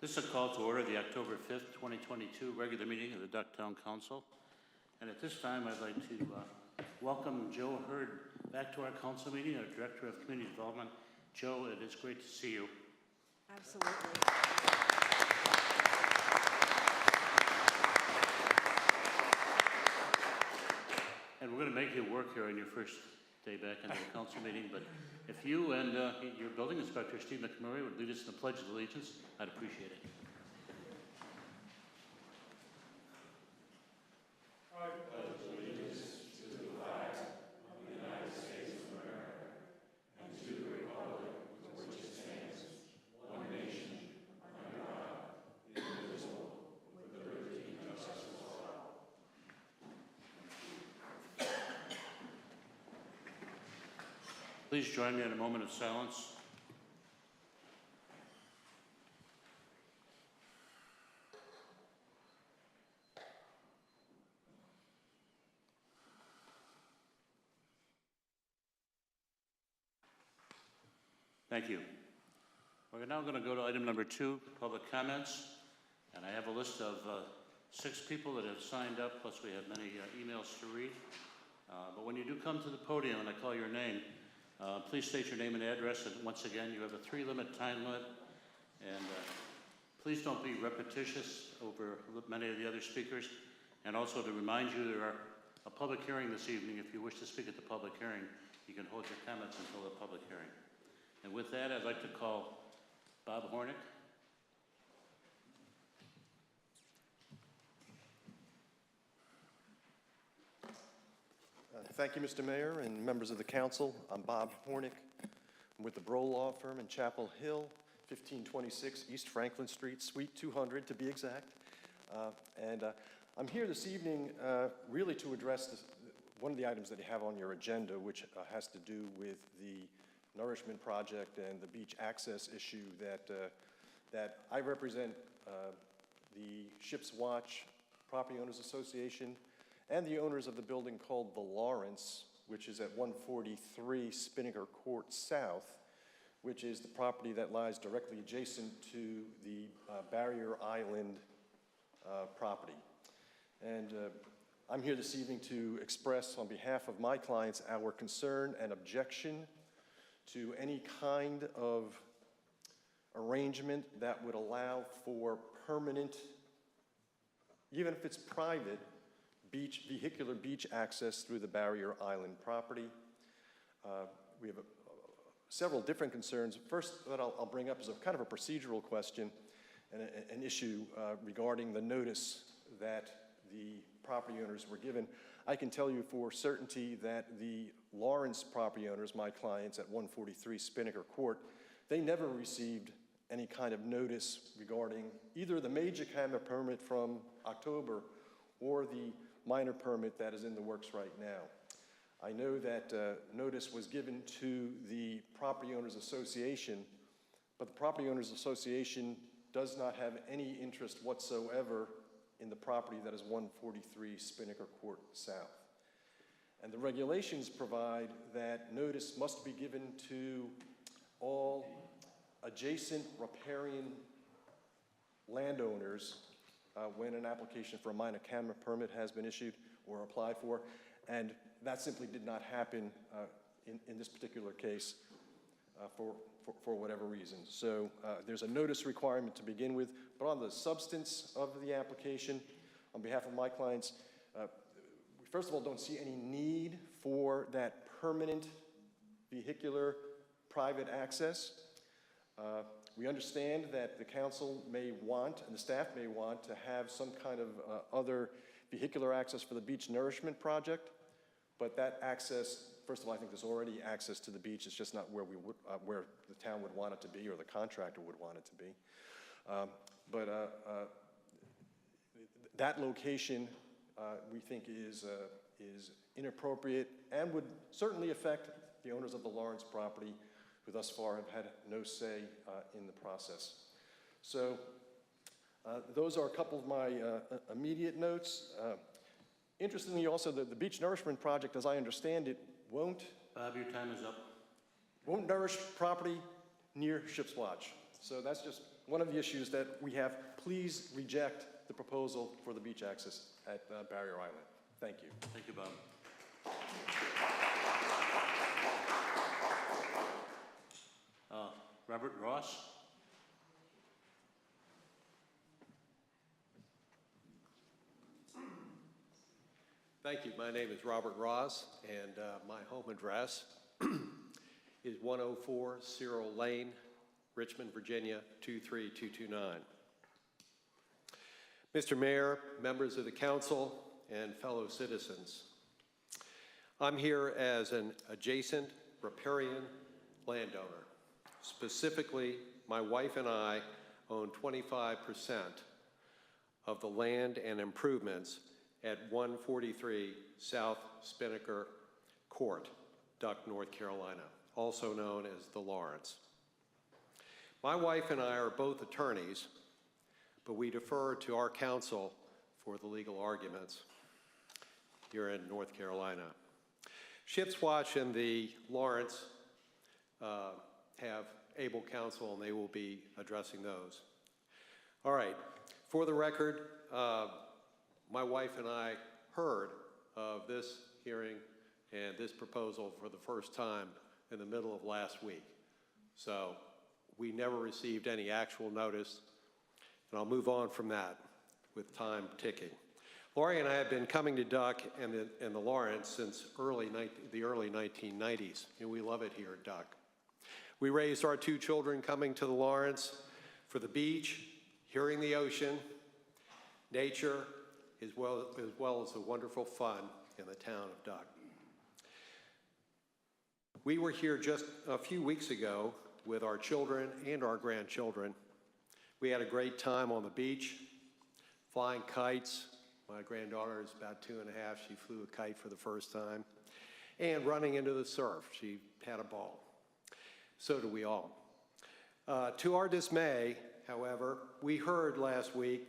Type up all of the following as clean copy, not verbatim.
This is a call to order the October 5th, 2022 regular meeting of the Ducktown Council. And at this time, I'd like to welcome Joe Hurd back to our council meeting, our Director of Community Development. Joe, it is great to see you. Absolutely. And we're going to make you work here on your first day back into the council meeting, but if you and your building inspector, Steve Mcmurray, would lead us in the Pledge of Allegiance, I'd appreciate it. I pledge allegiance to the flag of the United States of America and to the republic for which it stands, one nation, under God, indivisible, with liberty and justice for all. Please join me in a moment of silence. Thank you. We're now going to go to item number 2, public comments. And I have a list of 6 people that have signed up, plus we have many emails to read. But when you do come to the podium and I call your name, please state your name and address. And once again, you have a 3-minute time limit. And please don't be repetitious over many of the other speakers. And also to remind you, there are a public hearing this evening. If you wish to speak at the public hearing, you can hold your comments until the public hearing. And with that, I'd like to call Bob Hornick. Thank you, Mr. Mayor and members of the council. I'm Bob Hornick. I'm with the Bro Law Firm in Chapel Hill, 1526 East Franklin Street, Suite 200 to be exact. I'm here this evening really to address one of the items that you have on your agenda, which has to do with the Nourishment Project and the beach access issue that I represent the Ship's Watch Property Owners Association and the owners of the building called the Lawrence, which is at 143 Spinnaker Court South, which is the property that lies directly adjacent to the Barrier Island property. And I'm here this evening to express on behalf of my clients our concern and objection to any kind of arrangement that would allow for permanent, even if it's private, vehicular beach access through the Barrier Island property. We have several different concerns. First that I'll bring up is a kind of a procedural question and an issue regarding the notice that the property owners were given. I can tell you for certainty that the Lawrence property owners, my clients at 143 Spinnaker Court, they never received any kind of notice regarding either the major camera permit from October or the minor permit that is in the works right now. I know that notice was given to the Property Owners Association, but the Property Owners Association does not have any interest whatsoever in the property that is 143 Spinnaker Court South. And the regulations provide that notice must be given to all adjacent riparian landowners when an application for a minor camera permit has been issued or applied for, and that simply did not happen in this particular case for whatever reason. So there's a notice requirement to begin with, but on the substance of the application, on behalf of my clients, we first of all don't see any need for that permanent vehicular private access. We understand that the council may want, and the staff may want, to have some kind of other vehicular access for the beach nourishment project, but that access, first of all, I think there's already access to the beach. It's just not where we would, where the town would want it to be or the contractor would want it to be. That location we think is inappropriate and would certainly affect the owners of the Lawrence property, who thus far have had no say in the process. So those are a couple of my immediate notes. Interestingly also, the beach nourishment project, as I understand it, won't Bob, your time is up. nourish property near Ship's Watch. So that's just one of the issues that we have. Please reject the proposal for the beach access at Barrier Island. Thank you. Thank you, Bob. Robert Ross? Thank you. My name is Robert Ross, and my home address is 104 Cyril Lane, Richmond, Virginia, 23229. Mr. Mayor, members of the council, and fellow citizens, I'm here as an adjacent riparian landowner. Specifically, my wife and I own 25% of the land and improvements at 143 South Spinnaker Court, Duck, North Carolina, also known as the Lawrence. My wife and I are both attorneys, but we defer to our counsel for the legal arguments here in North Carolina. Ship's Watch and the Lawrence have able counsel, and they will be addressing those. All right, for the record, my wife and I heard of this hearing and this proposal for the first time in the middle of last week. So we never received any actual notice, and I'll move on from that with time ticking. Lori and I have been coming to Duck and the Lawrence since the early 1990s, and we love it here at Duck. We raised our two children coming to the Lawrence for the beach, hearing the ocean, nature, as well as the wonderful fun in the town of Duck. We were here just a few weeks ago with our children and our grandchildren. We had a great time on the beach, flying kites. My granddaughter is about 2.5. She flew a kite for the first time. And running into the surf. She had a ball. So do we all. To our dismay, however, we heard last week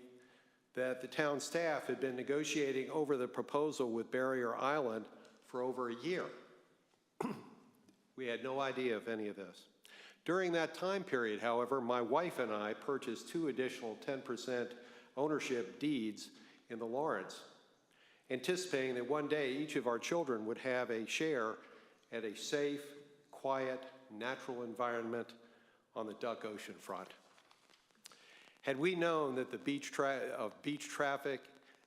that the town staff had been negotiating over the proposal with Barrier Island for over a year. We had no idea of any of this. During that time period, however, my wife and I purchased 2 additional 10% ownership deeds in the Lawrence, anticipating that one day each of our children would have a share at a safe, quiet, natural environment on the Duck ocean front. Had we known that the beach traffic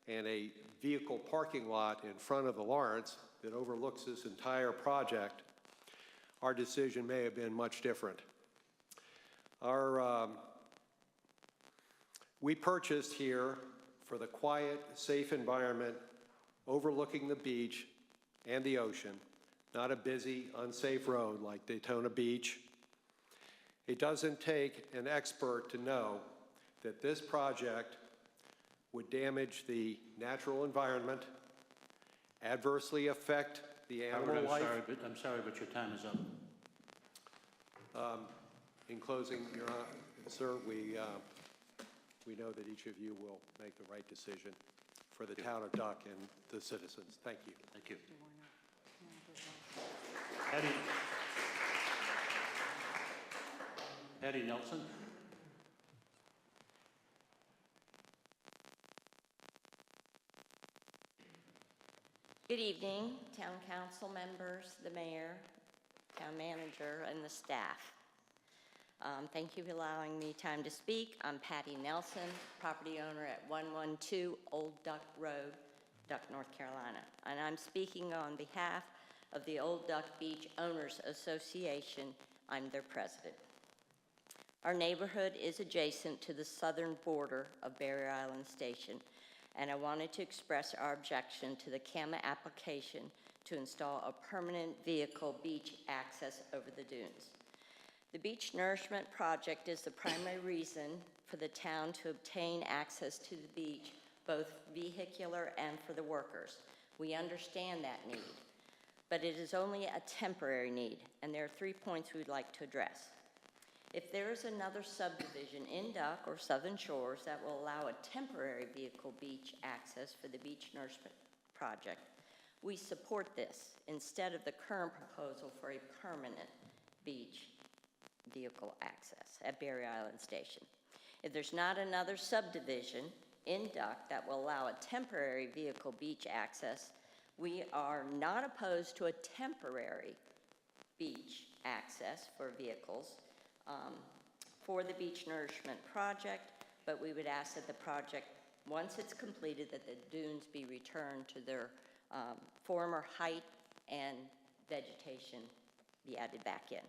and a vehicle parking lot in front of the Lawrence that overlooks this entire project, our decision may have been much different. We purchased here for the quiet, safe environment overlooking the beach and the ocean, not a busy, unsafe road like Daytona Beach. It doesn't take an expert to know that this project would damage the natural environment, adversely affect the animal life. I'm sorry, but your time is up. In closing, Your Honor, sir, we know that each of you will make the right decision for the town of Duck and the citizens. Thank you. Thank you. Patty Nelson. Good evening, town council members, the mayor, town manager, and the staff. Thank you for allowing me time to speak. I'm Patty Nelson, property owner at 112 Old Duck Road, Duck, North Carolina. And I'm speaking on behalf of the Old Duck Beach Owners Association. I'm their president. Our neighborhood is adjacent to the southern border of Barrier Island Station, and I wanted to express our objection to the Fema application to install a permanent vehicle beach access over the dunes. The beach nourishment project is the primary reason for the town to obtain access to the beach, both vehicular and for the workers. We understand that need, but it is only a temporary need, and there are 3 points we'd like to address. If there is another subdivision in Duck or Southern Shores that will allow a temporary vehicle beach access for the beach nourishment project, we support this instead of the current proposal for a permanent beach vehicle access at Barry Island Station. If there's not another subdivision in Duck that will allow a temporary vehicle beach access, we are not opposed to a temporary beach access for vehicles for the beach nourishment project, but we would ask that the project, once it's completed, that the dunes be returned to their former height and vegetation be added back in.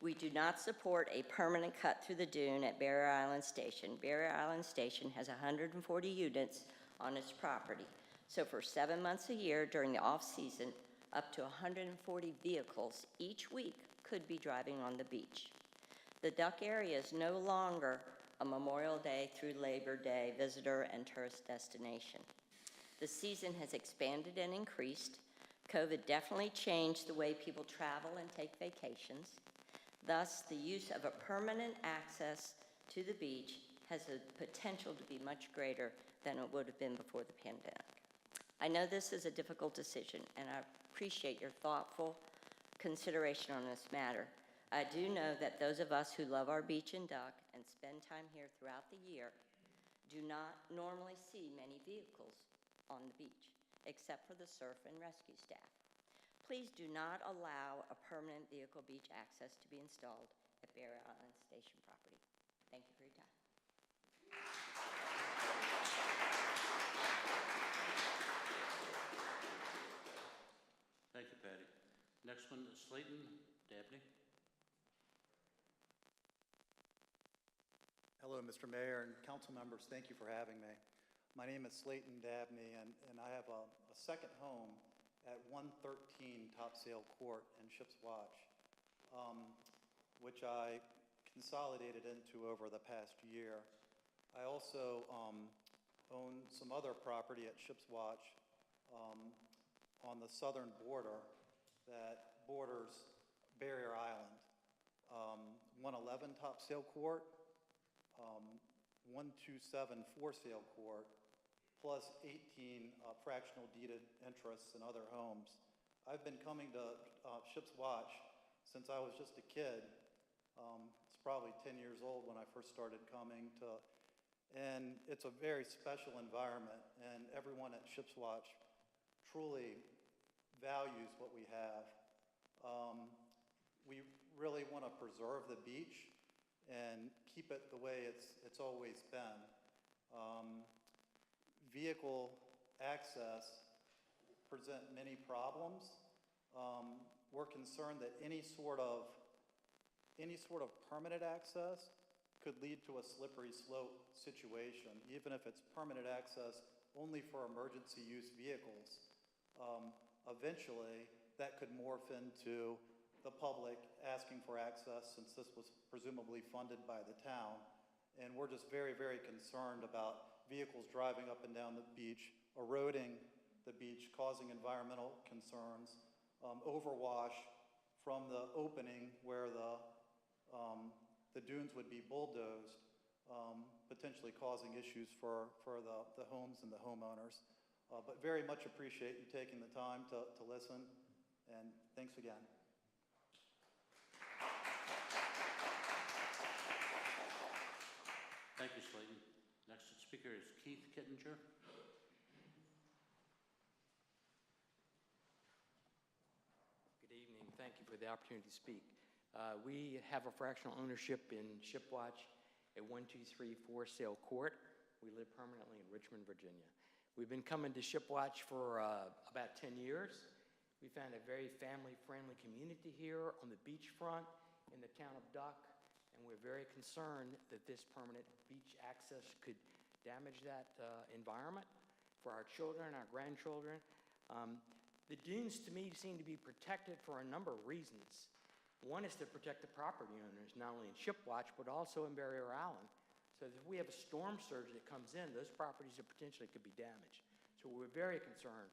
We do not support a permanent cut through the dune at Barry Island Station. Barry Island Station has 140 units on its property. So for 7 months a year during the off-season, up to 140 vehicles each week could be driving on the beach. The Duck area is no longer a Memorial Day through Labor Day visitor and tourist destination. The season has expanded and increased. COVID definitely changed the way people travel and take vacations. Thus, the use of a permanent access to the beach has the potential to be much greater than it would have been before the pandemic. I know this is a difficult decision, and I appreciate your thoughtful consideration on this matter. I do know that those of us who love our beach and Duck and spend time here throughout the year do not normally see many vehicles on the beach, except for the surf and rescue staff. Please do not allow a permanent vehicle beach access to be installed at Barry Island Station property. Thank you for your time. Thank you, Patty. Next one is Slayton Dabney. Hello, Mr. Mayor and council members. Thank you for having me. My name is Slayton Dabney, and I have a second home at 113 Topsail Court in Ship's Watch, which I consolidated into over the past year. I also own some other property at Ship's Watch on the southern border that borders Barrier Island. 111 Topsail Court, 127 Foresail Court, plus 18 fractional deeded interests in other homes. I've been coming to Ship's Watch since I was just a kid. It's probably 10 years old when I first started coming to, and it's a very special environment, and everyone at Ship's Watch truly values what we have. We really want to preserve the beach and keep it the way it's always been. Vehicle access present many problems. We're concerned that any sort of permanent access could lead to a slippery slope situation, even if it's permanent access only for emergency use vehicles. Eventually, that could morph into the public asking for access, since this was presumably funded by the town. And we're just very, very concerned about vehicles driving up and down the beach, eroding the beach, causing environmental concerns, overwash from the opening where the dunes would be bulldozed, potentially causing issues for the homes and the homeowners. But very much appreciate you taking the time to listen, and thanks again. Thank you, Slayton. Next speaker is Keith Kittinger. Good evening. Thank you for the opportunity to speak. We have a fractional ownership in Shipwatch at 123 Foresail Court. We live permanently in Richmond, Virginia. We've been coming to Shipwatch for about 10 years. We found a very family-friendly community here on the beachfront in the town of Duck, and we're very concerned that this permanent beach access could damage that environment for our children, our grandchildren. The dunes, to me, seem to be protected for a number of reasons. One is to protect the property owners, not only in Shipwatch, but also in Barrier Island. So if we have a storm surge that comes in, those properties potentially could be damaged. So we're very concerned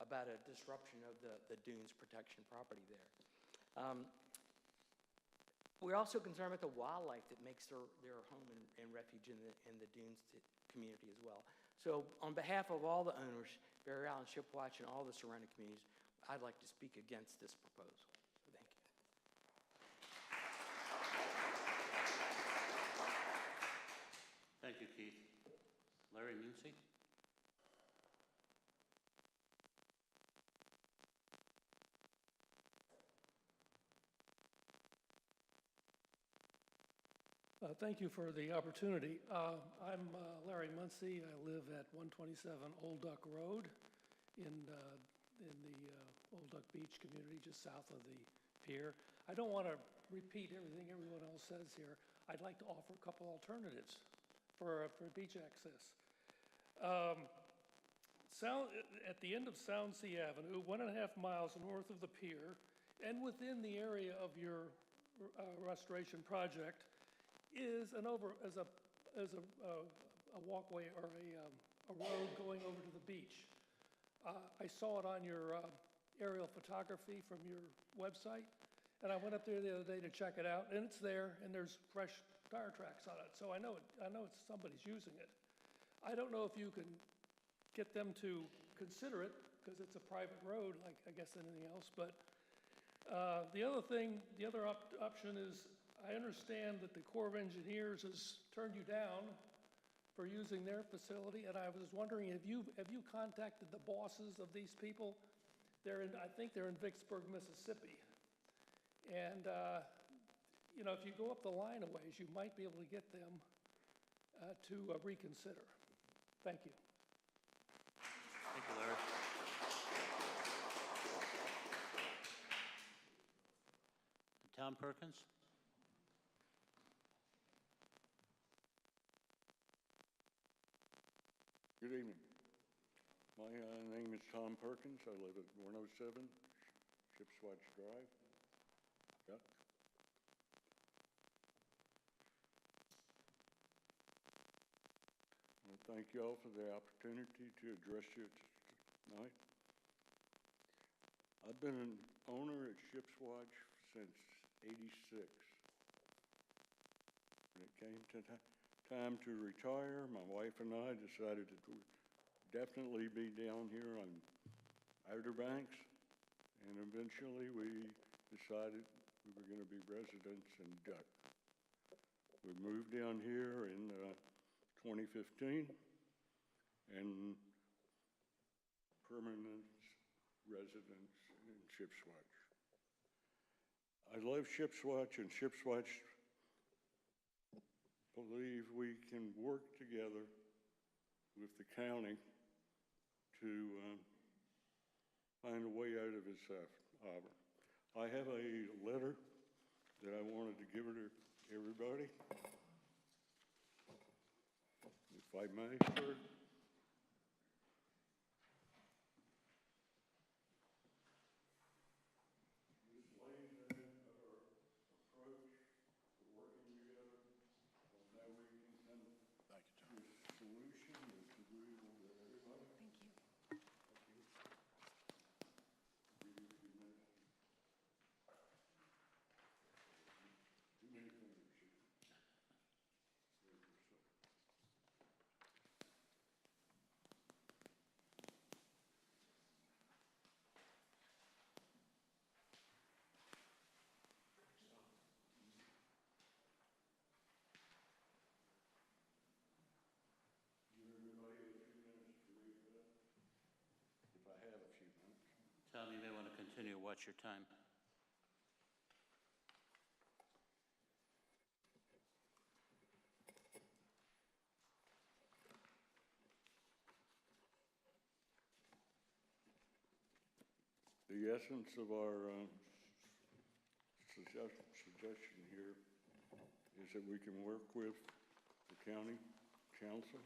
about a disruption of the dunes protection property there. We're also concerned about the wildlife that makes their home and refuge in the dunes community as well. So on behalf of all the owners, Barrier Island, Shipwatch, and all the surrounding communities, I'd like to speak against this proposal. So thank you. Larry Muncy. Thank you for the opportunity. I'm Larry Muncy. I live at 127 Old Duck Road in the Old Duck Beach community, just south of the pier. I don't want to repeat everything everyone else says here. I'd like to offer a couple alternatives for beach access. At the end of Sound Sea Avenue, 1.5 miles north of the pier, and within the area of your restoration project, is a walkway or a road going over to the beach. I saw it on your aerial photography from your website, and I went up there the other day to check it out, and it's there, and there's fresh tire tracks on it, so I know it's somebody's using it. I don't know if you can get them to consider it, because it's a private road, like I guess anything else, but the other option is, I understand that the Corps of Engineers has turned you down for using their facility, and I was wondering, have you contacted the bosses of these people? I think they're in Vicksburg, Mississippi. And, if you go up the line a ways, you might be able to get them to reconsider. Thank you. Thank you, Larry. Tom Perkins? Good evening. My name is Tom Perkins. I live at 107 Shipswatch Drive. Duck. I thank you all for the opportunity to address you tonight. I've been an owner at Shipswatch since '86. When it came to time to retire, my wife and I decided to definitely be down here on Outer Banks, and eventually we decided we were going to be residents in Duck. We moved down here in 2015 and permanent residents in Shipswatch. I love Shipswatch, and Shipswatch believe we can work together with the county to find a way out of this harbor. I have a letter that I wanted to give to everybody. If I may, sir. Tom, you may want to continue. Watch your time. The essence of our suggestion here is that we can work with the county council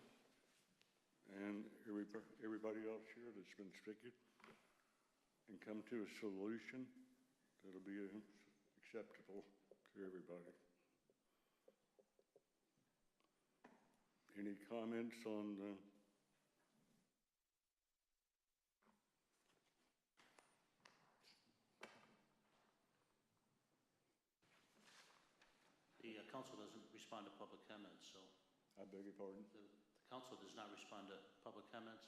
and everybody else here that's been speaking and come to a solution that'll be acceptable to everybody. Any comments on the council doesn't respond to public comments, so. I beg your pardon? The council does not respond to public comments,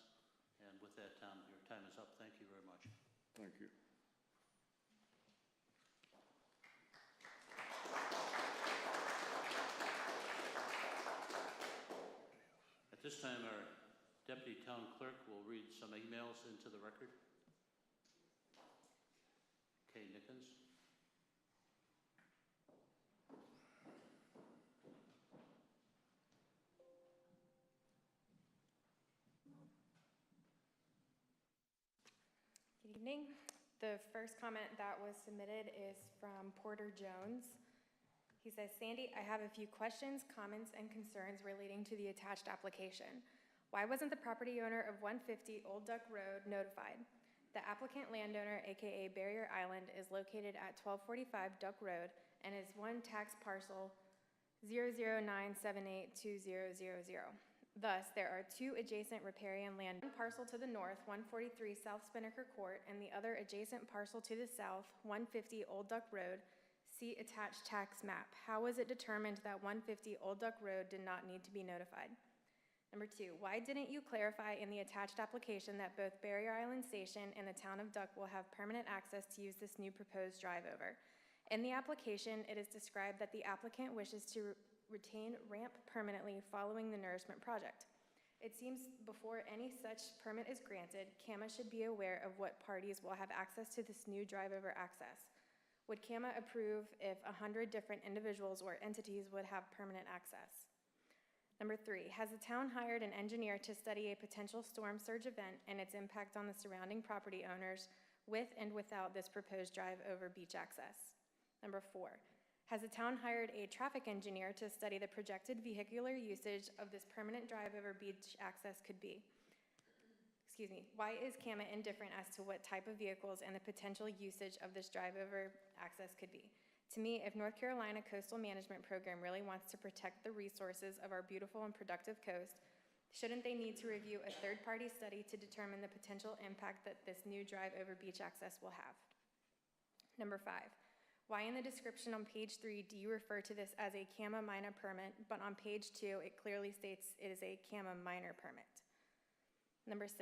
and with that, Tom, your time is up. Thank you very much. Thank you. At this time, our Deputy Town Clerk will read some emails into the record. Kay Nickens. Good evening. The first comment that was submitted is from Porter Jones. He says, Sandy, I have a few questions, comments, and concerns relating to the attached application. Why wasn't the property owner of 150 Old Duck Road notified? The applicant landowner, aka Barrier Island, is located at 1245 Duck Road and is one tax parcel 009782000. Thus, there are two adjacent riparian land, one parcel to the north, 143 South Spinnaker Court, and the other adjacent parcel to the south, 150 Old Duck Road. See attached tax map. How was it determined that 150 Old Duck Road did not need to be notified? Number two, why didn't you clarify in the attached application that both Barrier Island Station and the town of Duck will have permanent access to use this new proposed drive-over? In the application, it is described that the applicant wishes to retain ramp permanently following the nourishment project. It seems before any such permit is granted, CAMA should be aware of what parties will have access to this new drive-over access. Would CAMA approve if 100 different individuals or entities would have permanent access? Number three, has the town hired an engineer to study a potential storm surge event and its impact on the surrounding property owners with and without this proposed drive-over beach access? Number four, has the town hired a traffic engineer to study the projected vehicular usage of this permanent drive-over beach access could be? Why is CAMA indifferent as to what type of vehicles and the potential usage of this drive-over access could be? To me, if North Carolina Coastal Management Program really wants to protect the resources of our beautiful and productive coast, shouldn't they need to review a third-party study to determine the potential impact that this new drive-over beach access will have? Number five, why in the description on page 3 do you refer to this as a CAMA minor permit, but on page 2 it clearly states it is a CAMA minor permit? Number 6,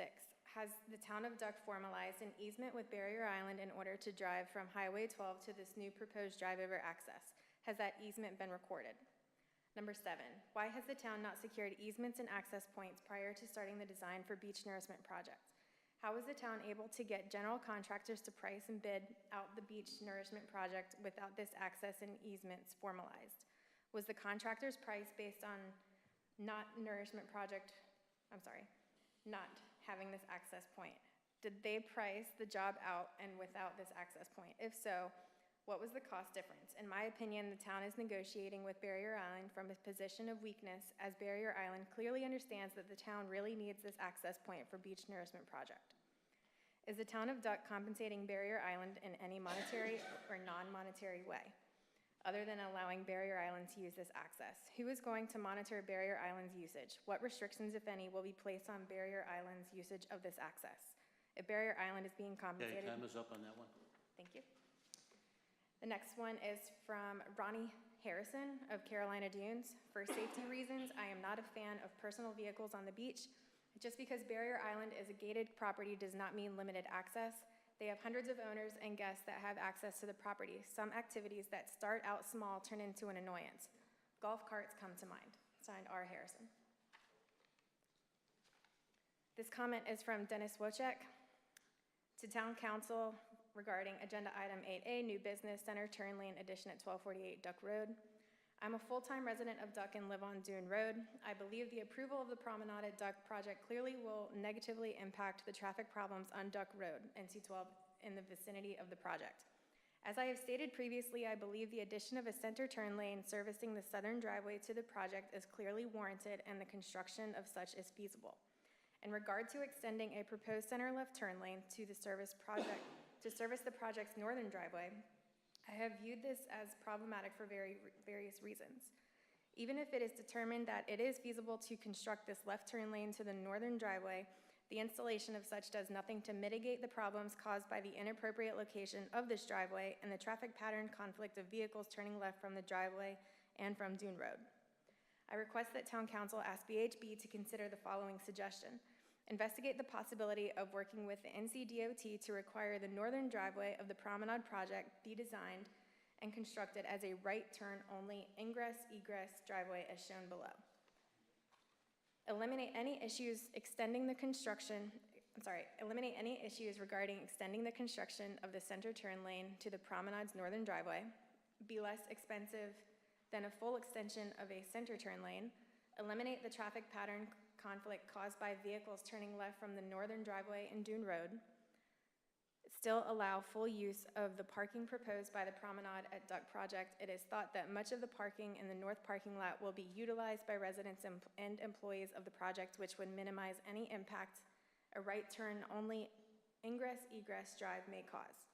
has the town of Duck formalized an easement with Barrier Island in order to drive from Highway 12 to this new proposed drive-over access? Has that easement been recorded? Number 7, why has the town not secured easements and access points prior to starting the design for beach nourishment project? How was the town able to get general contractors to price and bid out the beach nourishment project without this access and easements formalized? Was the contractor's price based on not having this access point? Did they price the job out and without this access point? If so, what was the cost difference? In my opinion, the town is negotiating with Barrier Island from a position of weakness, as Barrier Island clearly understands that the town really needs this access point for beach nourishment project. Is the town of Duck compensating Barrier Island in any monetary or non-monetary way, other than allowing Barrier Island to use this access? Who is going to monitor Barrier Island's usage? What restrictions, if any, will be placed on Barrier Island's usage of this access? If Barrier Island is being compensated... Okay, time is up on that one. Thank you. The next one is from Ronnie Harrison of Carolina Dunes. For safety reasons, I am not a fan of personal vehicles on the beach. Just because Barrier Island is a gated property does not mean limited access. They have hundreds of owners and guests that have access to the property. Some activities that start out small turn into an annoyance. Golf carts come to mind. Signed, R. Harrison. This comment is from Dennis Wojcik to Town Council regarding Agenda Item 8A, New Business Center Turn Lane Addition at 1248 Duck Road. I'm a full-time resident of Duck and live on Dune Road. I believe the approval of the Promenade at Duck project clearly will negatively impact the traffic problems on Duck Road, NC-12, in the vicinity of the project. As I have stated previously, I believe the addition of a center turn lane servicing the southern driveway to the project is clearly warranted and the construction of such is feasible. In regard to extending a proposed center left turn lane to service the project's northern driveway, I have viewed this as problematic for various reasons. Even if it is determined that it is feasible to construct this left turn lane to the northern driveway, the installation of such does nothing to mitigate the problems caused by the inappropriate location of this driveway and the traffic pattern conflict of vehicles turning left from the driveway and from Dune Road. I request that Town Council ask BHB to consider the following suggestion. Investigate the possibility of working with the NCDOT to require the northern driveway of the Promenade project be designed and constructed as a right turn only ingress-egress driveway as shown below. eliminate any issues regarding extending the construction of the center turn lane to the promenade's northern driveway, be less expensive than a full extension of a center turn lane, eliminate the traffic pattern conflict caused by vehicles turning left from the northern driveway in Dune Road, still allow full use of the parking proposed by the promenade at Duck Project. It is thought that much of the parking in the north parking lot will be utilized by residents and employees of the project, which would minimize any impact a right turn only ingress-egress drive may cause.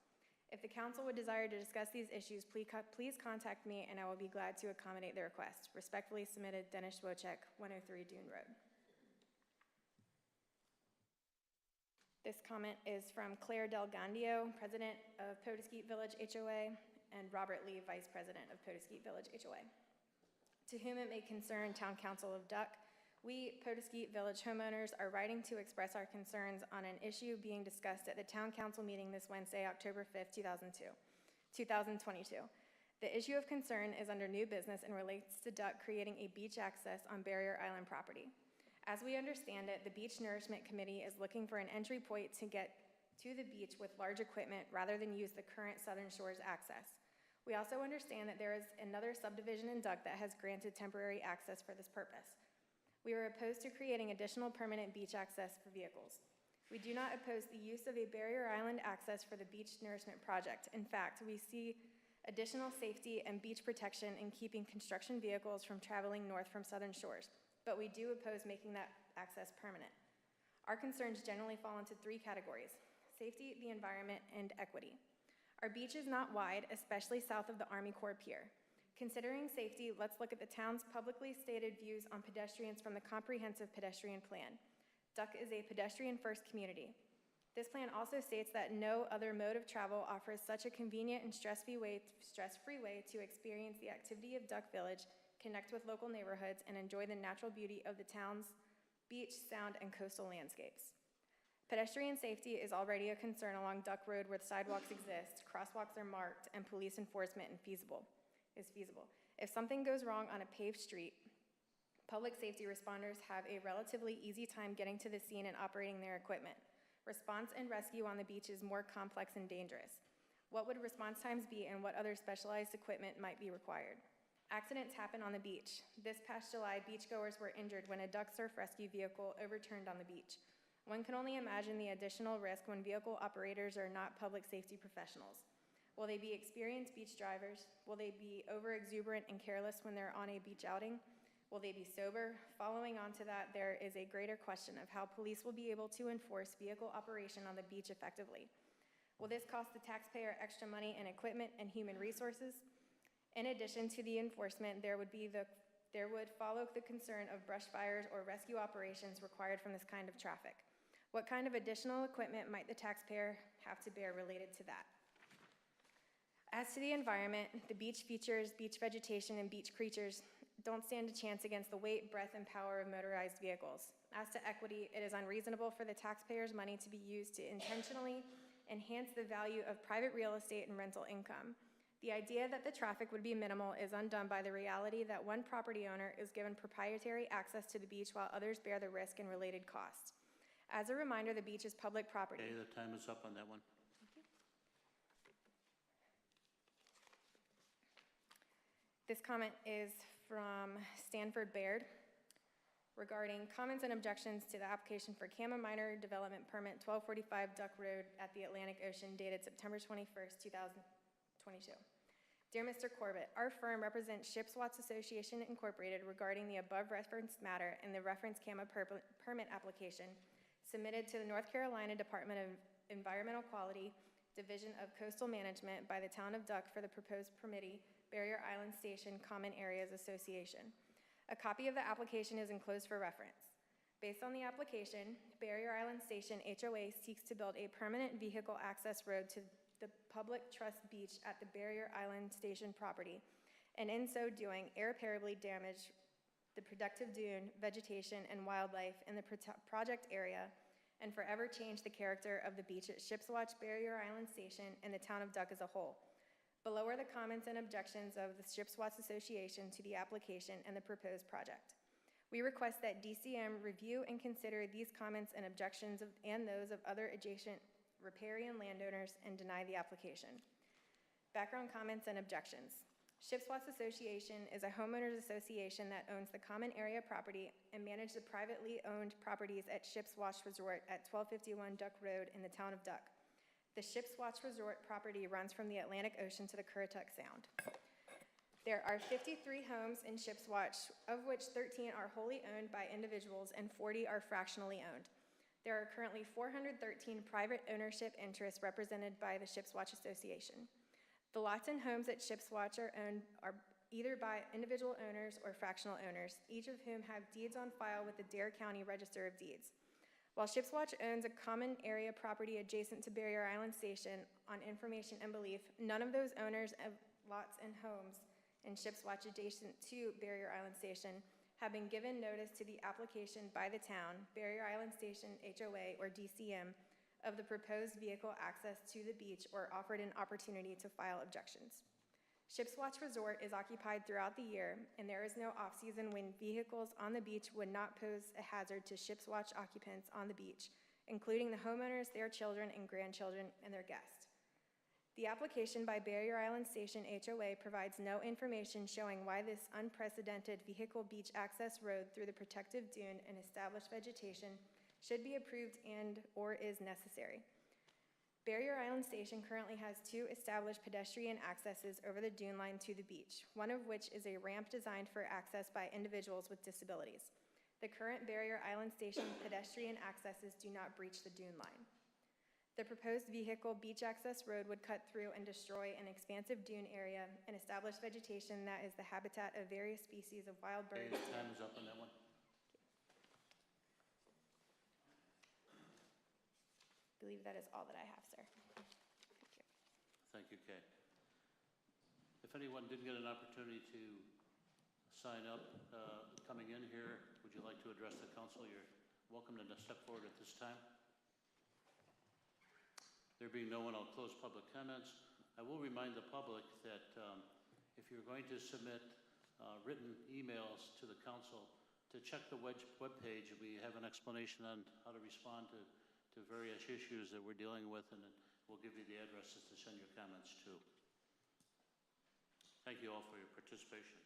If the council would desire to discuss these issues, please contact me and I will be glad to accommodate the request. Respectfully submitted, Dennis Wojcik, 103 Dune Road. This comment is from Claire Del Gandio, President of Podeskeet Village HOA, and Robert Lee, Vice President of Podeskeet Village HOA. To whom it may concern, Town Council of Duck, we, Podeskeet Village homeowners, are writing to express our concerns on an issue being discussed at the Town Council meeting this Wednesday, October 5th, 2022. The issue of concern is under new business and relates to Duck creating a beach access on Barrier Island property. As we understand it, the Beach Nourishment Committee is looking for an entry point to get to the beach with large equipment rather than use the current Southern Shores access. We also understand that there is another subdivision in Duck that has granted temporary access for this purpose. We are opposed to creating additional permanent beach access for vehicles. We do not oppose the use of a Barrier Island access for the Beach Nourishment Project. In fact, we see additional safety and beach protection in keeping construction vehicles from traveling north from Southern Shores, but we do oppose making that access permanent. Our concerns generally fall into three categories: safety, the environment, and equity. Our beach is not wide, especially south of the Army Corps Pier. Considering safety, let's look at the town's publicly stated views on pedestrians from the Comprehensive Pedestrian Plan. Duck is a pedestrian-first community. This plan also states that no other mode of travel offers such a convenient and stress-free way to experience the activity of Duck Village, connect with local neighborhoods, and enjoy the natural beauty of the town's beach, sound, and coastal landscapes. Pedestrian safety is already a concern along Duck Road where sidewalks exist, crosswalks are marked, and police enforcement is feasible. If something goes wrong on a paved street, public safety responders have a relatively easy time getting to the scene and operating their equipment. Response and rescue on the beach is more complex and dangerous. What would response times be and what other specialized equipment might be required? Accidents happen on the beach. This past July, beachgoers were injured when a duck surf rescue vehicle overturned on the beach. One can only imagine the additional risk when vehicle operators are not public safety professionals. Will they be experienced beach drivers? Will they be over-exuberant and careless when they're on a beach outing? Will they be sober? Following on to that, there is a greater question of how police will be able to enforce vehicle operation on the beach effectively. Will this cost the taxpayer extra money and equipment and human resources? In addition to the enforcement, there would follow the concern of brush fires or rescue operations required from this kind of traffic. What kind of additional equipment might the taxpayer have to bear related to that? As to the environment, the beach features, beach vegetation, and beach creatures don't stand a chance against the weight, breadth, and power of motorized vehicles. As to equity, it is unreasonable for the taxpayers' money to be used to intentionally enhance the value of private real estate and rental income. The idea that the traffic would be minimal is undone by the reality that one property owner is given proprietary access to the beach while others bear the risk and related costs. As a reminder, the beach is public property. Okay, the time is up on that one. This comment is from Stanford Baird regarding comments and objections to the application for Cama Minor Development Permit 1245 Duck Road at the Atlantic Ocean dated September 21st, 2022. Dear Mr. Corbett, our firm represents Shipswats Association Incorporated regarding the above referenced matter in the reference Cama permit application submitted to the North Carolina Department of Environmental Quality, Division of Coastal Management by the Town of Duck for the proposed permittee, Barrier Island Station Common Areas Association. A copy of the application is enclosed for reference. Based on the application, Barrier Island Station HOA seeks to build a permanent vehicle access road to the public trust beach at the Barrier Island Station property, and in so doing, irreparably damage the productive dune, vegetation, and wildlife in the project area, and forever change the character of the beach at Shipswatch Barrier Island Station and the Town of Duck as a whole. Below are the comments and objections of the Shipswats Association to the application and the proposed project. We request that DCM review and consider these comments and objections and those of other adjacent riparian landowners and deny the application. Background comments and objections. Shipswatch Association is a homeowners association that owns the common area property and manages the privately owned properties at Shipswatch Resort at 1251 Duck Road in the town of Duck. The Shipswatch Resort property runs from the Atlantic Ocean to the Currituck Sound. There are 53 homes in Shipswatch, of which 13 are wholly owned by individuals and 40 are fractionally owned. There are currently 413 private ownership interests represented by the Shipswatch Association. The lots and homes at Shipswatch are owned either by individual owners or fractional owners, each of whom have deeds on file with the Dare County Register of Deeds. While Shipswatch owns a common area property adjacent to Barrier Island Station on information and belief, none of those owners of lots and homes in Shipswatch adjacent to Barrier Island Station have been given notice to the application by the town, Barrier Island Station HOA or DCM, of the proposed vehicle access to the beach or offered an opportunity to file objections. Shipswatch Resort is occupied throughout the year, and there is no off-season when vehicles on the beach would not pose a hazard to Shipswatch occupants on the beach, including the homeowners, their children and grandchildren, and their guests. The application by Barrier Island Station HOA provides no information showing why this unprecedented vehicle beach access road through the protective dune and established vegetation should be approved and/or is necessary. Barrier Island Station currently has 2 established pedestrian accesses over the dune line to the beach, one of which is a ramp designed for access by individuals with disabilities. The current Barrier Island Station pedestrian accesses do not breach the dune line. The proposed vehicle beach access road would cut through and destroy an expansive dune area and establish vegetation that is the habitat of various species of wild birds. Okay, time is up on that one. I believe that is all that I have, sir. Thank you. Thank you, Kay. If anyone didn't get an opportunity to sign up coming in here, would you like to address the council? You're welcome to step forward at this time. There being no one, I'll close public comments. I will remind the public that if you're going to submit written emails to the council, to check the webpage. We have an explanation on how to respond to various issues that we're dealing with, and we'll give you the addresses to send your comments to. Thank you all for your participation.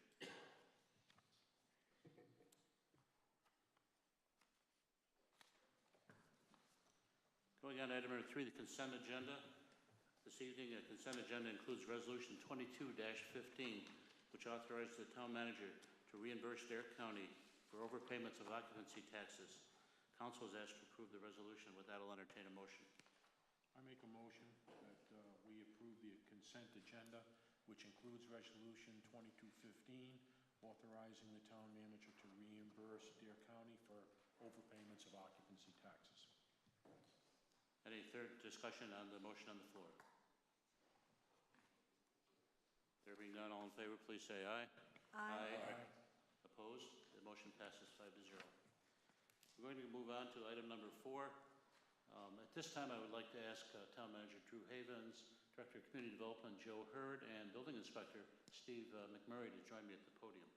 Going on to item number 3, the consent agenda. This evening, the consent agenda includes Resolution 22-15, which authorizes the town manager to reimburse Dare County for overpayments of occupancy taxes. Council is asked to approve the resolution. With that, I'll entertain a motion. I make a motion that we approve the consent agenda, which includes Resolution 2215, authorizing the town manager to reimburse Dare County for overpayments of occupancy taxes. Any third discussion on the motion on the floor? There being none, all in favor, please say aye. Aye. Aye. Opposed? The motion passes 5-0. We're going to move on to item number 4. At this time, I would like to ask Town Manager Drew Havens, Director of Community Development Joe Hurd, and Building Inspector Steve Mcmurray to join me at the podium.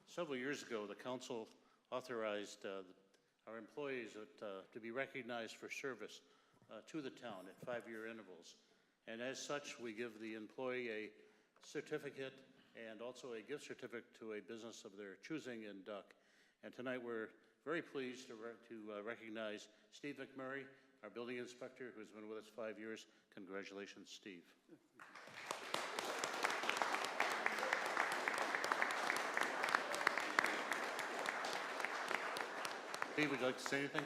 Several years ago, the council authorized our employees to be recognized for service to the town at 5-year intervals. And as such, we give the employee a certificate and also a gift certificate to a business of their choosing in Duck. And tonight, we're very pleased to recognize Steve Mcmurray, our building inspector, who's been with us 5 years. Congratulations, Steve. Steve, would you like to say anything?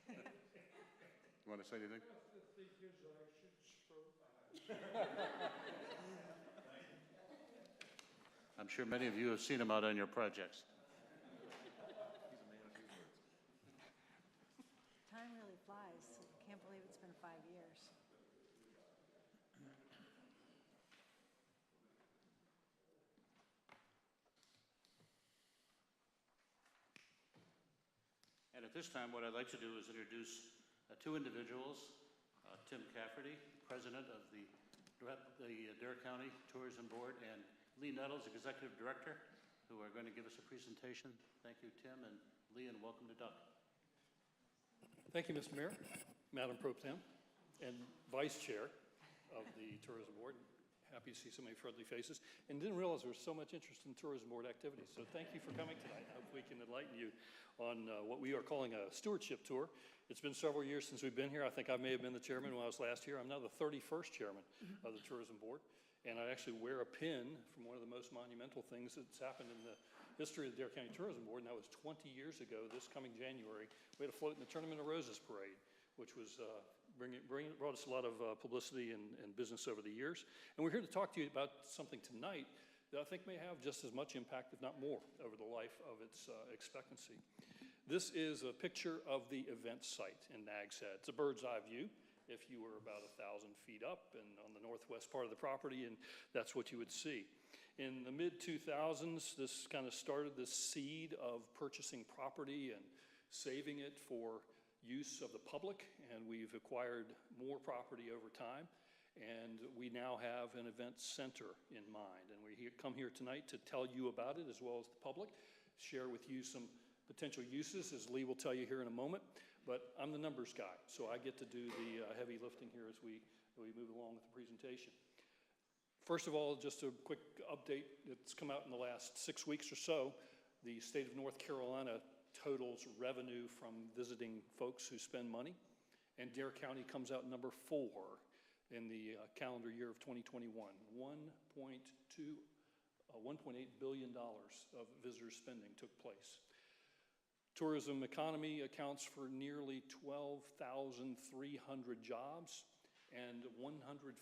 You want to say anything? I'm sure many of you have seen him out on your projects. Time really flies. Can't believe it's been 5 years. And at this time, what I'd like to do is introduce two individuals, Tim Cafferty, President of the Dare County Tourism Board, and Lee Nettles, Executive Director, who are going to give us a presentation. Thank you, Tim, and Lee, and welcome to Duck. Thank you, Mr. Mayor, Madam Pro Tem, and Vice Chair of the Tourism Board. Happy to see so many friendly faces, and didn't realize there was so much interest in Tourism Board activities. So thank you for coming tonight. I hope we can enlighten you on what we are calling a stewardship tour. It's been several years since we've been here. I think I may have been the chairman when I was last here. I'm now the 31st chairman of the Tourism Board, and I actually wear a pin from one of the most monumental things that's happened in the history of the Dare County Tourism Board, and that was 20 years ago, this coming January. We had a float in the Tournament of Roses parade, which was brought us a lot of publicity and business over the years. And we're here to talk to you about something tonight that I think may have just as much impact, if not more, over the life of its expectancy. This is a picture of the event site in Nag's Head. It's a bird's eye view if you were about 1,000 feet up and on the northwest part of the property, and that's what you would see. In the mid-2000s, this kind of started this seed of purchasing property and saving it for use of the public, and we've acquired more property over time, and we now have an event center in mind. And we come here tonight to tell you about it as well as the public, share with you some potential uses, as Lee will tell you here in a moment. But I'm the numbers guy, so I get to do the heavy lifting here as we move along with the presentation. First of all, just a quick update that's come out in the last 6 weeks or so. The state of North Carolina totals revenue from visiting folks who spend money, and Dare County comes out number 4 in the calendar year of 2021. $1.8 billion of visitor spending took place. Tourism economy accounts for nearly 12,300 jobs and $147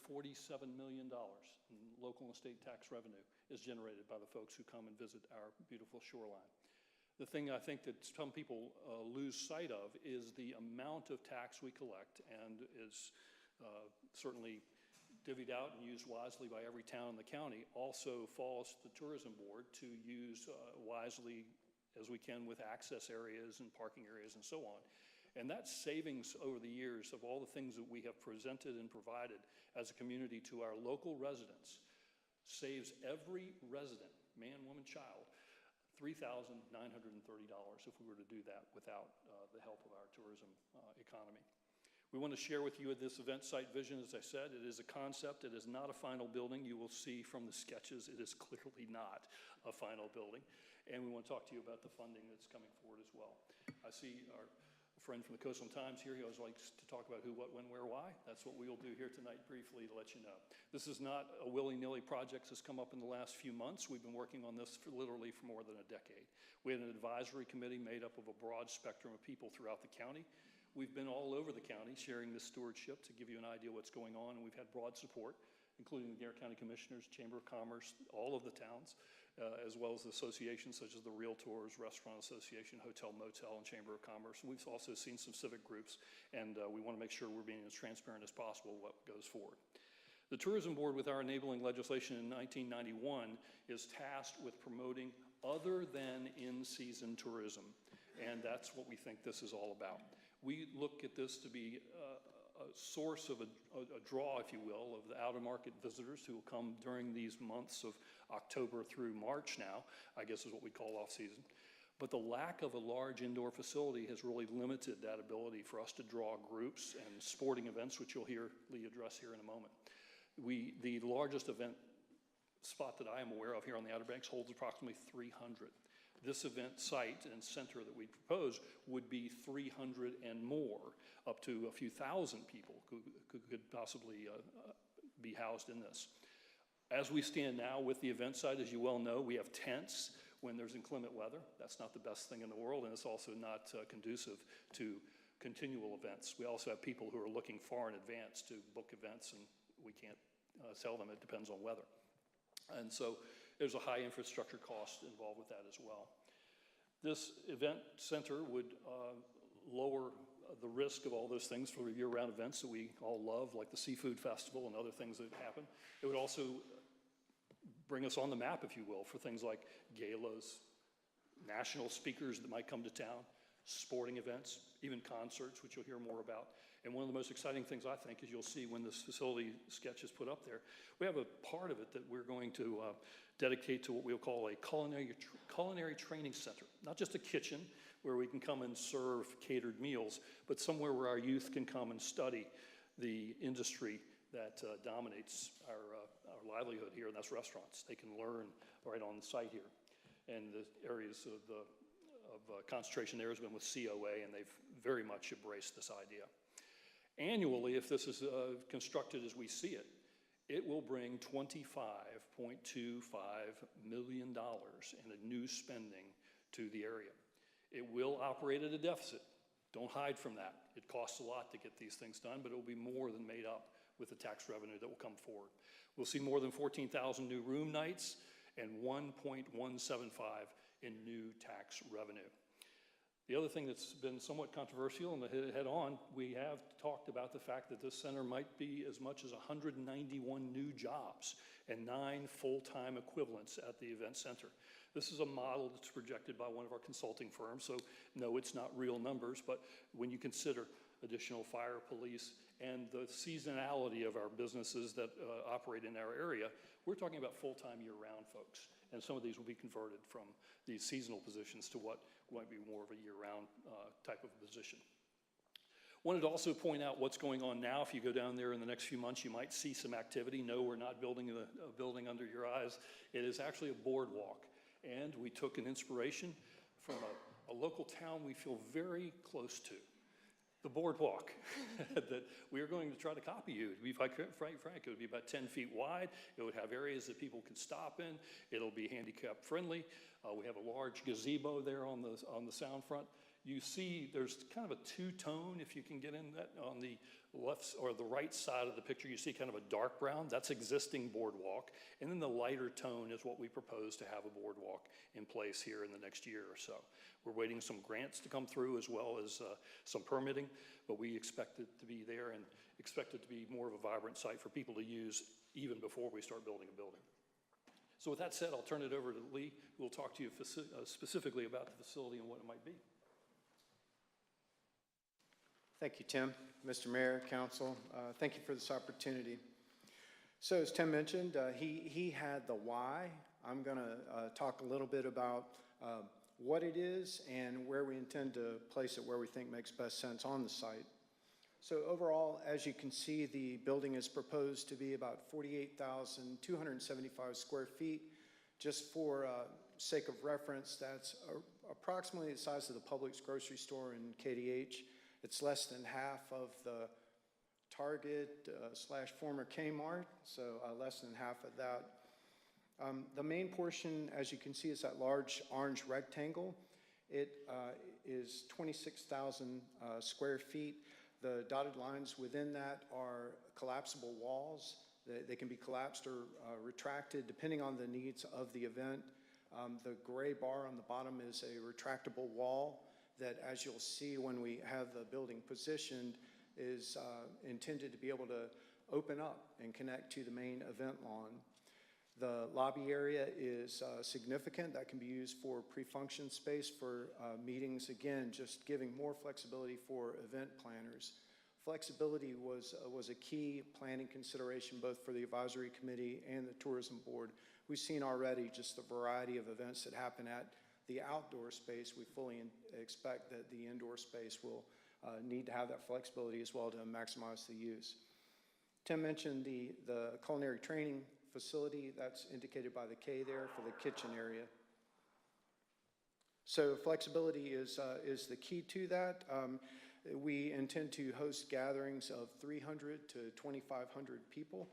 million in local and state tax revenue is generated by the folks who come and visit our beautiful shoreline. The thing I think that some people lose sight of is the amount of tax we collect, and is certainly divvied out and used wisely by every town in the county, also falls to the Tourism Board to use wisely as we can with access areas and parking areas and so on. And that savings over the years of all the things that we have presented and provided as a community to our local residents saves every resident, man, woman, child, $3,930 if we were to do that without the help of our tourism economy. We want to share with you this event site vision. As I said, it is a concept. It is not a final building. You will see from the sketches it is clearly not a final building. And we want to talk to you about the funding that's coming forward as well. I see our friend from the Coastal Times here. He always likes to talk about who, what, when, where, why. That's what we will do here tonight briefly to let you know. This is not a willy-nilly project that's come up in the last few months. We've been working on this literally for more than a decade. We had an advisory committee made up of a broad spectrum of people throughout the county. We've been all over the county sharing this stewardship to give you an idea what's going on, and we've had broad support, including the Dare County Commissioners, Chamber of Commerce, all of the towns, as well as associations such as the Realtors, Restaurant Association, Hotel, Motel, and Chamber of Commerce. And we've also seen some civic groups, and we want to make sure we're being as transparent as possible what goes forward. The Tourism Board, with our enabling legislation in 1991, is tasked with promoting other than in-season tourism, and that's what we think this is all about. We look at this to be a source of a draw, if you will, of the out-of-market visitors who will come during these months of October through March now, I guess is what we call off-season. But the lack of a large indoor facility has really limited that ability for us to draw groups and sporting events, which you'll hear Lee address here in a moment. The largest event spot that I am aware of here on the Outer Banks holds approximately 300. This event site and center that we propose would be 300 and more, up to a few thousand people who could possibly be housed in this. As we stand now with the event site, as you well know, we have tents when there's inclement weather. That's not the best thing in the world, and it's also not conducive to continual events. We also have people who are looking far in advance to book events, and we can't tell them. It depends on weather. And so there's a high infrastructure cost involved with that as well. This event center would lower the risk of all those things for year-round events that we all love, like the Seafood Festival and other things that happen. It would also bring us on the map, if you will, for things like galas, national speakers that might come to town, sporting events, even concerts, which you'll hear more about. And one of the most exciting things, I think, is you'll see when this facility sketch is put up there, we have a part of it that we're going to dedicate to what we'll call a culinary training center. Not just a kitchen where we can come and serve catered meals, but somewhere where our youth can come and study the industry that dominates our livelihood here, and that's restaurants. They can learn right on the site here. And the areas of concentration there has been with COA, and they've very much embraced this idea. Annually, if this is constructed as we see it, it will bring $25.25 million in a new spending to the area. It will operate at a deficit. Don't hide from that. It costs a lot to get these things done, but it will be more than made up with the tax revenue that will come forward. We'll see more than 14,000 new room nights and $1.175 in new tax revenue. The other thing that's been somewhat controversial, and to hit it head on, we have talked about the fact that this center might be as much as 191 new jobs and 9 full-time equivalents at the event center. This is a model that's projected by one of our consulting firms, so no, it's not real numbers, but when you consider additional fire, police, and the seasonality of our businesses that operate in our area, we're talking about full-time year-round folks. And some of these will be converted from these seasonal positions to what might be more of a year-round type of position. Wanted to also point out what's going on now. If you go down there in the next few months, you might see some activity. No, we're not building a building under your eyes. It is actually a boardwalk. And we took an inspiration from a local town we feel very close to, the boardwalk, that we are going to try to copy you. To be frank, it would be about 10 feet wide. It would have areas that people can stop in. It'll be handicap friendly. We have a large gazebo there on the sound front. You see there's kind of a two-tone, if you can get in that, on the left or the right side of the picture, you see kind of a dark brown. That's existing boardwalk. And then the lighter tone is what we propose to have a boardwalk in place here in the next year or so. We're waiting some grants to come through as well as some permitting, but we expect it to be there and expect it to be more of a vibrant site for people to use even before we start building a building. So with that said, I'll turn it over to Lee, who will talk to you specifically about the facility and what it might be. Thank you, Tim. Mr. Mayor, Council, thank you for this opportunity. So as Tim mentioned, he had the why. I'm going to talk a little bit about what it is and where we intend to place it, where we think makes best sense on the site. So overall, as you can see, the building is proposed to be about 48,275 square feet. Just for sake of reference, that's approximately the size of the Publix grocery store in KDH. It's less than half of the Target / former Kmart, so less than half of that. The main portion, as you can see, is that large orange rectangle. It is 26,000 square feet. The dotted lines within that are collapsible walls. They can be collapsed or retracted depending on the needs of the event. The gray bar on the bottom is a retractable wall that, as you'll see when we have the building positioned, is intended to be able to open up and connect to the main event lawn. The lobby area is significant. That can be used for pre-function space for meetings. Again, just giving more flexibility for event planners. Flexibility was a key planning consideration both for the advisory committee and the tourism board. We've seen already just the variety of events that happen at the outdoor space. We fully expect that the indoor space will need to have that flexibility as well to maximize the use. Tim mentioned the culinary training facility. That's indicated by the K there for the kitchen area. So flexibility is the key to that. We intend to host gatherings of 300 to 2,500 people.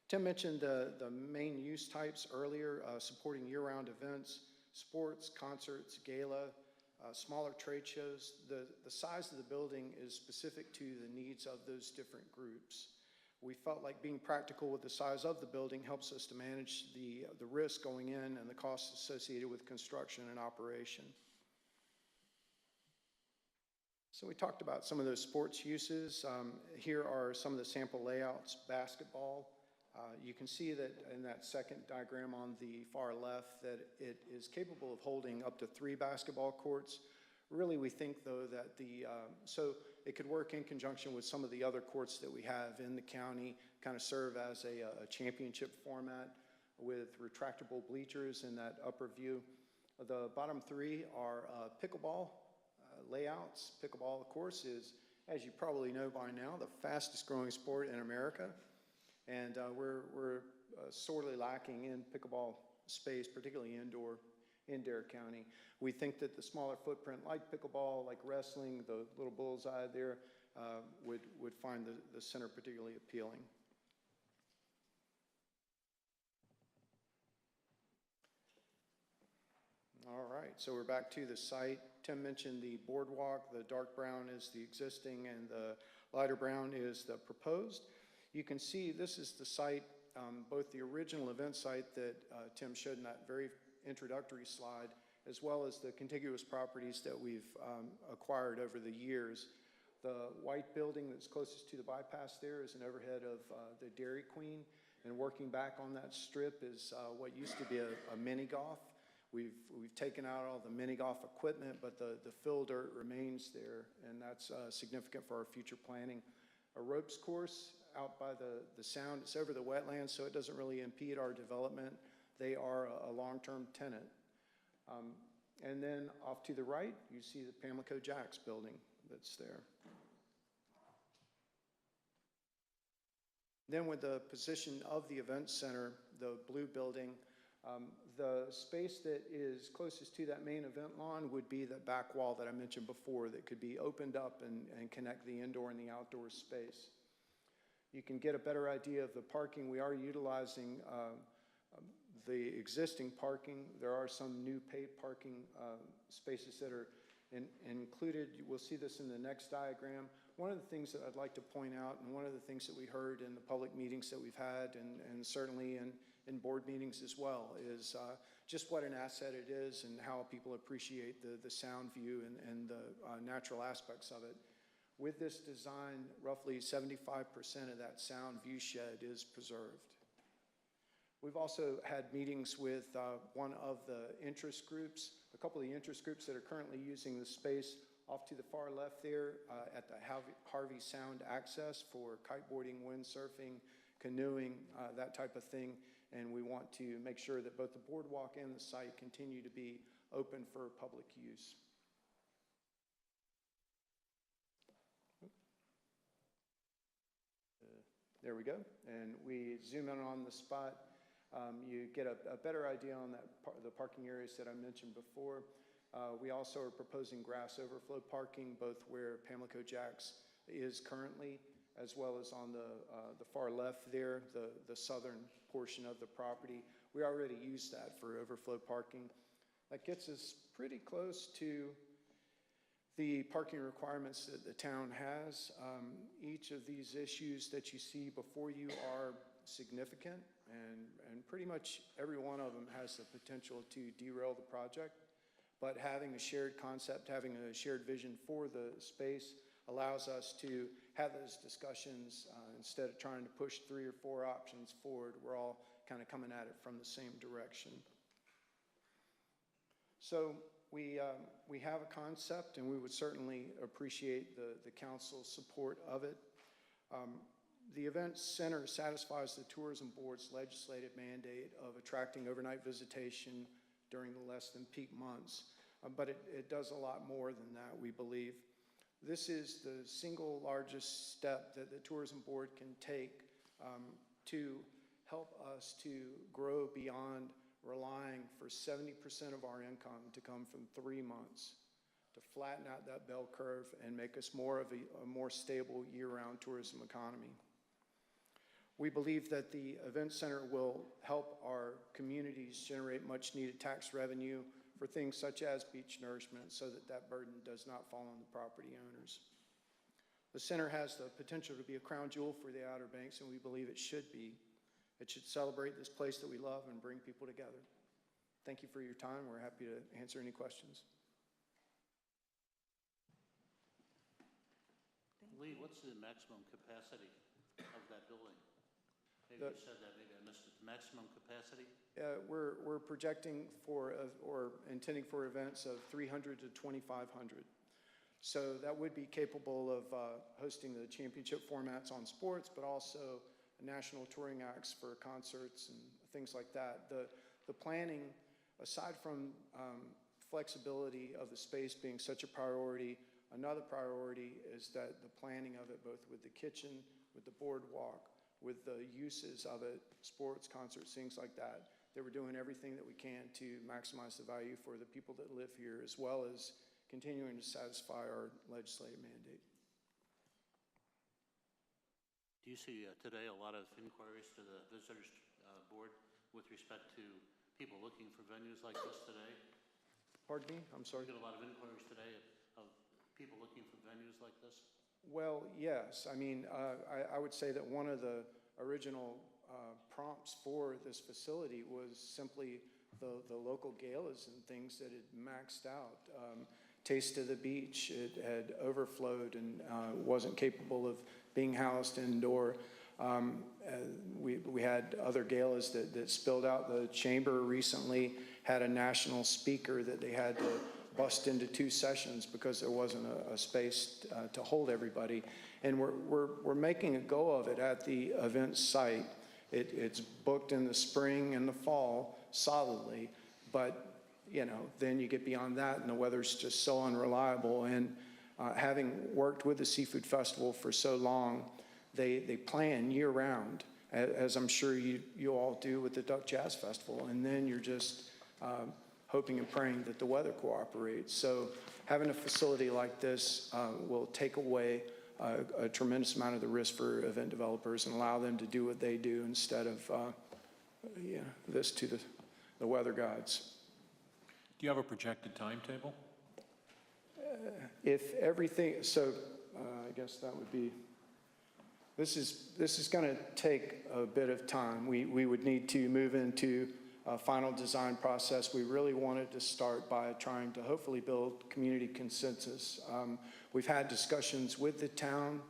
Tim mentioned the main use types earlier, supporting year-round events, sports, concerts, gala, smaller trade shows. The size of the building is specific to the needs of those different groups. We felt like being practical with the size of the building helps us to manage the risk going in and the costs associated with construction and operation. So we talked about some of those sports uses. Here are some of the sample layouts. Basketball. You can see that in that second diagram on the far left that it is capable of holding up to 3 basketball courts. Really, we think, though, that so it could work in conjunction with some of the other courts that we have in the county, kind of serve as a championship format with retractable bleachers in that upper view. The bottom three are pickleball layouts. Pickleball, of course, is, as you probably know by now, the fastest growing sport in America. And we're sorely lacking in pickleball space, particularly indoor in Dare County. We think that the smaller footprint, like pickleball, like wrestling, the little bullseye there, would find the center particularly appealing. All right, so we're back to the site. Tim mentioned the boardwalk. The dark brown is the existing and the lighter brown is the proposed. You can see this is the site, both the original event site that Tim showed in that very introductory slide, as well as the contiguous properties that we've acquired over the years. The white building that's closest to the bypass there is an overhead of the Dairy Queen, and working back on that strip is what used to be a mini golf. We've taken out all the mini golf equipment, but the fill dirt remains there, and that's significant for our future planning. A ropes course out by the sound, it's over the wetlands, so it doesn't really impede our development. They are a long-term tenant. And then off to the right, you see the Pamlico Jacks building that's there. Then with the position of the event center, the blue building, the space that is closest to that main event lawn would be the back wall that I mentioned before that could be opened up and connect the indoor and the outdoor space. You can get a better idea of the parking. We are utilizing the existing parking. There are some new paved parking spaces that are included. We'll see this in the next diagram. One of the things that I'd like to point out, and one of the things that we heard in the public meetings that we've had, and certainly in board meetings as well, is just what an asset it is and how people appreciate the sound view and the natural aspects of it. With this design, roughly 75% of that sound view shed is preserved. We've also had meetings with one of the interest groups, a couple of the interest groups that are currently using the space off to the far left there at the Harvey Sound Access for kiteboarding, windsurfing, canoeing, that type of thing. And we want to make sure that both the boardwalk and the site continue to be open for public use. There we go. And we zoom in on the spot. You get a better idea on the parking areas that I mentioned before. We also are proposing grass overflow parking, both where Pamlico Jacks is currently, as well as on the far left there, the southern portion of the property. We already use that for overflow parking. That gets us pretty close to the parking requirements that the town has. Each of these issues that you see before you are significant, and pretty much every one of them has the potential to derail the project. But having a shared concept, having a shared vision for the space allows us to have those discussions instead of trying to push 3 or 4 options forward. We're all kind of coming at it from the same direction. So we have a concept, and we would certainly appreciate the council's support of it. The event center satisfies the tourism board's legislative mandate of attracting overnight visitation during the less than peak months, but it does a lot more than that, we believe. This is the single largest step that the tourism board can take to help us to grow beyond relying for 70% of our income to come from 3 months, to flatten out that bell curve and make us more of a more stable year-round tourism economy. We believe that the event center will help our communities generate much needed tax revenue for things such as beach nourishment, so that that burden does not fall on the property owners. The center has the potential to be a crown jewel for the Outer Banks, and we believe it should be. It should celebrate this place that we love and bring people together. Thank you for your time. We're happy to answer any questions. Lee, what's the maximum capacity of that building? Maybe you said that, maybe I missed it. The maximum capacity? We're projecting for, or intending for events of 300 to 2,500. So that would be capable of hosting the championship formats on sports, but also national touring acts for concerts and things like that. The planning, aside from flexibility of the space being such a priority, another priority is that the planning of it, both with the kitchen, with the boardwalk, with the uses of it, sports, concerts, things like that, that we're doing everything that we can to maximize the value for the people that live here, as well as continuing to satisfy our legislative mandate. Do you see today a lot of inquiries to the Visitors Board with respect to people looking for venues like this today? Pardon me? I'm sorry? You get a lot of inquiries today of people looking for venues like this? Well, yes. I mean, I would say that one of the original prompts for this facility was simply the local galas and things that had maxed out. Taste of the Beach, it had overflowed and wasn't capable of being housed indoor. We had other galas that spilled out. The Chamber recently had a national speaker that they had to bust into 2 sessions because there wasn't a space to hold everybody. And we're making a go of it at the event site. It's booked in the spring and the fall solidly, but you know, then you get beyond that and the weather's just so unreliable. And having worked with the Seafood Festival for so long, they plan year round, as I'm sure you all do with the Duck Jazz Festival. And then you're just hoping and praying that the weather cooperates. So having a facility like this will take away a tremendous amount of the risk for event developers and allow them to do what they do instead of this to the weather gods. Do you have a projected timetable? If everything, so I guess that would be, this is going to take a bit of time. We would need to move into a final design process. We really wanted to start by trying to hopefully build community consensus. We've had discussions with the town,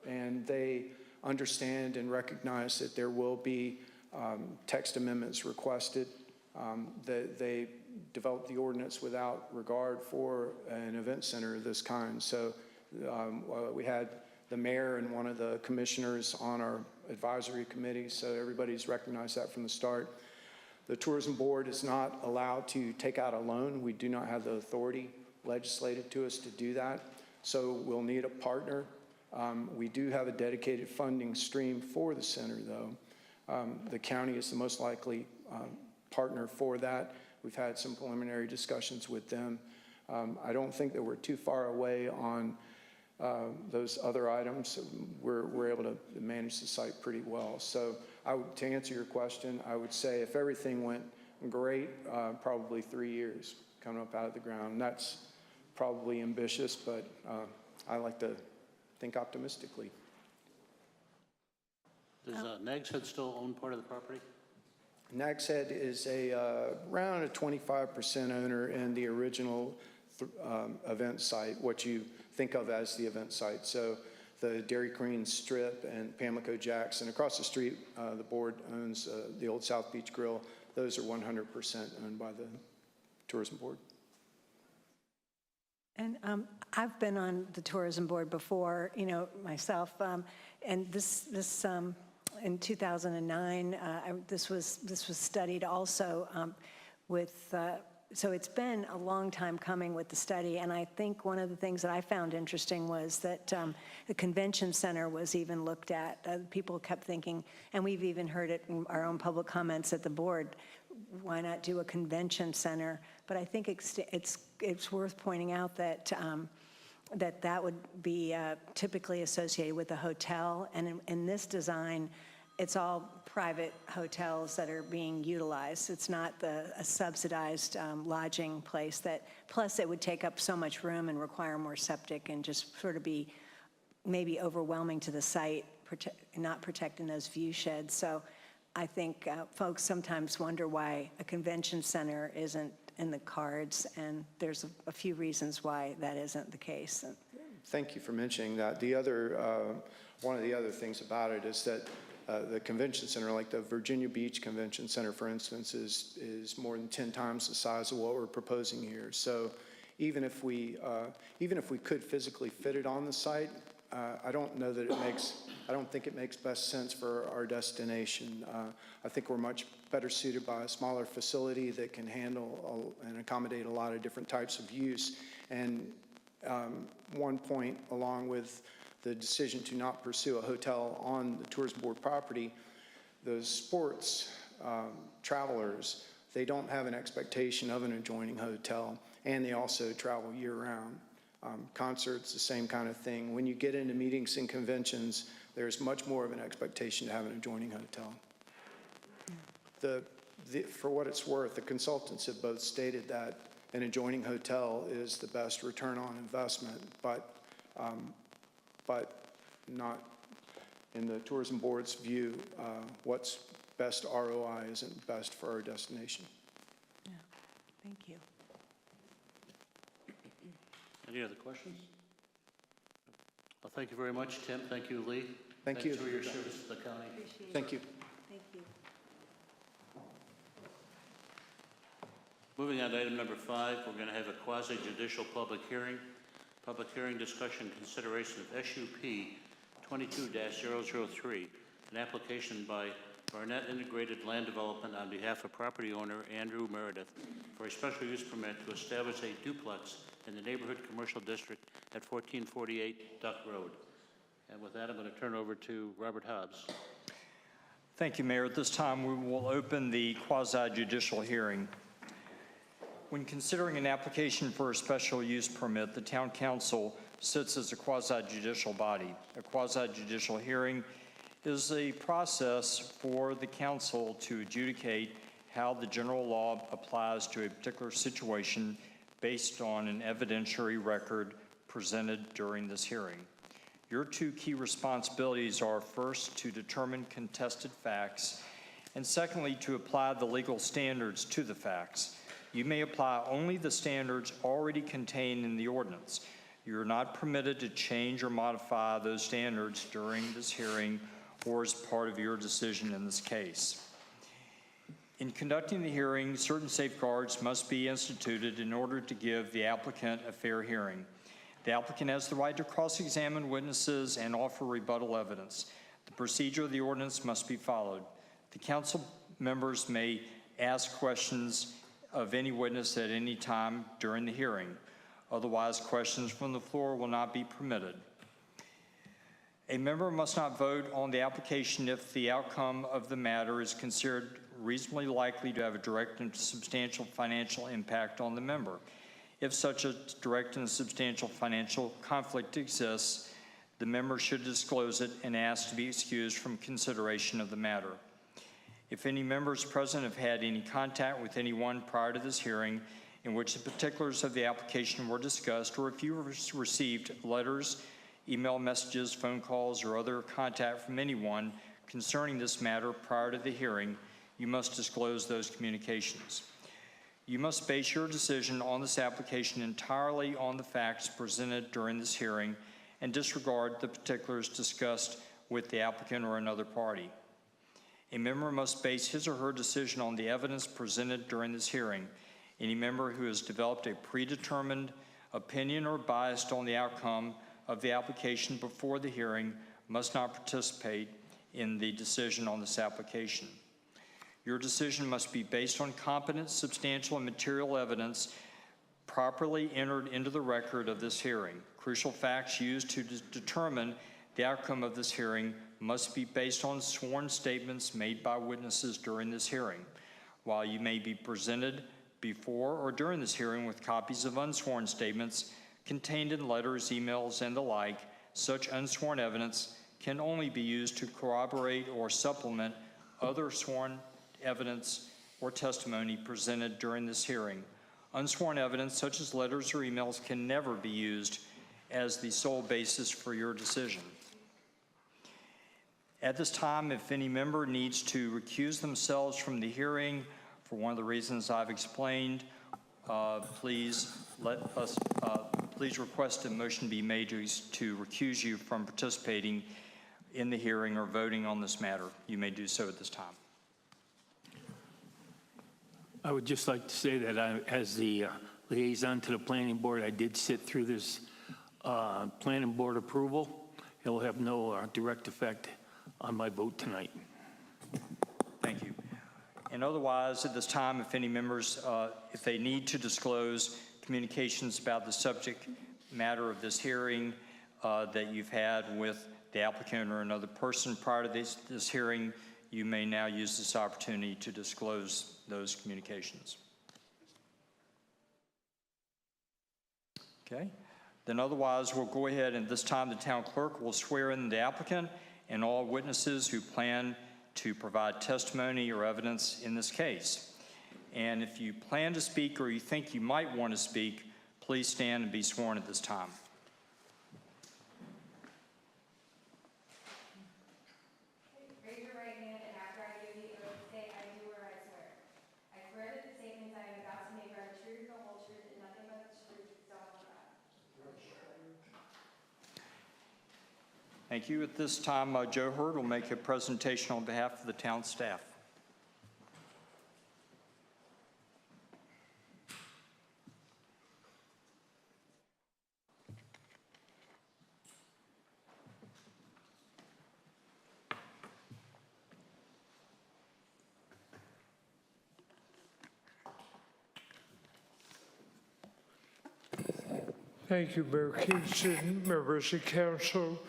and they understand and recognize that there will be text amendments requested. That they developed the ordinance without regard for an event center of this kind. So we had the mayor and one of the commissioners on our advisory committee, so everybody's recognized that from the start. The tourism board is not allowed to take out a loan. We do not have the authority legislated to us to do that. So we'll need a partner. We do have a dedicated funding stream for the center though. The county is the most likely partner for that. We've had some preliminary discussions with them. I don't think that we're too far away on those other items. We're able to manage the site pretty well. So to answer your question, I would say if everything went great, probably 3 years coming up out of the ground. That's probably ambitious, but I like to think optimistically. Does Nags Head still own part of the property? Nags Head is around a 25% owner in the original event site, what you think of as the event site. So the Dairy Queen Strip and Pamlico Jacks, and across the street, the board owns the old South Beach Grill. Those are 100% owned by the tourism board. And I've been on the tourism board before, you know, myself, and this in 2009, this was studied also with. So it's been a long time coming with the study, and I think one of the things that I found interesting was that the convention center was even looked at. People kept thinking, and we've even heard it in our own public comments at the board, why not do a convention center? But I think it's worth pointing out that that would be typically associated with a hotel, and in this design, it's all private hotels that are being utilized. It's not a subsidized lodging place that, plus it would take up so much room and require more septic and just sort of be maybe overwhelming to the site, not protecting those view sheds. So I think folks sometimes wonder why a convention center isn't in the cards, and there's a few reasons why that isn't the case. Thank you for mentioning that. The other, one of the other things about it is that the convention center, like the Virginia Beach Convention Center, for instance, is more than 10 times the size of what we're proposing here. So even if we could physically fit it on the site, I don't think it makes best sense for our destination. I think we're much better suited by a smaller facility that can handle and accommodate a lot of different types of use. And one point, along with the decision to not pursue a hotel on the tourism board property, those sports travelers, they don't have an expectation of an adjoining hotel, and they also travel year-round. Concerts, the same kind of thing. When you get into meetings and conventions, there's much more of an expectation to have an adjoining hotel. For what it's worth, the consultants have both stated that an adjoining hotel is the best return on investment, but not in the tourism board's view. What's best ROI isn't best for our destination. Yeah. Thank you. Any other questions? Well, thank you very much, Tim. Thank you, Lee. Thank you. Thanks for your service to the county. Thank you. Thank you. Moving on to item number 5, we're going to have a quasi-judicial public hearing. Public hearing discussion consideration of SUP 22-003, an application by Barnette Integrated Land Development on behalf of property owner Andrew Meredith for a special use permit to establish a duplex in the neighborhood commercial district at 1448 Duck Road. And with that, I'm going to turn over to Robert Hobbs. Thank you, Mayor. At this time, we will open the quasi-judicial hearing. When considering an application for a special use permit, the Town Council sits as a quasi-judicial body. A quasi-judicial hearing is a process for the council to adjudicate how the general law applies to a particular situation based on an evidentiary record presented during this hearing. Your two key responsibilities are, first, to determine contested facts, and secondly, to apply the legal standards to the facts. You may apply only the standards already contained in the ordinance. You are not permitted to change or modify those standards during this hearing or as part of your decision in this case. In conducting the hearing, certain safeguards must be instituted in order to give the applicant a fair hearing. The applicant has the right to cross-examine witnesses and offer rebuttal evidence. The procedure of the ordinance must be followed. The council members may ask questions of any witness at any time during the hearing. Otherwise, questions from the floor will not be permitted. A member must not vote on the application if the outcome of the matter is considered reasonably likely to have a direct and substantial financial impact on the member. If such a direct and substantial financial conflict exists, the member should disclose it and ask to be excused from consideration of the matter. If any members present have had any contact with anyone prior to this hearing in which the particulars of the application were discussed, or if you received letters, email messages, phone calls, or other contact from anyone concerning this matter prior to the hearing, you must disclose those communications. You must base your decision on this application entirely on the facts presented during this hearing and disregard the particulars discussed with the applicant or another party. A member must base his or her decision on the evidence presented during this hearing. Any member who has developed a predetermined opinion or biased on the outcome of the application before the hearing must not participate in the decision on this application. Your decision must be based on competent, substantial, and material evidence properly entered into the record of this hearing. Crucial facts used to determine the outcome of this hearing must be based on sworn statements made by witnesses during this hearing. While you may be presented before or during this hearing with copies of unsworn statements contained in letters, emails, and the like, such unsworn evidence can only be used to corroborate or supplement other sworn evidence or testimony presented during this hearing. Unsworn evidence, such as letters or emails, can never be used as the sole basis for your decision. At this time, if any member needs to recuse themselves from the hearing for one of the reasons I've explained, please request a motion be made to recuse you from participating in the hearing or voting on this matter, you may do so at this time. I would just like to say that as the liaison to the planning board, I did sit through this planning board approval. It will have no direct effect on my vote tonight. Thank you. And otherwise, at this time, if any members, if they need to disclose communications about the subject matter of this hearing that you've had with the applicant or another person prior to this hearing, you may now use this opportunity to disclose those communications. Okay. Then otherwise, we'll go ahead, and this time the town clerk will swear in the applicant and all witnesses who plan to provide testimony or evidence in this case. And if you plan to speak or you think you might want to speak, please stand and be sworn at this time. Raise your right hand, and after I give the oath, say, "I do or I swear." I swear that the statements I am about to make are the truth, the whole truth, and nothing but the truth, so help me God. Thank you. At this time, Joe Hurd will make a presentation on behalf of the town staff. Thank you, Mayor Kingston, members of council,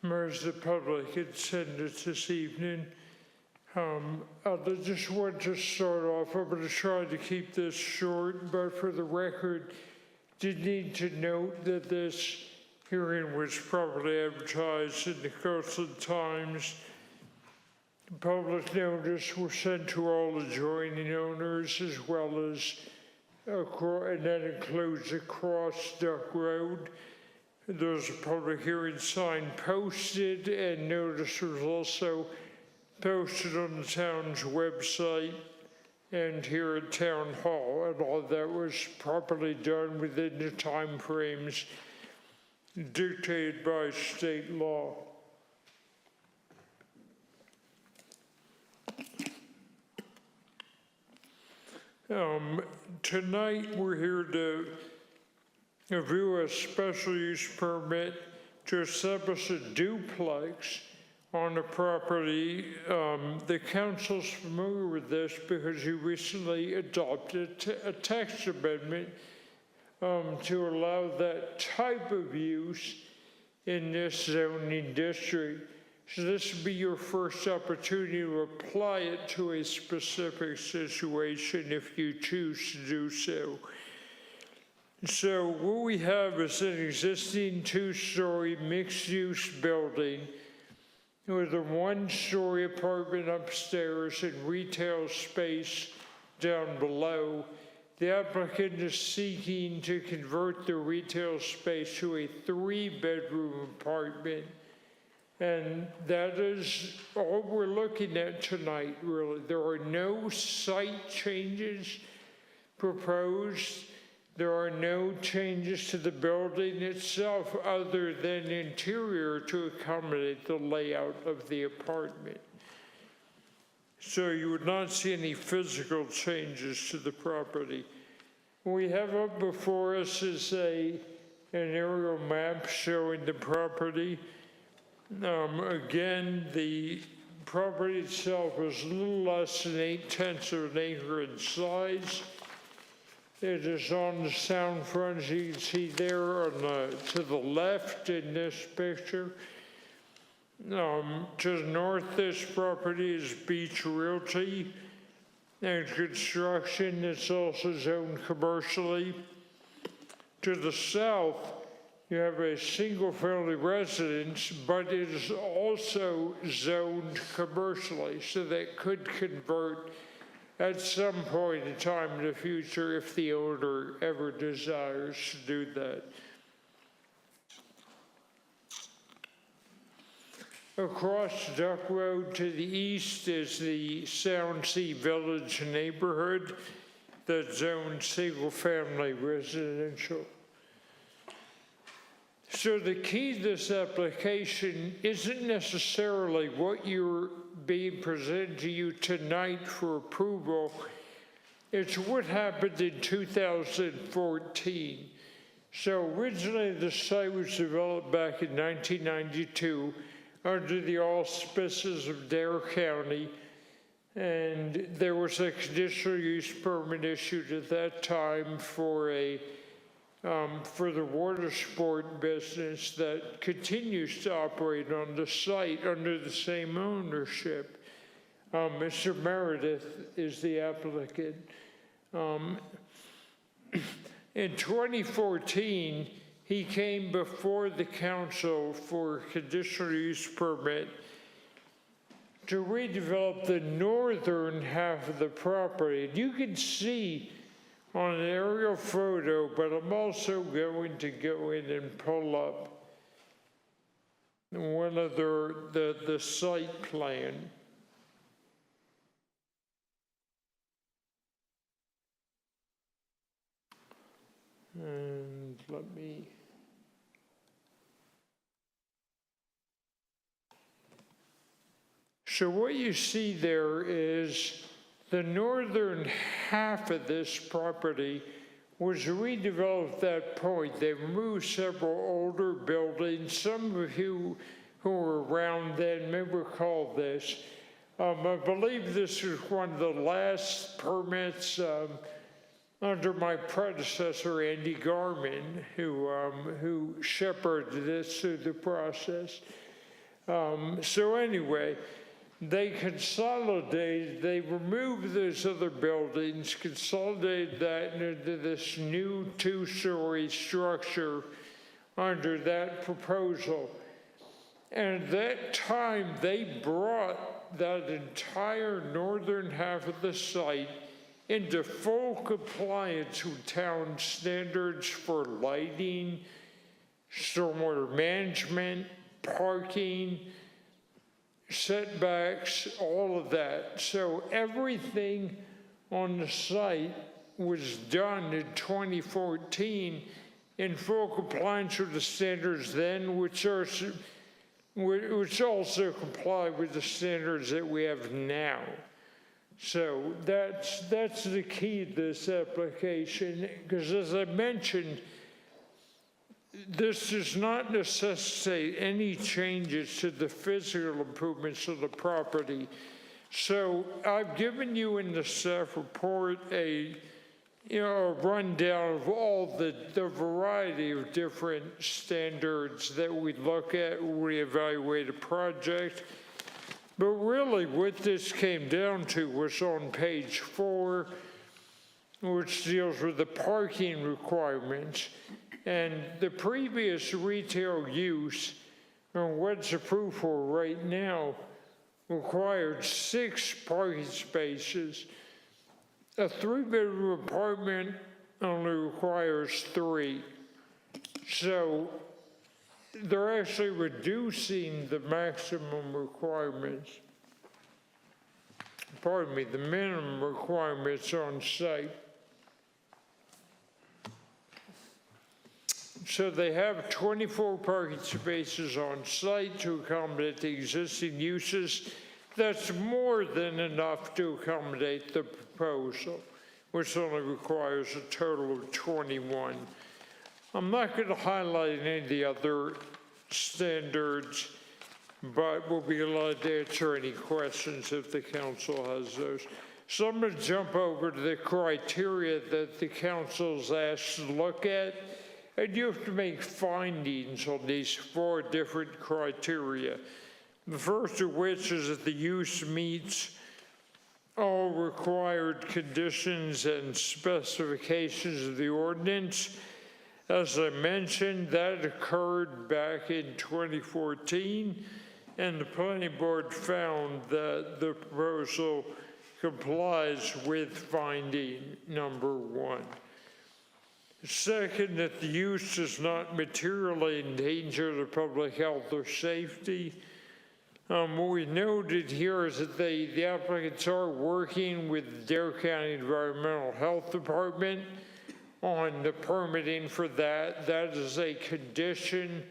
members of the public in attendance this evening. I just want to start off. I'm going to try to keep this short, but for the record, did need to note that this hearing was properly advertised in the Coastal Times. Public notice was sent to all adjoining owners as well as and that includes across Duck Road. There's a public hearing sign posted, and notice was also posted on the town's website and here at Town Hall, and all that was properly done within the time frames dictated by state law. Tonight we're here to review a special use permit to establish a duplex on a property. The council's familiar with this because you recently adopted a text amendment to allow that type of use in this zoning district. So this would be your first opportunity to apply it to a specific situation if you choose to do so. So what we have is an existing two-story mixed-use building with a one-story apartment upstairs and retail space down below. The applicant is seeking to convert the retail space to a three-bedroom apartment. And that is all we're looking at tonight, really. There are no site changes proposed. There are no changes to the building itself other than interior to accommodate the layout of the apartment. So you would not see any physical changes to the property. What we have up before us is an aerial map showing the property. Again, the property itself is a little less than 8/10 of an acre in size. It is on the sound front, as you can see there to the left in this picture. To the north, this property is Beach Realty and construction. It's also zoned commercially. To the south, you have a single-family residence, but it is also zoned commercially, so that could convert at some point in time in the future if the owner ever desires to do that. Across Duck Road to the east is the Soundsea Village neighborhood that's zoned single-family residential. So the key to this application isn't necessarily what you're being presented to you tonight for approval. It's what happened in 2014. So originally the site was developed back in 1992 under the auspices of Dare County, and there was a conditional use permit issued at that time for the water sport business that continues to operate on the site under the same ownership. Mr. Meredith is the applicant. In 2014, he came before the council for a conditional use permit to redevelop the northern half of the property. And you can see on an aerial photo, but I'm also going to go in and pull up one of the site plan. And let me, so what you see there is the northern half of this property was redeveloped at that point. They removed several older buildings. Some of you who were around then may recall this. I believe this was one of the last permits under my predecessor, Andy Garman, who shepherded this through the process. So anyway, they consolidated, they removed those other buildings, consolidated that into this new two-story structure under that proposal. And at that time, they brought that entire northern half of the site into full compliance with town standards for lighting, stormwater management, parking, setbacks, all of that. So everything on the site was done in 2014 in full compliance with the standards then, which also comply with the standards that we have now. So that's the key to this application, because as I mentioned, this does not necessitate any changes to the physical improvements of the property. So I've given you in the staff report a rundown of all the variety of different standards that we look at when we evaluate a project. But really what this came down to was on page 4, which deals with the parking requirements. And the previous retail use, and what's approved for right now, required 6 parking spaces. A 3-bedroom apartment only requires 3. So they're actually reducing the maximum requirements, the minimum requirements on site. So they have 24 parking spaces on site to accommodate the existing uses. That's more than enough to accommodate the proposal, which only requires a total of 21. I'm not going to highlight any of the other standards, but we'll be glad to answer any questions if the council has those. So I'm going to jump over to the criteria that the council's asked to look at. And you have to make findings on these 4 different criteria. The first of which is that the use meets all required conditions and specifications of the ordinance. As I mentioned, that occurred back in 2014, and the planning board found that the proposal complies with finding number 1. Second, that the use does not materially endanger the public health or safety. What we noted here is that the applicants are working with the Dare County Environmental Health Department on the permitting for that. That is a condition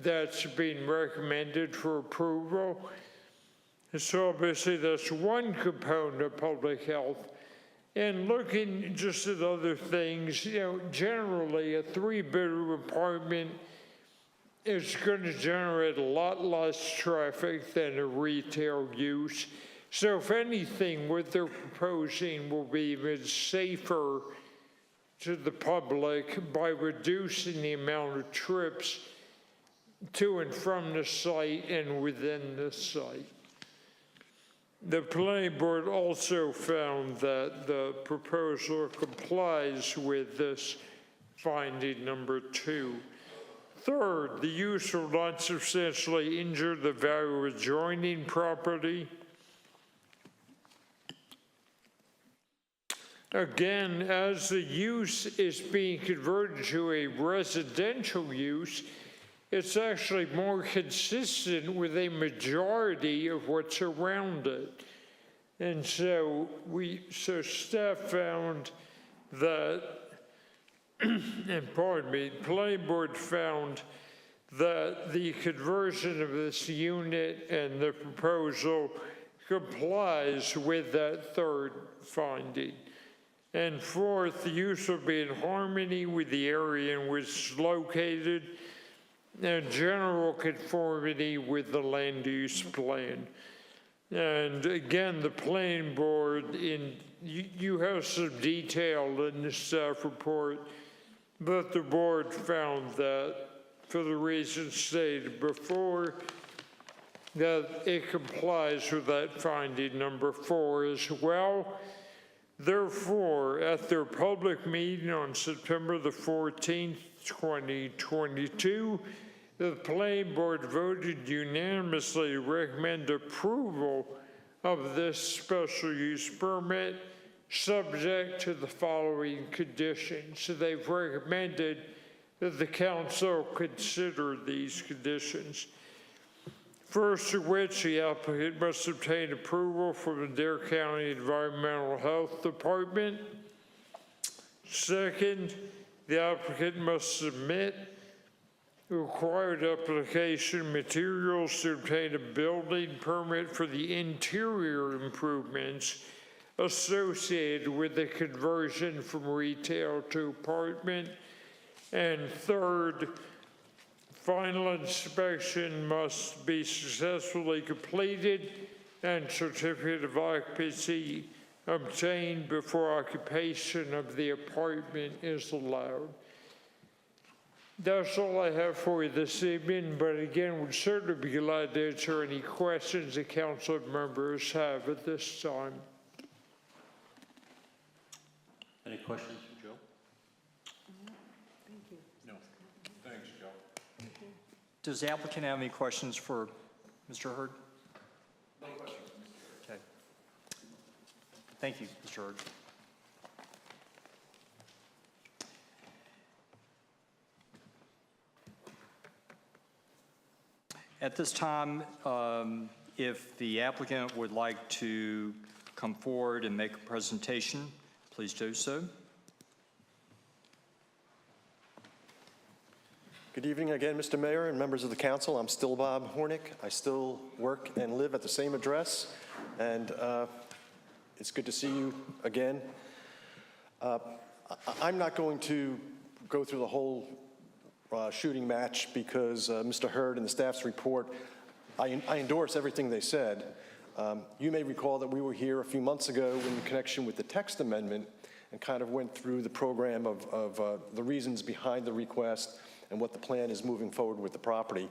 that's being recommended for approval. So obviously that's one component of public health. And looking just at other things, generally a 3-bedroom apartment is going to generate a lot less traffic than a retail use. So if anything, what they're proposing will be even safer to the public by reducing the amount of trips to and from the site and within the site. The planning board also found that the proposal complies with this finding number 2. Third, the use will not substantially injure the value of adjoining property. Again, as the use is being converted to a residential use, it's actually more consistent with a majority of what's around it. And so staff found that, and pardon me, the planning board found that the conversion of this unit and the proposal complies with that third finding. And fourth, the use will be in harmony with the area in which it's located and general conformity with the land use plan. And again, the planning board, you have some detail in the staff report, but the board found that, for the reasons stated before, that it complies with that finding number 4 as well. Therefore, at their public meeting on September the 14th, 2022, the planning board voted unanimously to recommend approval of this special use permit subject to the following conditions. So they've recommended that the council consider these conditions. First of which, the applicant must obtain approval from the Dare County Environmental Health Department. Second, the applicant must submit required application materials to obtain a building permit for the interior improvements associated with the conversion from retail to apartment. And third, final inspection must be successfully completed and certificate of occupancy obtained before occupation of the apartment is allowed. That's all I have for you this evening, but again, would certainly be glad to answer any questions the council members have at this time. Any questions for Joe? Thank you. No. Thanks, Joe. Does the applicant have any questions for Mr. Hurd? No questions. Okay. Thank you, Mr. Hurd. At this time, if the applicant would like to come forward and make a presentation, please do so. Good evening again, Mr. Mayor and members of the council. I'm still Bob Hornick. I still work and live at the same address, and it's good to see you again. I'm not going to go through the whole shooting match because Mr. Hurd and the staff's report, I endorse everything they said. You may recall that we were here a few months ago in connection with the text amendment and kind of went through the program of the reasons behind the request and what the plan is moving forward with the property.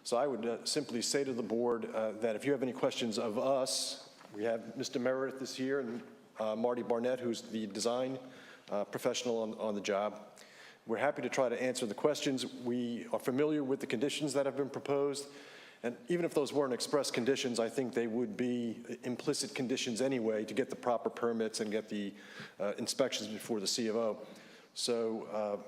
So I would simply say to the board that if you have any questions of us, we have Mr. Meredith is here and Marty Barnette, who's the design professional on the job. We're happy to try to answer the questions. We are familiar with the conditions that have been proposed. And even if those weren't express conditions, I think they would be implicit conditions anyway to get the proper permits and get the inspections before the C of O. So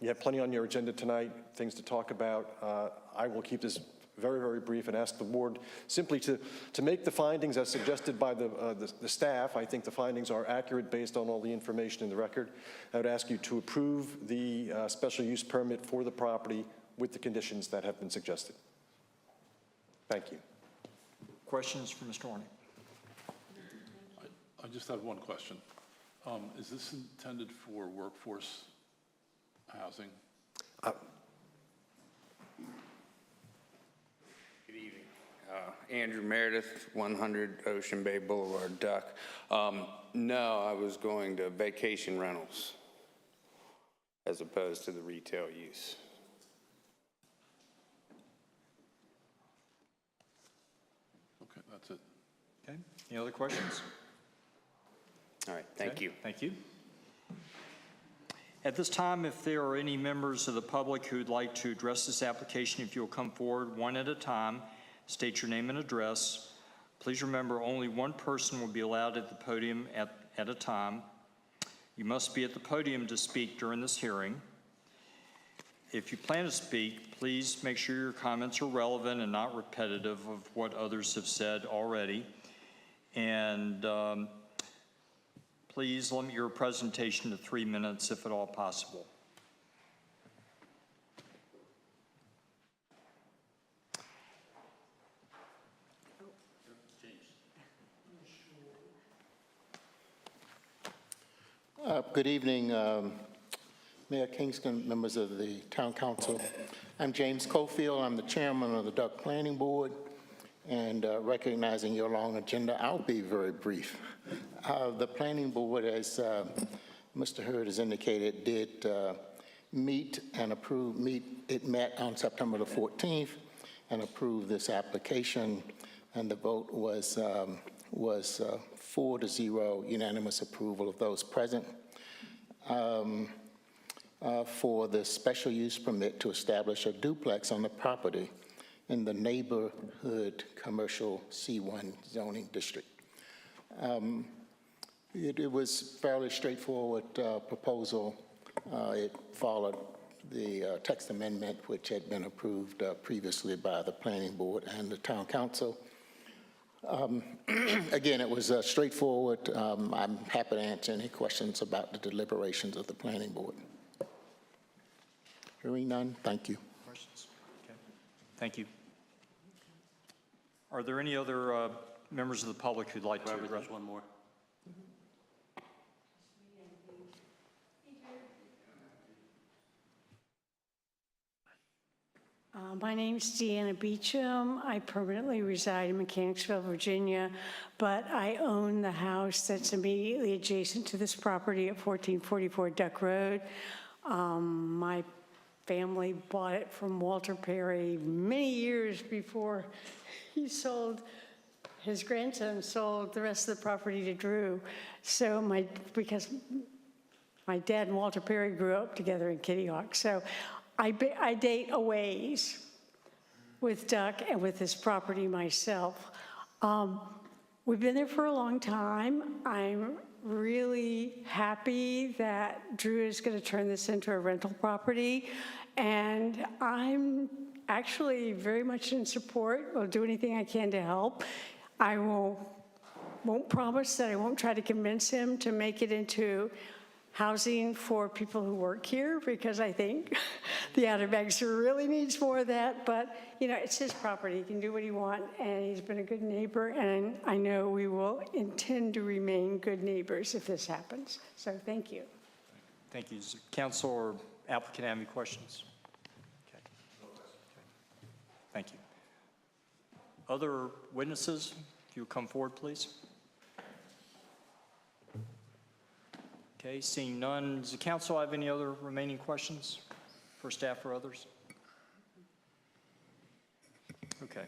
you have plenty on your agenda tonight, things to talk about. I will keep this very, very brief and ask the board simply to make the findings as suggested by the staff. I think the findings are accurate based on all the information in the record. I would ask you to approve the special use permit for the property with the conditions that have been suggested. Thank you. Questions for Mr. Warnick? I just have one question. Is this intended for workforce housing? Good evening. Andrew Meredith, 100 Ocean Bay Boulevard, Duck. No, I was going to vacation rentals as opposed to the retail use. Okay, that's it. Okay, any other questions? All right, thank you. Thank you. At this time, if there are any members of the public who'd like to address this application, if you'll come forward one at a time, state your name and address. Please remember only one person will be allowed at the podium at a time. You must be at the podium to speak during this hearing. If you plan to speak, please make sure your comments are relevant and not repetitive of what others have said already. And please limit your presentation to 3 minutes if at all possible. Good evening, Mayor Kingston, members of the Town Council. I'm James Cofield. I'm the chairman of the Duck Planning Board. And recognizing your long agenda, I'll be very brief. The Planning Board, as Mr. Hurd has indicated, did meet and approve, it met on September the 14th and approved this application, and the vote was 4-0 unanimous approval of those present for the special use permit to establish a duplex on the property in the neighborhood commercial C1 zoning district. It was fairly straightforward proposal. It followed the text amendment which had been approved previously by the Planning Board and the Town Council. Again, it was straightforward. I'm happy to answer any questions about the deliberations of the Planning Board. Hearing none, thank you. Questions? Okay. Thank you. Are there any other members of the public who'd like to address? One more. My name's Deanna Beecham. I permanently reside in Mechanicsville, Virginia, but I own the house that's immediately adjacent to this property at 1444 Duck Road. My family bought it from Walter Perry many years before his grandson sold the rest of the property to Drew. So because my dad and Walter Perry grew up together in Kitty Hawk. So I date a ways with Duck and with this property myself. We've been there for a long time. I'm really happy that Drew is going to turn this into a rental property, and I'm actually very much in support. I'll do anything I can to help. I won't promise that I won't try to convince him to make it into housing for people who work here, because I think the Outer Banks really needs more of that. But, you know, it's his property. He can do what he wants, and he's been a good neighbor, and I know we will intend to remain good neighbors if this happens. So thank you. Thank you. Does the council or applicant have any questions? Okay. Thank you. Other witnesses, if you'll come forward, please. Okay, seeing none, does the council have any other remaining questions for staff or others? Okay.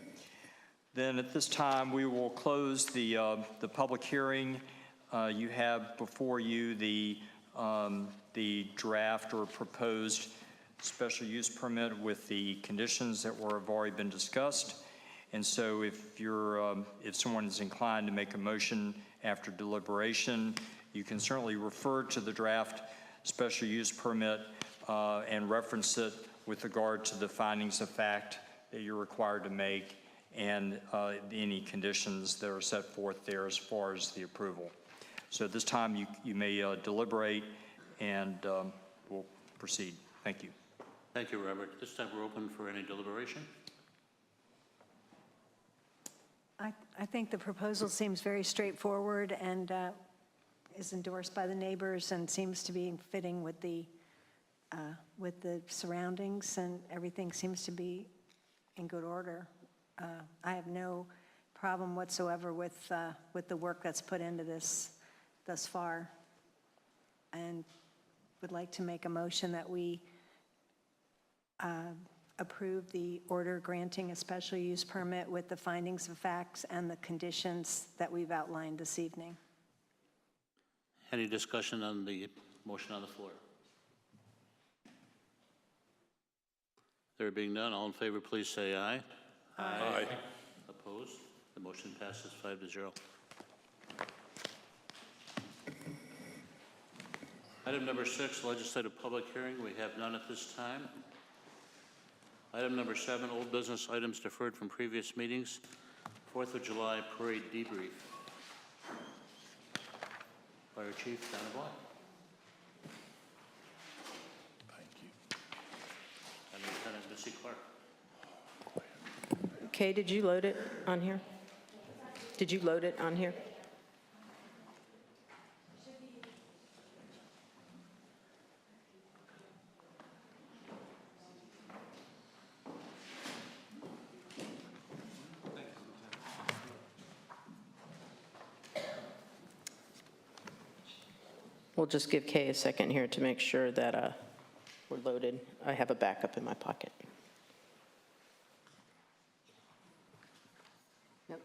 Then at this time, we will close the public hearing. You have before you the draft or proposed special use permit with the conditions that have already been discussed. And so if someone is inclined to make a motion after deliberation, you can certainly refer to the draft special use permit and reference it with regard to the findings of fact that you're required to make and any conditions that are set forth there as far as the approval. So at this time, you may deliberate, and we'll proceed. Thank you. Thank you, Robert. This time we're open for any deliberation. I think the proposal seems very straightforward and is endorsed by the neighbors and seems to be fitting with the surroundings, and everything seems to be in good order. I have no problem whatsoever with the work that's put into this thus far, and would like to make a motion that we approve the order granting a special use permit with the findings of facts and the conditions that we've outlined this evening. Any discussion on the motion on the floor? There being none, all in favor, please say aye. Aye. Opposed? The motion passes 5-0. Item number 6, legislative public hearing. We have none at this time. Item number 7, old business items deferred from previous meetings. 4th of July parade debrief. Fire Chief Donna Black. Thank you. And Lieutenant Missy Clark. Kay, did you load it on here? Did you load it on here? We'll just give Kay a second here to make sure that we're loaded. I have a backup in my pocket. Nope.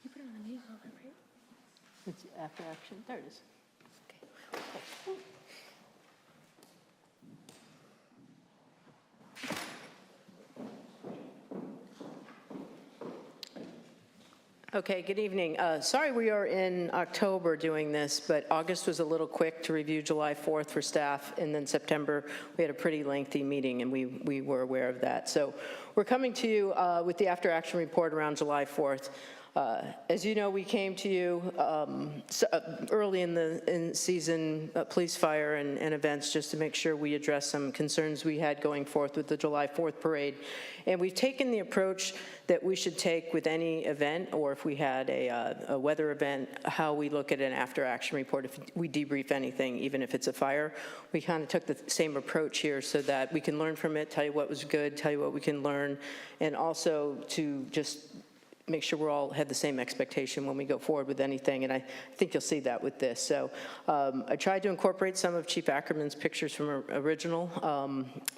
You put it on the meeting moment, right? It's after action. There it is. Okay. Okay, good evening. Sorry we are in October doing this, but August was a little quick to review July 4th for staff, and then September we had a pretty lengthy meeting, and we were aware of that. So we're coming to you with the after-action report around July 4th. As you know, we came to you early in the season, police, fire, and events, just to make sure we address some concerns we had going forth with the July 4th parade. And we've taken the approach that we should take with any event, or if we had a weather event, how we look at an after-action report if we debrief anything, even if it's a fire. We kind of took the same approach here so that we can learn from it, tell you what was good, tell you what we can learn, and also to just make sure we're all had the same expectation when we go forward with anything, and I think you'll see that with this. So I tried to incorporate some of Chief Ackerman's pictures from original,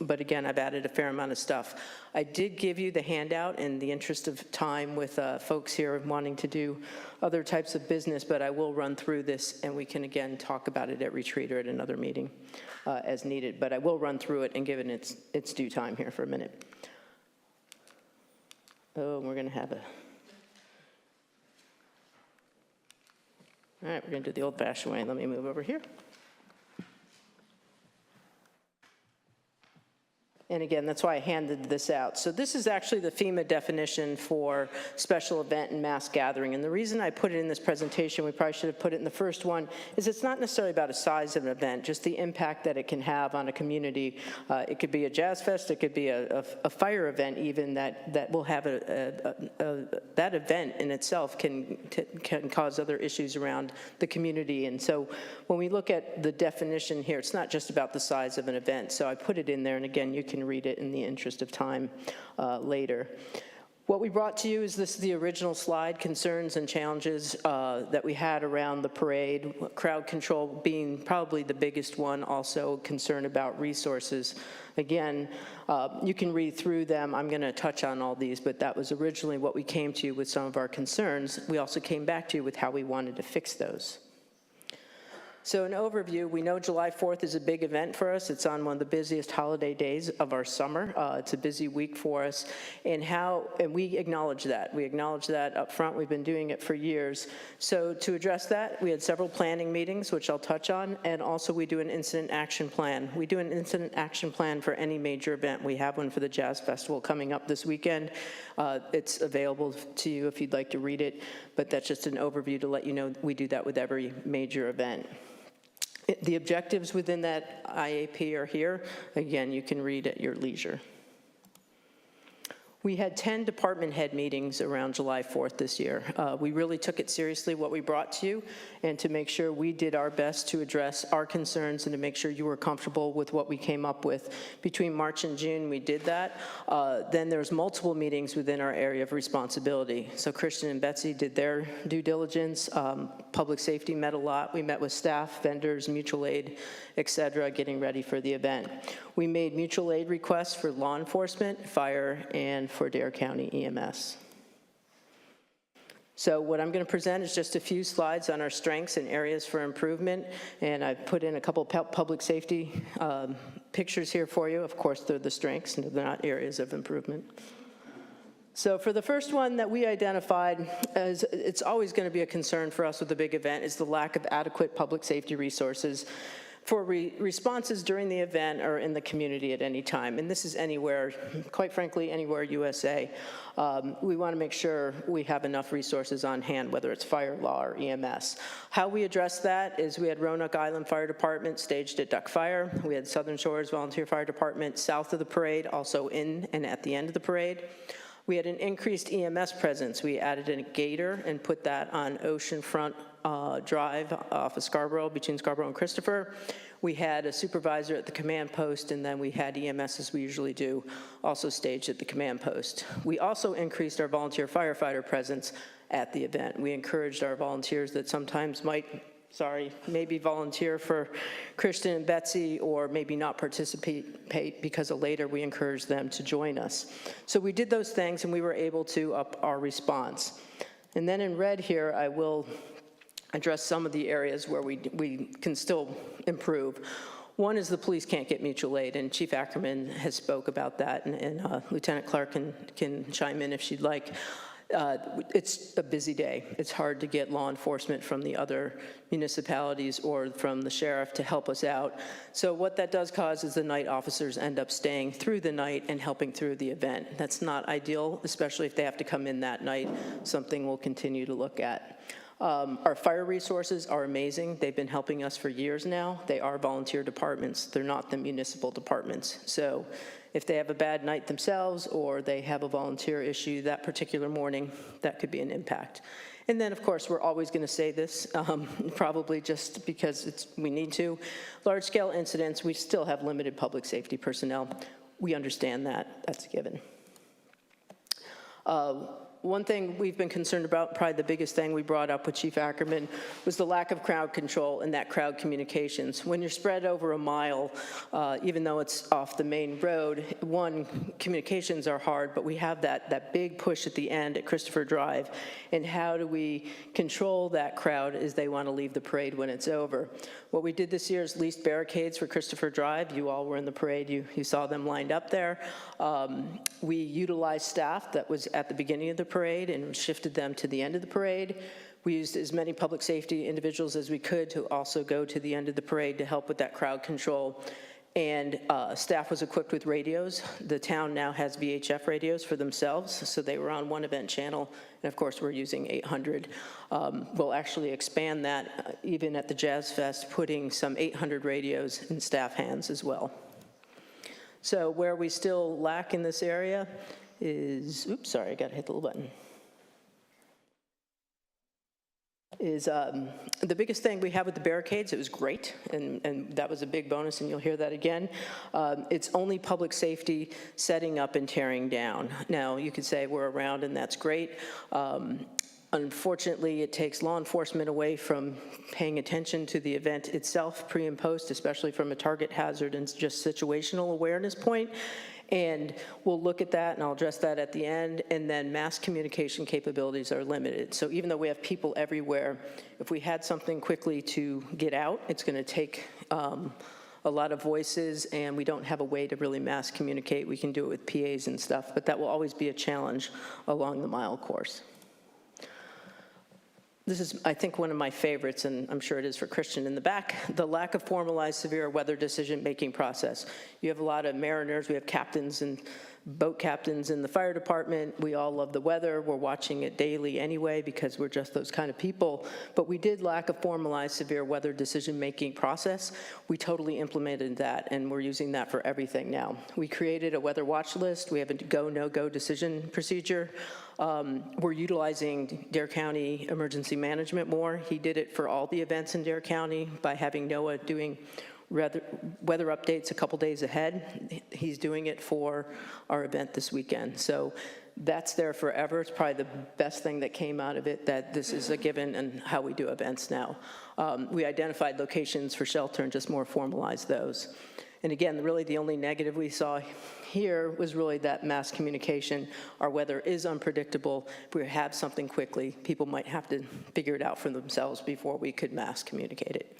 but again, I've added a fair amount of stuff. I did give you the handout in the interest of time with folks here wanting to do other types of business, but I will run through this, and we can again talk about it at retreat or at another meeting as needed, but I will run through it and give it its due time here for a minute. Oh, we're gonna have a All right, we're going to do the old-fashioned way. Let me move over here. And again, that's why I handed this out. So this is actually the FEMA definition for special event and mass gathering. And the reason I put it in this presentation, we probably should have put it in the first one, is it's not necessarily about a size of an event, just the impact that it can have on a community. It could be a jazz fest, it could be a fire event even that will have that event in itself can cause other issues around the community. And so when we look at the definition here, it's not just about the size of an event. So I put it in there, and again, you can read it in the interest of time later. What we brought to you is the original slide, concerns and challenges that we had around the parade, crowd control being probably the biggest one, also concern about resources. Again, you can read through them. I'm going to touch on all these, but that was originally what we came to you with some of our concerns. We also came back to you with how we wanted to fix those. So an overview, we know July 4th is a big event for us. It's on one of the busiest holiday days of our summer. It's a busy week for us, and we acknowledge that. We acknowledge that up front. We've been doing it for years. So to address that, we had several planning meetings, which I'll touch on, and also we do an incident action plan. We do an incident action plan for any major event. We have one for the Jazz Festival coming up this weekend. It's available to you if you'd like to read it, but that's just an overview to let you know we do that with every major event. The objectives within that IAP are here. Again, you can read at your leisure. We had 10 department head meetings around July 4th this year. We really took it seriously, what we brought to you, and to make sure we did our best to address our concerns and to make sure you were comfortable with what we came up with. Between March and June, we did that. Then there's multiple meetings within our area of responsibility. So Christian and Betsy did their due diligence. Public safety met a lot. We met with staff, vendors, mutual aid, et cetera, getting ready for the event. We made mutual aid requests for law enforcement, fire, and for Dare County EMS. So what I'm going to present is just a few slides on our strengths and areas for improvement, and I've put in a couple of public safety pictures here for you. Of course, they're the strengths, and they're not areas of improvement. So for the first one that we identified, as it's always going to be a concern for us with a big event, is the lack of adequate public safety resources for responses during the event or in the community at any time. And this is anywhere, quite frankly, anywhere USA. We want to make sure we have enough resources on hand, whether it's fire, law, or EMS. How we address that is we had Roanoke Island Fire Department staged at Duck Fire. We had Southern Shores Volunteer Fire Department south of the parade, also in and at the end of the parade. We had an increased EMS presence. We added a gator and put that on Oceanfront Drive off of Scarborough, between Scarborough and Christopher. We had a supervisor at the command post, and then we had EMS, as we usually do, also staged at the command post. We also increased our volunteer firefighter presence at the event. We encouraged our volunteers that sometimes maybe volunteer for Christian and Betsy, or maybe not participate because later we encouraged them to join us. So we did those things, and we were able to up our response. And then in red here, I will address some of the areas where we can still improve. One is the police can't get mutual aid, and Chief Ackerman has spoke about that, and Lieutenant Clark can chime in if she'd like. It's a busy day. It's hard to get law enforcement from the other municipalities or from the sheriff to help us out. So what that does cause is the night officers end up staying through the night and helping through the event. That's not ideal, especially if they have to come in that night. Something we'll continue to look at. Our fire resources are amazing. They've been helping us for years now. They are volunteer departments. They're not the municipal departments. So if they have a bad night themselves or they have a volunteer issue that particular morning, that could be an impact. And then, of course, we're always going to say this, probably just because we need to. Large-scale incidents, we still have limited public safety personnel. We understand that. That's a given. One thing we've been concerned about, probably the biggest thing we brought up with Chief Ackerman, was the lack of crowd control and that crowd communications. When you're spread over a mile, even though it's off the main road, communications are hard, but we have that big push at the end at Christopher Drive. And how do we control that crowd as they want to leave the parade when it's over? What we did this year is leased barricades for Christopher Drive. You all were in the parade. You saw them lined up there. We utilized staff that was at the beginning of the parade and shifted them to the end of the parade. We used as many public safety individuals as we could to also go to the end of the parade to help with that crowd control. And staff was equipped with radios. The town now has VHF radios for themselves, so they were on one event channel, and of course we're using 800. We'll actually expand that even at the Jazz Fest, putting some 800 radios in staff hands as well. So where we still lack in this area is, oops, sorry, I gotta hit the little button. Is the biggest thing we have with the barricades. It was great, and that was a big bonus, and you'll hear that again. It's only public safety setting up and tearing down. Now, you could say we're around, and that's great. Unfortunately, it takes law enforcement away from paying attention to the event itself, pre and post, especially from a target hazard and just situational awareness point. And we'll look at that, and I'll address that at the end. And then mass communication capabilities are limited. So even though we have people everywhere, if we had something quickly to get out, it's going to take a lot of voices, and we don't have a way to really mass communicate. We can do it with PAs and stuff, but that will always be a challenge along the mile course. This is, I think, one of my favorites, and I'm sure it is for Christian in the back, the lack of formalized severe weather decision-making process. You have a lot of mariners, we have captains and boat captains in the fire department. We all love the weather. We're watching it daily anyway because we're just those kind of people. But we did lack a formalized severe weather decision-making process. We totally implemented that, and we're using that for everything now. We created a weather watch list. We have a go, no-go decision procedure. We're utilizing Dare County Emergency Management more. He did it for all the events in Dare County by having NOAA doing weather updates a couple days ahead. He's doing it for our event this weekend. So that's there forever. It's probably the best thing that came out of it, that this is a given and how we do events now. We identified locations for shelter and just more formalized those. And again, really the only negative we saw here was really that mass communication. Our weather is unpredictable. If we have something quickly, people might have to figure it out for themselves before we could mass communicate it.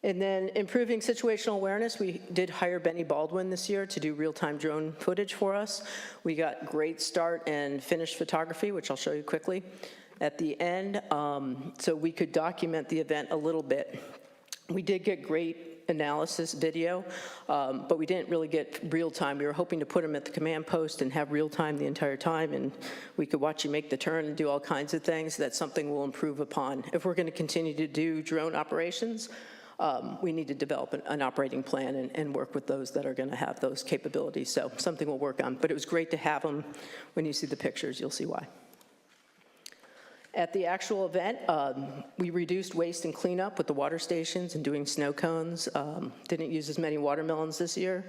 And then improving situational awareness, we did hire Benny Baldwin this year to do real-time drone footage for us. We got great start and finished photography, which I'll show you quickly at the end, so we could document the event a little bit. We did get great analysis video, but we didn't really get real time. We were hoping to put them at the command post and have real time the entire time, and we could watch you make the turn and do all kinds of things. That's something we'll improve upon. If we're going to continue to do drone operations, we need to develop an operating plan and work with those that are going to have those capabilities. So something we'll work on. But it was great to have them. When you see the pictures, you'll see why. At the actual event, we reduced waste and cleanup with the water stations and doing snow cones. Didn't use as many watermelons this year.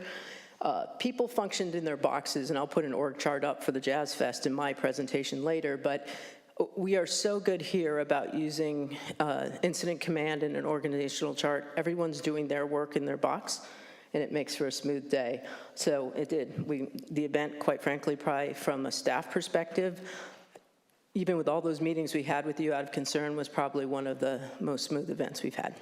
People functioned in their boxes, and I'll put an org chart up for the Jazz Fest in my presentation later, but we are so good here about using incident command and an organizational chart. Everyone's doing their work in their box, and it makes for a smooth day. So it did. The event, quite frankly, probably from a staff perspective, even with all those meetings we had with you out of concern, was probably one of the most smooth events we've had.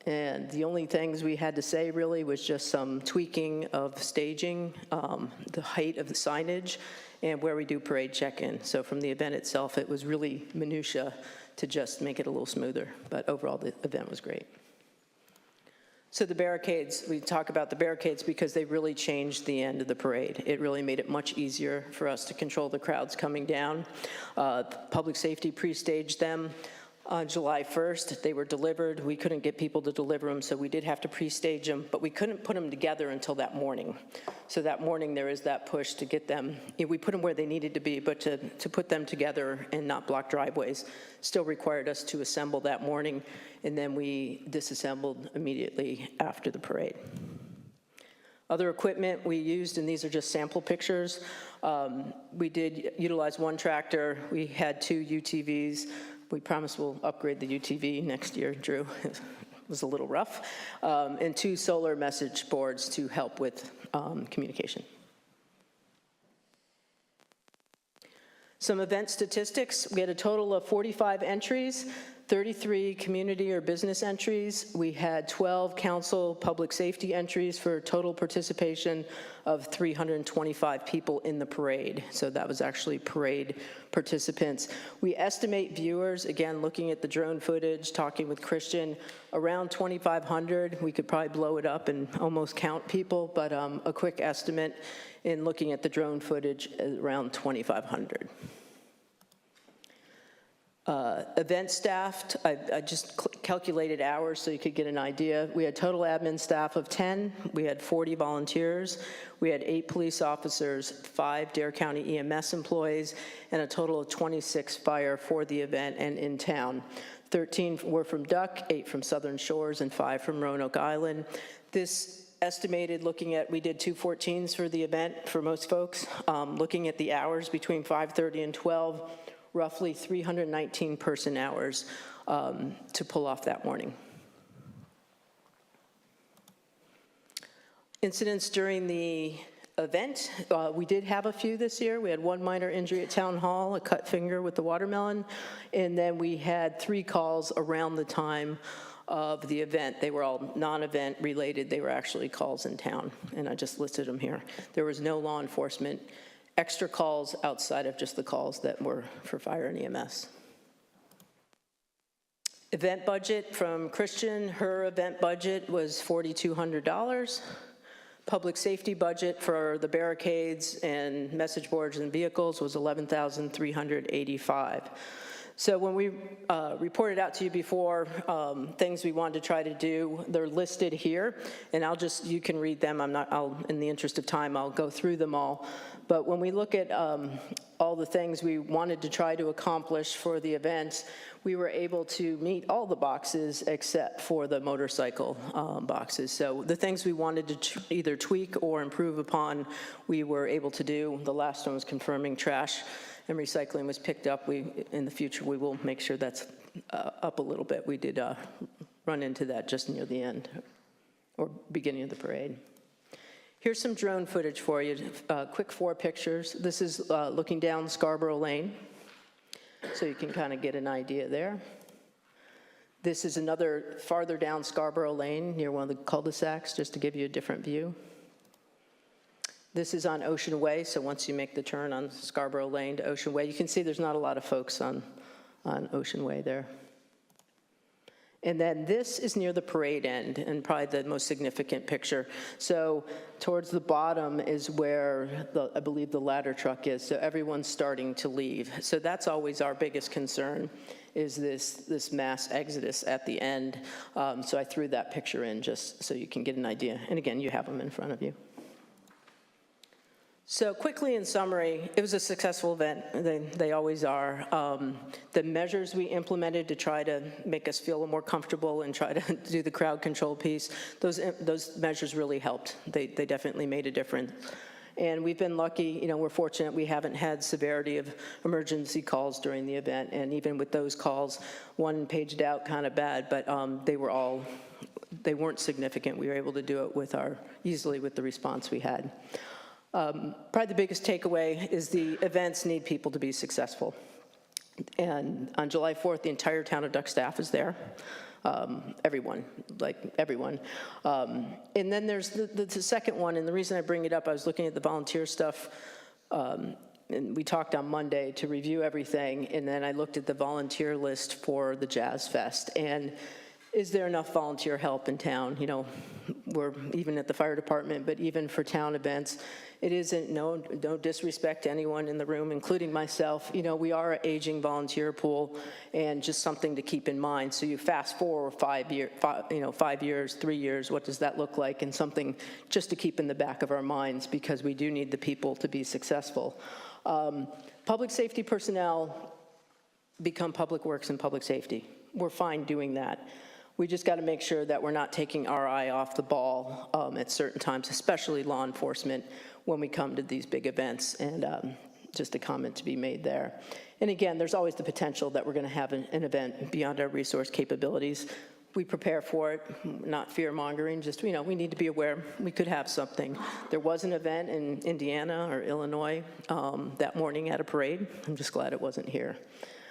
And the only things we had to say really was just some tweaking of staging, the height of the signage, and where we do parade check-in. So from the event itself, it was really minutia to just make it a little smoother, but overall the event was great. So the barricades, we talk about the barricades because they really changed the end of the parade. It really made it much easier for us to control the crowds coming down. Public safety pre-staged them. On July 1st, they were delivered. We couldn't get people to deliver them, so we did have to pre-stage them, but we couldn't put them together until that morning. So that morning, there is that push to get them. We put them where they needed to be, but to put them together and not block driveways still required us to assemble that morning, and then we disassembled immediately after the parade. Other equipment we used, and these are just sample pictures. We did utilize one tractor. We had 2 UTVs. We promise we'll upgrade the UTV next year, Drew. It was a little rough. And 2 solar message boards to help with communication. Some event statistics. We had a total of 45 entries, 33 community or business entries. We had 12 council public safety entries for a total participation of 325 people in the parade. So that was actually parade participants. We estimate viewers, again, looking at the drone footage, talking with Christian, around 2,500. We could probably blow it up and almost count people, but a quick estimate in looking at the drone footage is around 2,500. Event staffed, I just calculated hours so you could get an idea. We had total admin staff of 10. We had 40 volunteers. We had 8 police officers, 5 Dare County EMS employees, and a total of 26 fire for the event and in town. 13 were from Duck, 8 from Southern Shores, and 5 from Roanoke Island. This estimated, looking at, we did 214s for the event for most folks. Looking at the hours between 5:30 and 12, roughly 319 person hours to pull off that morning. Incidents during the event, we did have a few this year. We had one minor injury at Town Hall, a cut finger with the watermelon, and then we had 3 calls around the time of the event. They were all non-event related. They were actually calls in town, and I just listed them here. There was no law enforcement extra calls outside of just the calls that were for fire and EMS. Event budget from Christian, her event budget was $4,200. Public safety budget for the barricades and message boards and vehicles was $11,385. So when we reported out to you before, things we wanted to try to do, they're listed here, and you can read them. In the interest of time, I'll go through them all. But when we look at all the things we wanted to try to accomplish for the events, we were able to meet all the boxes except for the motorcycle boxes. So the things we wanted to either tweak or improve upon, we were able to do. The last one was confirming trash and recycling was picked up. In the future, we will make sure that's up a little bit. We did run into that just near the end or beginning of the parade. Here's some drone footage for you, quick 4 pictures. This is looking down Scarborough Lane, so you can kind of get an idea there. This is another farther down Scarborough Lane near one of the cul-de-sacs, just to give you a different view. This is on Ocean Way, so once you make the turn on Scarborough Lane to Ocean Way, you can see there's not a lot of folks on Ocean Way there. And then this is near the parade end, and probably the most significant picture. So towards the bottom is where I believe the ladder truck is, so everyone's starting to leave. So that's always our biggest concern, is this mass exodus at the end. So I threw that picture in just so you can get an idea. And again, you have them in front of you. So quickly in summary, it was a successful event. They always are. The measures we implemented to try to make us feel more comfortable and try to do the crowd control piece, those measures really helped. They definitely made a difference. And we've been lucky, we're fortunate we haven't had severity of emergency calls during the event. And even with those calls, one paged out kind of bad, but they weren't significant. We were able to do it easily with the response we had. Probably the biggest takeaway is the events need people to be successful. And on July 4th, the entire town of Duck staff is there. Everyone. And then there's the second one, and the reason I bring it up, I was looking at the volunteer stuff, and we talked on Monday to review everything, and then I looked at the volunteer list for the Jazz Fest. And is there enough volunteer help in town? We're even at the fire department, but even for town events, it isn't, no disrespect to anyone in the room, including myself. We are an aging volunteer pool, and just something to keep in mind. So you fast forward 5 years, 3 years, what does that look like? And something just to keep in the back of our minds, because we do need the people to be successful. Public safety personnel become public works and public safety. We're fine doing that. We just got to make sure that we're not taking our eye off the ball at certain times, especially law enforcement, when we come to these big events. And just a comment to be made there. And again, there's always the potential that we're going to have an event beyond our resource capabilities. We prepare for it, not fear-mongering, just, we need to be aware we could have something. There was an event in Indiana or Illinois that morning at a parade. I'm just glad it wasn't here.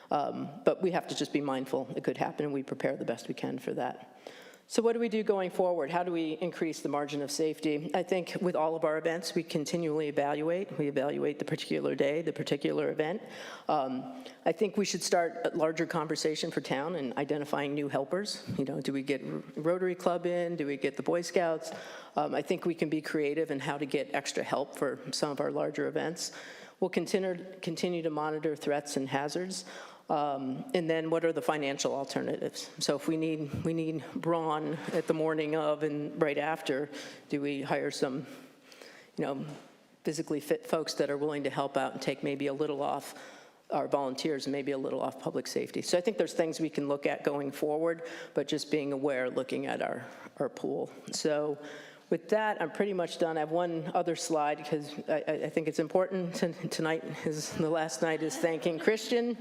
But we have to just be mindful it could happen, and we prepare the best we can for that. So what do we do going forward? How do we increase the margin of safety? I think with all of our events, we continually evaluate. We evaluate the particular day, the particular event. I think we should start a larger conversation for town and identifying new helpers. Do we get Rotary Club in? Do we get the Boy Scouts? I think we can be creative in how to get extra help for some of our larger events. We'll continue to monitor threats and hazards. And then what are the financial alternatives? So if we need brawn at the morning of and right after, do we hire some, physically fit folks that are willing to help out and take maybe a little off our volunteers and maybe a little off public safety? So I think there's things we can look at going forward, but just being aware, looking at our pool. So with that, I'm pretty much done. I have one other slide because I think it's important. Tonight is the last night is thanking Christian.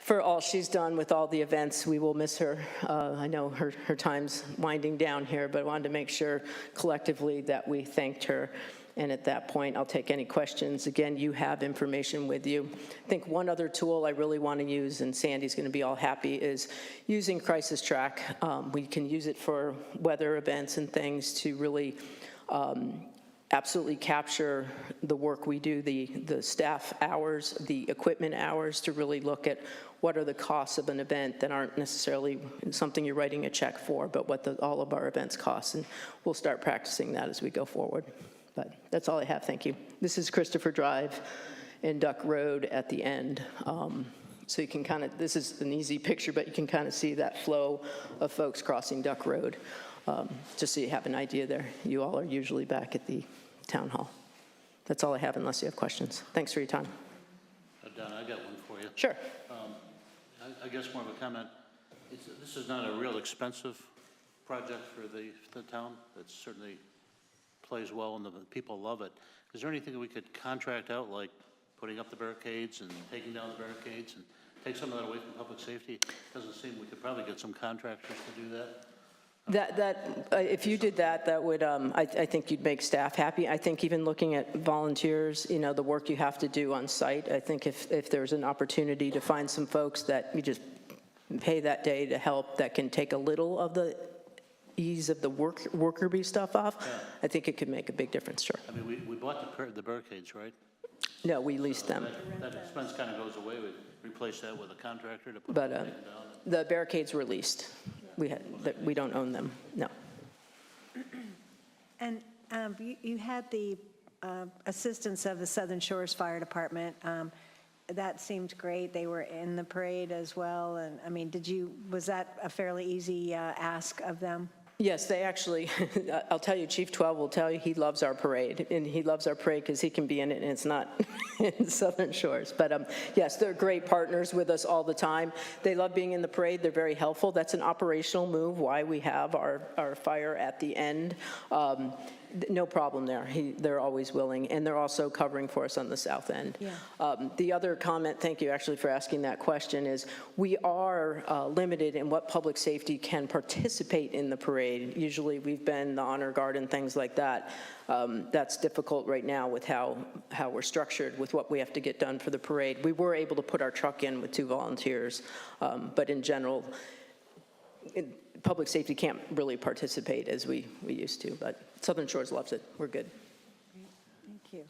for all she's done with all the events. We will miss her. I know her time's winding down here, but I wanted to make sure collectively that we thanked her. And at that point, I'll take any questions. Again, you have information with you. I think one other tool I really want to use, and Sandy's going to be all happy, is using Crisis Track. We can use it for weather events and things to really absolutely capture the work we do, the staff hours, the equipment hours, to really look at what are the costs of an event that aren't necessarily something you're writing a check for, but what all of our events cost. And we'll start practicing that as we go forward. But that's all I have, thank you. This is Christopher Drive and Duck Road at the end. So you can kind of, this is an easy picture, but you can kind of see that flow of folks crossing Duck Road, just so you have an idea there. You all are usually back at the town hall. That's all I have unless you have questions. Thanks for your time. Donna, I got one for you. Sure. I guess more of a comment. This is not a real expensive project for the town. It certainly plays well and the people love it. Is there anything that we could contract out, like putting up the barricades and taking down the barricades, and take some of that away from public safety? It doesn't seem we could probably get some contractors to do that. If you did that, that would, I think you'd make staff happy. I think even looking at volunteers, you know, the work you have to do on site, I think if there's an opportunity to find some folks that you just pay that day to help, that can take a little of the ease of the worker bee stuff off, yeah. I think it could make a big difference, sure. I mean, we bought the barricades, right? No, we leased them. That expense kind of goes away. We replace that with a contractor to put them down. The barricades were leased. We don't own them, no. And you had the assistance of the Southern Shores Fire Department. That seemed great. They were in the parade as well. And I mean, was that a fairly easy ask of them? Yes, they actually, I'll tell you, Chief 12 will tell you he loves our parade. And he loves our parade because he can be in it and it's not in Southern Shores. But yes, they're great partners with us all the time. They love being in the parade. They're very helpful. That's an operational move, why we have our fire at the end. No problem there. They're always willing, and they're also covering for us on the south end. Yeah. The other comment, thank you actually for asking that question, is we are limited in what public safety can participate in the parade. Usually we've been the honor guard and things like that. That's difficult right now with how we're structured with what we have to get done for the parade. We were able to put our truck in with 2 volunteers, but in general, public safety can't really participate as we used to, but Southern Shores loves it. We're good. Great. Thank you.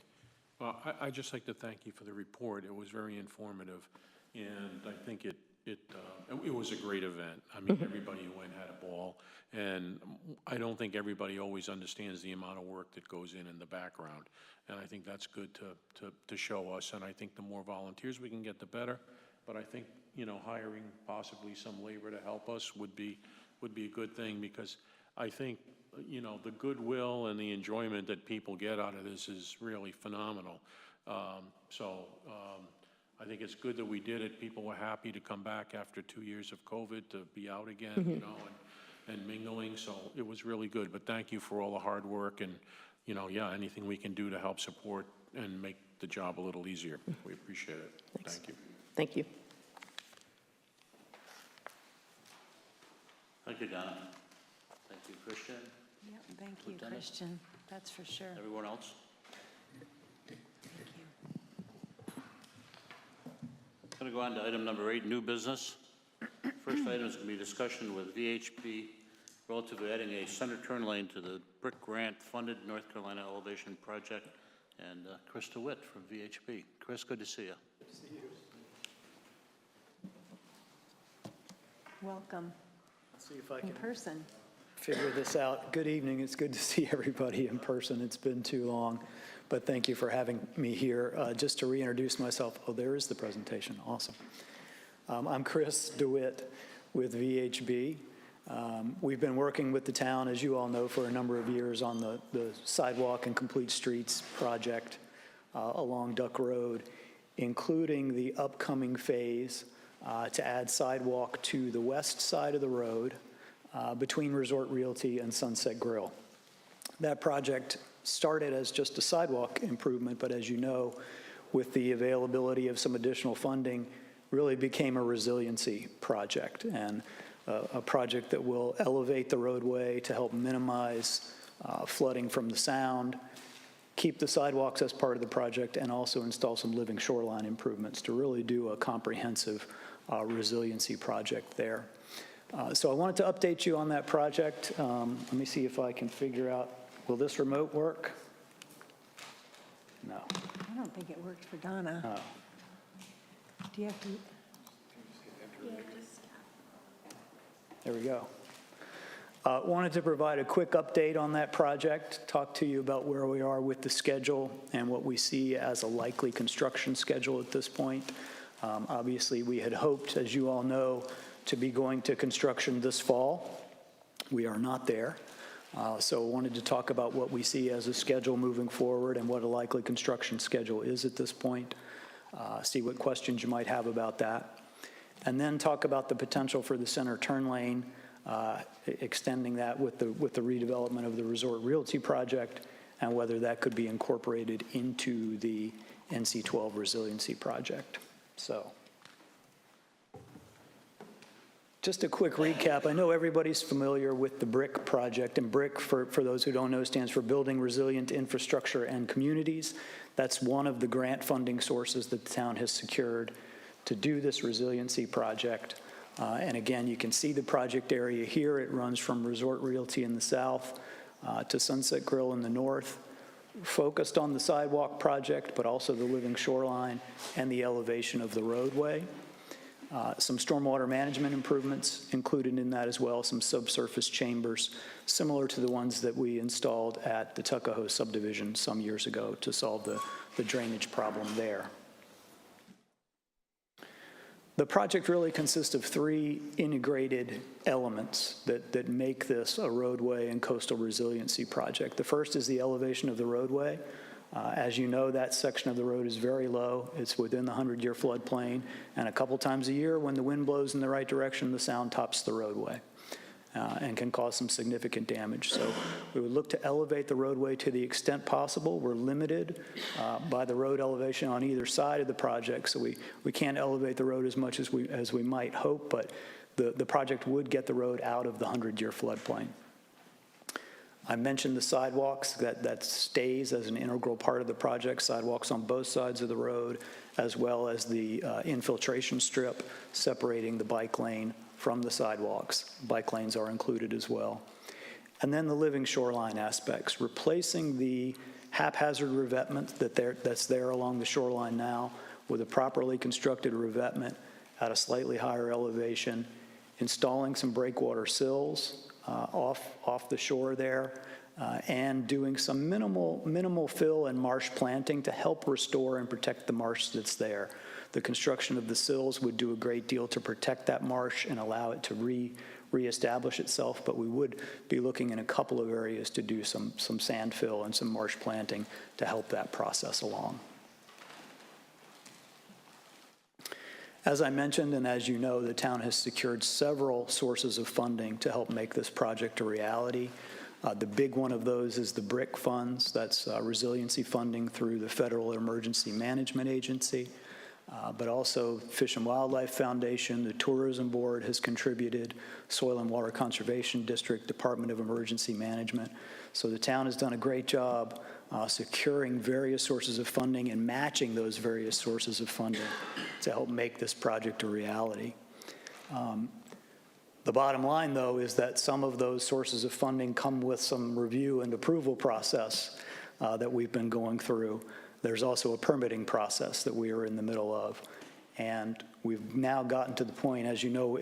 Well, I'd just like to thank you for the report. It was very informative, and I think it was a great event. I mean, everybody who went had a ball, and I don't think everybody always understands the amount of work that goes in the background, and I think that's good to show us, and I think the more volunteers we can get, the better. But I think, you know, hiring possibly some labor to help us would be a good thing, because I think, you know, the goodwill and the enjoyment that people get out of this is really phenomenal. I think it's good that we did it. People were happy to come back after 2 years of COVID to be out again, you know, and mingling. So it was really good. But thank you for all the hard work, and, you know, yeah, anything we can do to help support and make the job a little easier. We appreciate it. Thanks. Thank you. Thank you. Thank you, Donna. Thank you, Christian. Yep, thank you, Lieutenant. Christian. That's for sure. Everyone else? Thank you. I'm going to go on to item number 8, new business. First item is going to be discussion with VHB relative to adding a center turn lane to the BRIC grant-funded North Carolina elevation project. And Chris DeWitt from VHB. Chris, good to see you. Good to see you. Welcome. See if I can in person. figure this out. Good evening. It's good to see everybody in person. It's been too long, but thank you for having me here. Just to reintroduce myself. Oh, there is the presentation. Awesome. I'm Chris DeWitt with VHB. We've been working with the town, as you all know, for a number of years on the sidewalk and complete streets project along Duck Road, including the upcoming phase to add sidewalk to the west side of the road between Resort Realty and Sunset Grill. That project started as just a sidewalk improvement, but as you know, with the availability of some additional funding, really became a resiliency project, and a project that will elevate the roadway to help minimize flooding from the sound, keep the sidewalks as part of the project, and also install some living shoreline improvements to really do a comprehensive resiliency project there. So I wanted to update you on that project. Let me see if I can figure out, will this remote work? No. I don't think it worked for Donna. Oh. Do you have to? There we go. Wanted to provide a quick update on that project, talk to you about where we are with the schedule and what we see as a likely construction schedule at this point. Obviously, we had hoped, as you all know, to be going to construction this fall. We are not there. So I wanted to talk about what we see as a schedule moving forward and what a likely construction schedule is at this point. See what questions you might have about that. And then talk about the potential for the center turn lane, extending that with the redevelopment of the Resort Realty project, and whether that could be incorporated into the NC-12 resiliency project. So, just a quick recap. I know everybody's familiar with the BRIC project, and BRIC, for those who don't know, stands for Building Resilient Infrastructure and Communities. That's one of the grant funding sources that the town has secured to do this resiliency project. And again, you can see the project area here. It runs from Resort Realty in the south to Sunset Grill in the north, focused on the sidewalk project, but also the living shoreline and the elevation of the roadway. Some stormwater management improvements included in that as well, some subsurface chambers, similar to the ones that we installed at the Tuckahoe subdivision some years ago to solve the drainage problem there. The project really consists of three integrated elements that make this a roadway and coastal resiliency project. The first is the elevation of the roadway. As you know, that section of the road is very low. It's within the 100-year floodplain, and a couple times a year when the wind blows in the right direction, the sound tops the roadway and can cause some significant damage. So we would look to elevate the roadway to the extent possible. We're limited by the road elevation on either side of the project, so we can't elevate the road as much as we might hope, but the project would get the road out of the 100-year floodplain. I mentioned the sidewalks, that stays as an integral part of the project, sidewalks on both sides of the road, as well as the infiltration strip separating the bike lane from the sidewalks. Bike lanes are included as well. And then the living shoreline aspects, replacing the haphazard revetment that's there along the shoreline now with a properly constructed revetment at a slightly higher elevation, installing some breakwater sills off the shore there, and doing some minimal fill and marsh planting to help restore and protect the marsh that's there. The construction of the sills would do a great deal to protect that marsh and allow it to reestablish itself, but we would be looking in a couple of areas to do some sand fill and some marsh planting to help that process along. As I mentioned, and as you know, the town has secured several sources of funding to help make this project a reality. The big one of those is the BRIC funds. That's resiliency funding through the Federal Emergency Management Agency, but also Fish and Wildlife Foundation, the Tourism Board has contributed, Soil and Water Conservation District, Department of Emergency Management. So the town has done a great job securing various sources of funding and matching those various sources of funding to help make this project a reality. The bottom line, though, is that some of those sources of funding come with some review and approval process that we've been going through. There's also a permitting process that we are in the middle of. And we've now gotten to the point, as you know,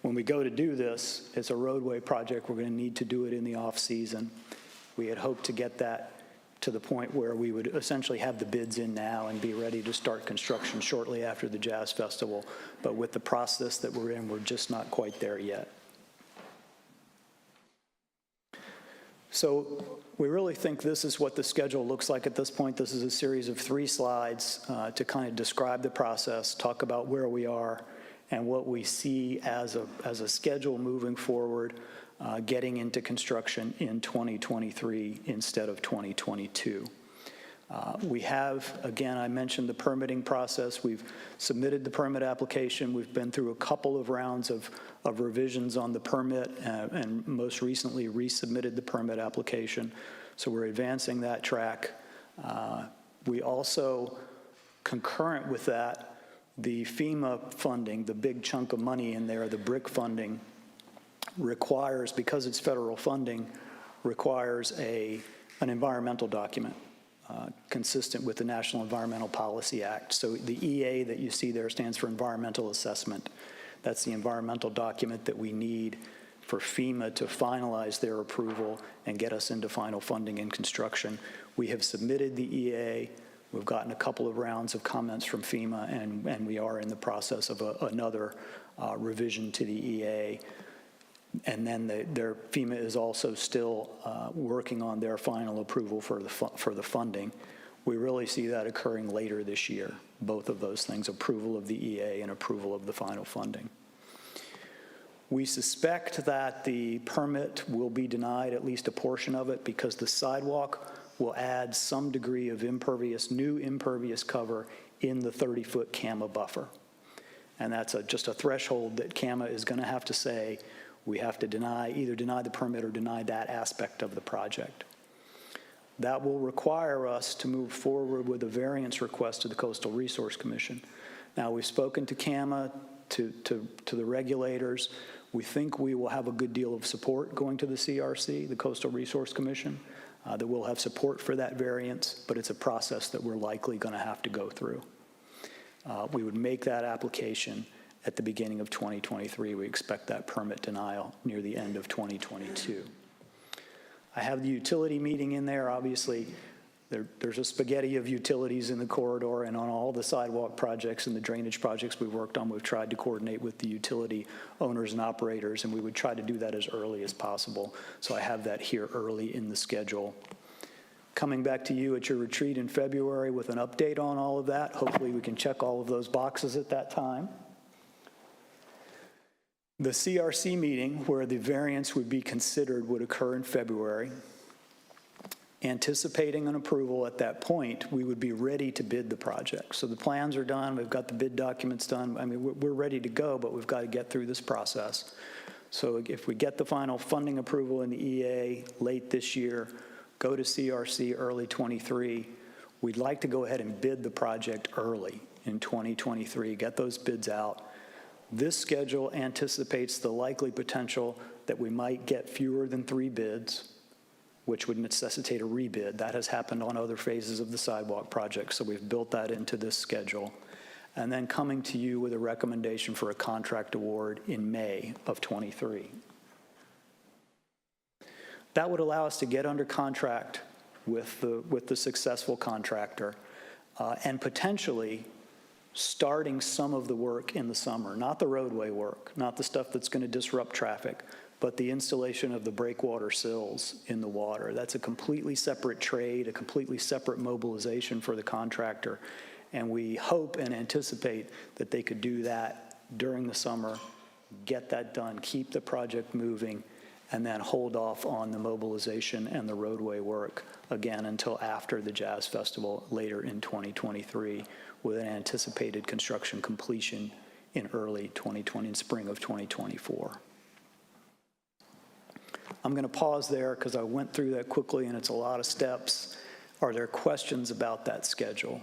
when we go to do this, it's a roadway project, we're going to need to do it in the off-season. We had hoped to get that to the point where we would essentially have the bids in now and be ready to start construction shortly after the Jazz Festival. But with the process that we're in, we're just not quite there yet. So we really think this is what the schedule looks like at this point. This is a series of 3 slides to kind of describe the process, talk about where we are and what we see as a schedule moving forward, getting into construction in 2023 instead of 2022. We have, again, I mentioned the permitting process. We've submitted the permit application. We've been through a couple of rounds of revisions on the permit and most recently resubmitted the permit application. So we're advancing that track. We also, concurrent with that, the FEMA funding, the big chunk of money in there, the BRIC funding, requires, because it's federal funding, requires an environmental document consistent with the National Environmental Policy Act. So the EA that you see there stands for Environmental Assessment. That's the environmental document that we need for FEMA to finalize their approval and get us into final funding and construction. We have submitted the EA. We've gotten a couple of rounds of comments from FEMA, and we are in the process of another revision to the EA. And then FEMA is also still working on their final approval for the funding. We really see that occurring later this year, both of those things, approval of the EA and approval of the final funding. We suspect that the permit will be denied, at least a portion of it, because the sidewalk will add some degree of new impervious cover in the 30-foot CAMA buffer. And that's just a threshold that CAMA is going to have to say, we have to either deny the permit or deny that aspect of the project. That will require us to move forward with a variance request to the Coastal Resource Commission. Now, we've spoken to CAMA, to the regulators. We think we will have a good deal of support going to the CRC, the Coastal Resource Commission, that we'll have support for that variance, but it's a process that we're likely going to have to go through. We would make that application at the beginning of 2023. We expect that permit denial near the end of 2022. I have the utility meeting in there. Obviously, there's a spaghetti of utilities in the corridor, and on all the sidewalk projects and the drainage projects we've worked on, we've tried to coordinate with the utility owners and operators, and we would try to do that as early as possible. So I have that here early in the schedule. Coming back to you at your retreat in February with an update on all of that. Hopefully we can check all of those boxes at that time. The CRC meeting, where the variance would be considered, would occur in February. Anticipating an approval at that point, we would be ready to bid the project. So the plans are done, we've got the bid documents done. I mean, we're ready to go, but we've got to get through this process. So if we get the final funding approval in the EA late this year, go to CRC early 23, we'd like to go ahead and bid the project early in 2023, get those bids out. This schedule anticipates the likely potential that we might get fewer than 3 bids, which would necessitate a rebid. That has happened on other phases of the sidewalk project, so we've built that into this schedule. And then coming to you with a recommendation for a contract award in May of 23. That would allow us to get under contract with the successful contractor and potentially starting some of the work in the summer, not the roadway work, not the stuff that's going to disrupt traffic, but the installation of the breakwater sills in the water. That's a completely separate trade, a completely separate mobilization for the contractor. And we hope and anticipate that they could do that during the summer, get that done, keep the project moving, and then hold off on the mobilization and the roadway work again until after the Jazz Festival later in 2023, with an anticipated construction completion in early 2020, in spring of 2024. I'm going to pause there because I went through that quickly and it's a lot of steps. Are there questions about that schedule?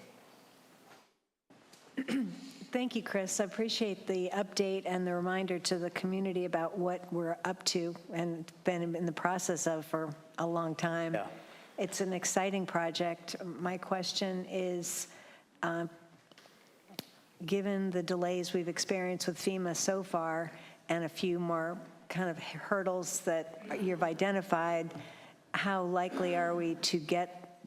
Thank you, Chris. I appreciate the update and the reminder to the community about what we're up to and been in the process of for a long time. Yeah. It's an exciting project. My question is, given the delays we've experienced with FEMA so far and a few more kind of hurdles that you've identified, how likely are we to get,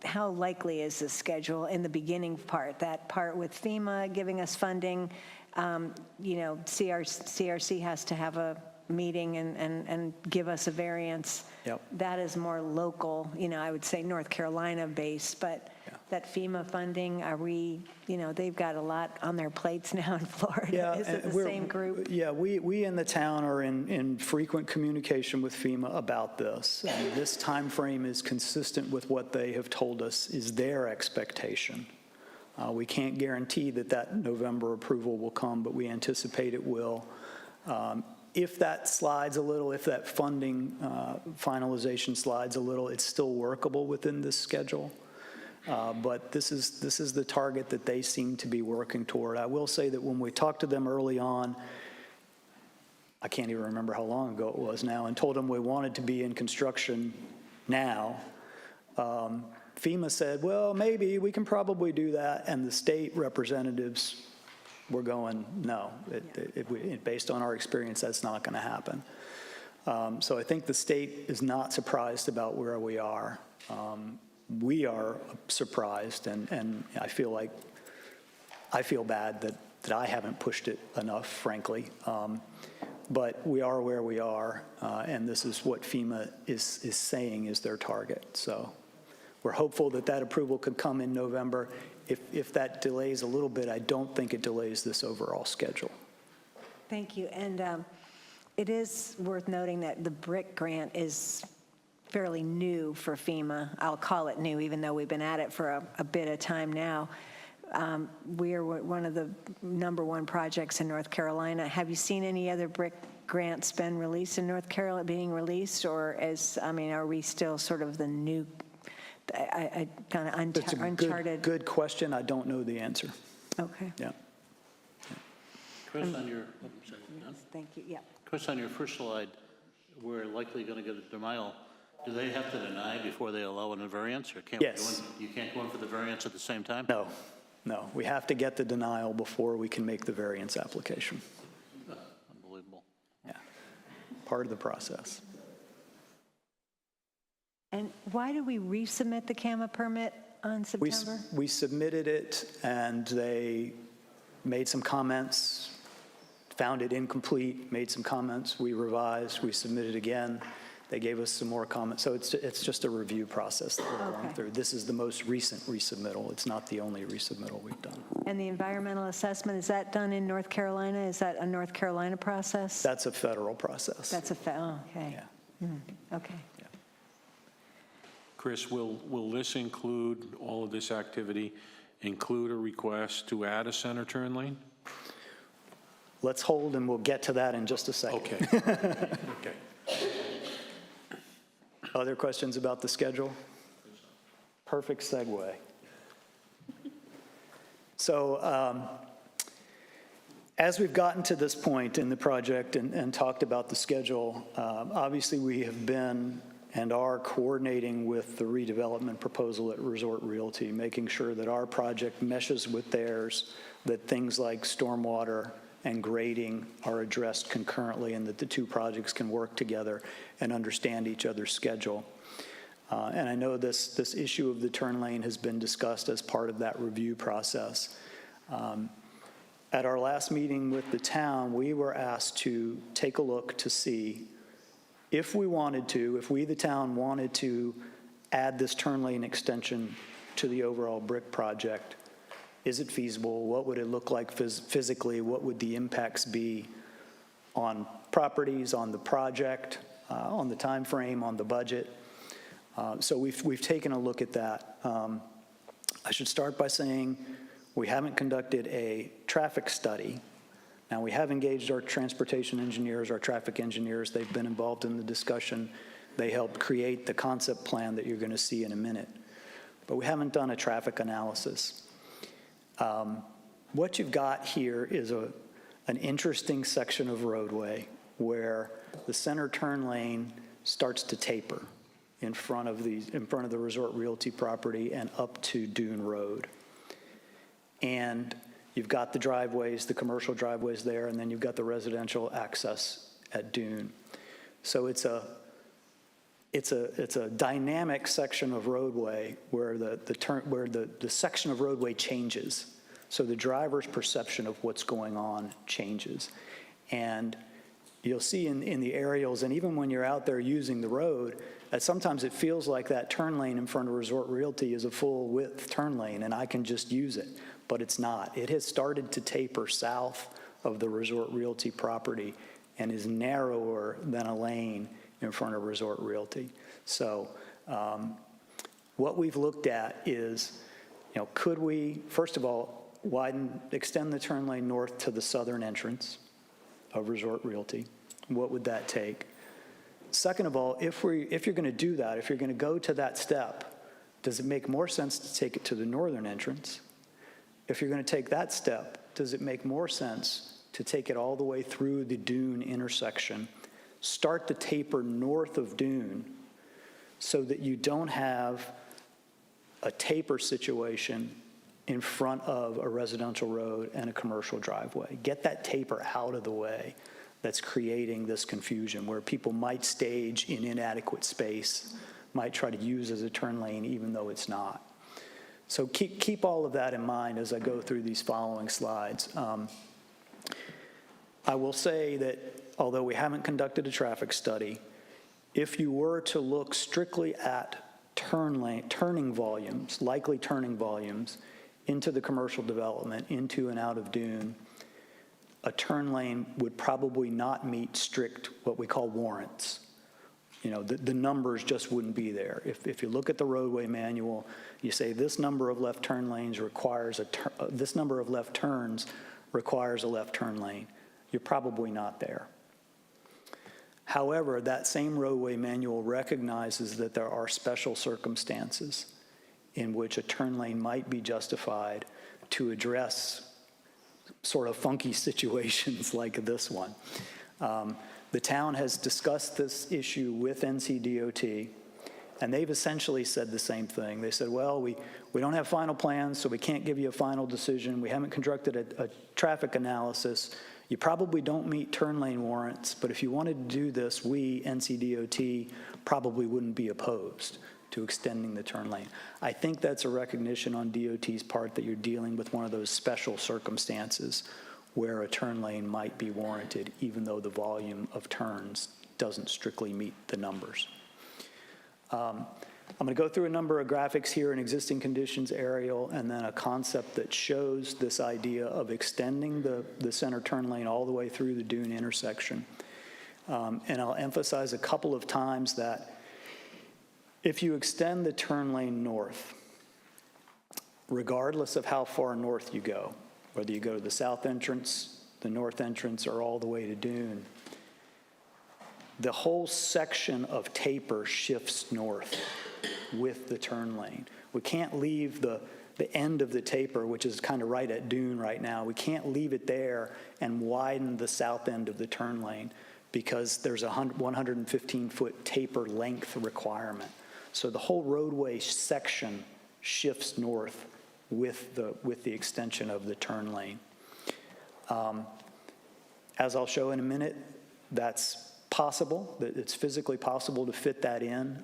how likely is the schedule in the beginning part, that part with FEMA giving us funding? You know, CRC has to have a meeting and give us a variance. Yep. That is more local, you know, I would say North Carolina based, but that FEMA funding, are we, they've got a lot on their plates now in Florida. Is it and the same group? Yeah, we in the town are in frequent communication with FEMA about this. And this time frame is consistent with what they have told us is their expectation. We can't guarantee that November approval will come, but we anticipate it will. If that slides a little, if that funding finalization slides a little, it's still workable within this schedule. But this is the target that they seem to be working toward. I will say that when we talked to them early on, I can't even remember how long ago it was now, and told them we wanted to be in construction now, FEMA said, well, maybe we can probably do that, and the state representatives were going, no, based on our experience, that's not going to happen. So I think the state is not surprised about where we are. We are surprised, and I feel bad that I haven't pushed it enough, frankly. But we are where we are, and this is what FEMA is saying is their target. So we're hopeful that approval could come in November. If that delays a little bit, I don't think it delays this overall schedule. Thank you. And it is worth noting that the BRIC grant is fairly new for FEMA. I'll call it new, even though we've been at it for a bit of time now. We are one of the #1 projects in North Carolina. Have you seen any other BRIC grants been released in North Carolina, being released, or are we still sort of the new, kind of uncharted? Good question. I don't know the answer. Okay. Yeah. Chris, on your, Thank you. Yeah. Chris, on your first slide, we're likely going to get a denial. Do they have to deny before they allow a variance, or can't Yes. you can't go in for the variance at the same time? No. We have to get the denial before we can make the variance application. Unbelievable. Yeah. Part of the process. And why do we resubmit the CAMA permit on September? We submitted it, and they made some comments, found it incomplete, made some comments. We revised, we submitted again. They gave us some more comments. So it's just a review process that we're going through. This is the most recent resubmittal. It's not the only resubmittal we've done. And the environmental assessment, is that done in North Carolina? Is that a North Carolina process? That's a federal process. That's okay. Yeah. Okay. Chris, will this include, all of this activity, include a request to add a center turn lane? Let's hold, and we'll get to that in just a second. Okay. Okay. Other questions about the schedule? Perfect segue. So as we've gotten to this point in the project and talked about the schedule, obviously we have been and are coordinating with the redevelopment proposal at Resort Realty, making sure that our project meshes with theirs, that things like stormwater and grading are addressed concurrently, and that the two projects can work together and understand each other's schedule. And I know this issue of the turn lane has been discussed as part of that review process. At our last meeting with the town, we were asked to take a look to see if we, the town, wanted to add this turn lane extension to the overall BRIC project. Is it feasible? What would it look like physically? What would the impacts be on properties, on the project, on the time frame, on the budget? So we've taken a look at that. I should start by saying we haven't conducted a traffic study. Now, we have engaged our transportation engineers, our traffic engineers. They've been involved in the discussion. They helped create the concept plan that you're going to see in a minute. But we haven't done a traffic analysis. What you've got here is an interesting section of roadway where the center turn lane starts to taper in front of the Resort Realty property and up to Dune Road. And you've got the driveways, the commercial driveways there, and then you've got the residential access at Dune. So it's a dynamic section of roadway where the section of roadway changes. So the driver's perception of what's going on changes. And you'll see in the aerials, and even when you're out there using the road, that sometimes it feels like that turn lane in front of Resort Realty is a full-width turn lane, and I can just use it, but it's not. It has started to taper south of the Resort Realty property and is narrower than a lane in front of Resort Realty. So what we've looked at is, could we, first of all, extend the turn lane north to the southern entrance of Resort Realty? What would that take? Second of all, if you're going to do that, if you're going to go to that step, does it make more sense to take it to the northern entrance? If you're going to take that step, does it make more sense to take it all the way through the Dune intersection, start the taper north of Dune, so that you don't have a taper situation in front of a residential road and a commercial driveway? Get that taper out of the way that's creating this confusion, where people might stage in inadequate space, might try to use as a turn lane even though it's not. So keep all of that in mind as I go through these following slides. I will say that although we haven't conducted a traffic study, if you were to look strictly at turning volumes, likely turning volumes into the commercial development, into and out of Dune, a turn lane would probably not meet strict, what we call warrants. The numbers just wouldn't be there. If you look at the roadway manual, you say this number of left turn lanes requires this number of left turns requires a left turn lane. You're probably not there. However, that same roadway manual recognizes that there are special circumstances in which a turn lane might be justified to address sort of funky situations like this one. The town has discussed this issue with NCDOT, and they've essentially said the same thing. They said, well, we don't have final plans, so we can't give you a final decision. We haven't conducted a traffic analysis. You probably don't meet turn lane warrants, but if you wanted to do this, we, NCDOT, probably wouldn't be opposed to extending the turn lane. I think that's a recognition on DOT's part that you're dealing with one of those special circumstances where a turn lane might be warranted, even though the volume of turns doesn't strictly meet the numbers. I'm going to go through a number of graphics here, an existing conditions aerial, and then a concept that shows this idea of extending the center turn lane all the way through the Dune intersection. And I'll emphasize a couple of times that if you extend the turn lane north, regardless of how far north you go, whether you go to the south entrance, the north entrance, or all the way to Dune, the whole section of taper shifts north with the turn lane. We can't leave the end of the taper, which is kind of right at Dune right now, we can't leave it there and widen the south end of the turn lane because there's a 115-foot taper length requirement. So the whole roadway section shifts north with the extension of the turn lane. As I'll show in a minute, that's possible, that it's physically possible to fit that in.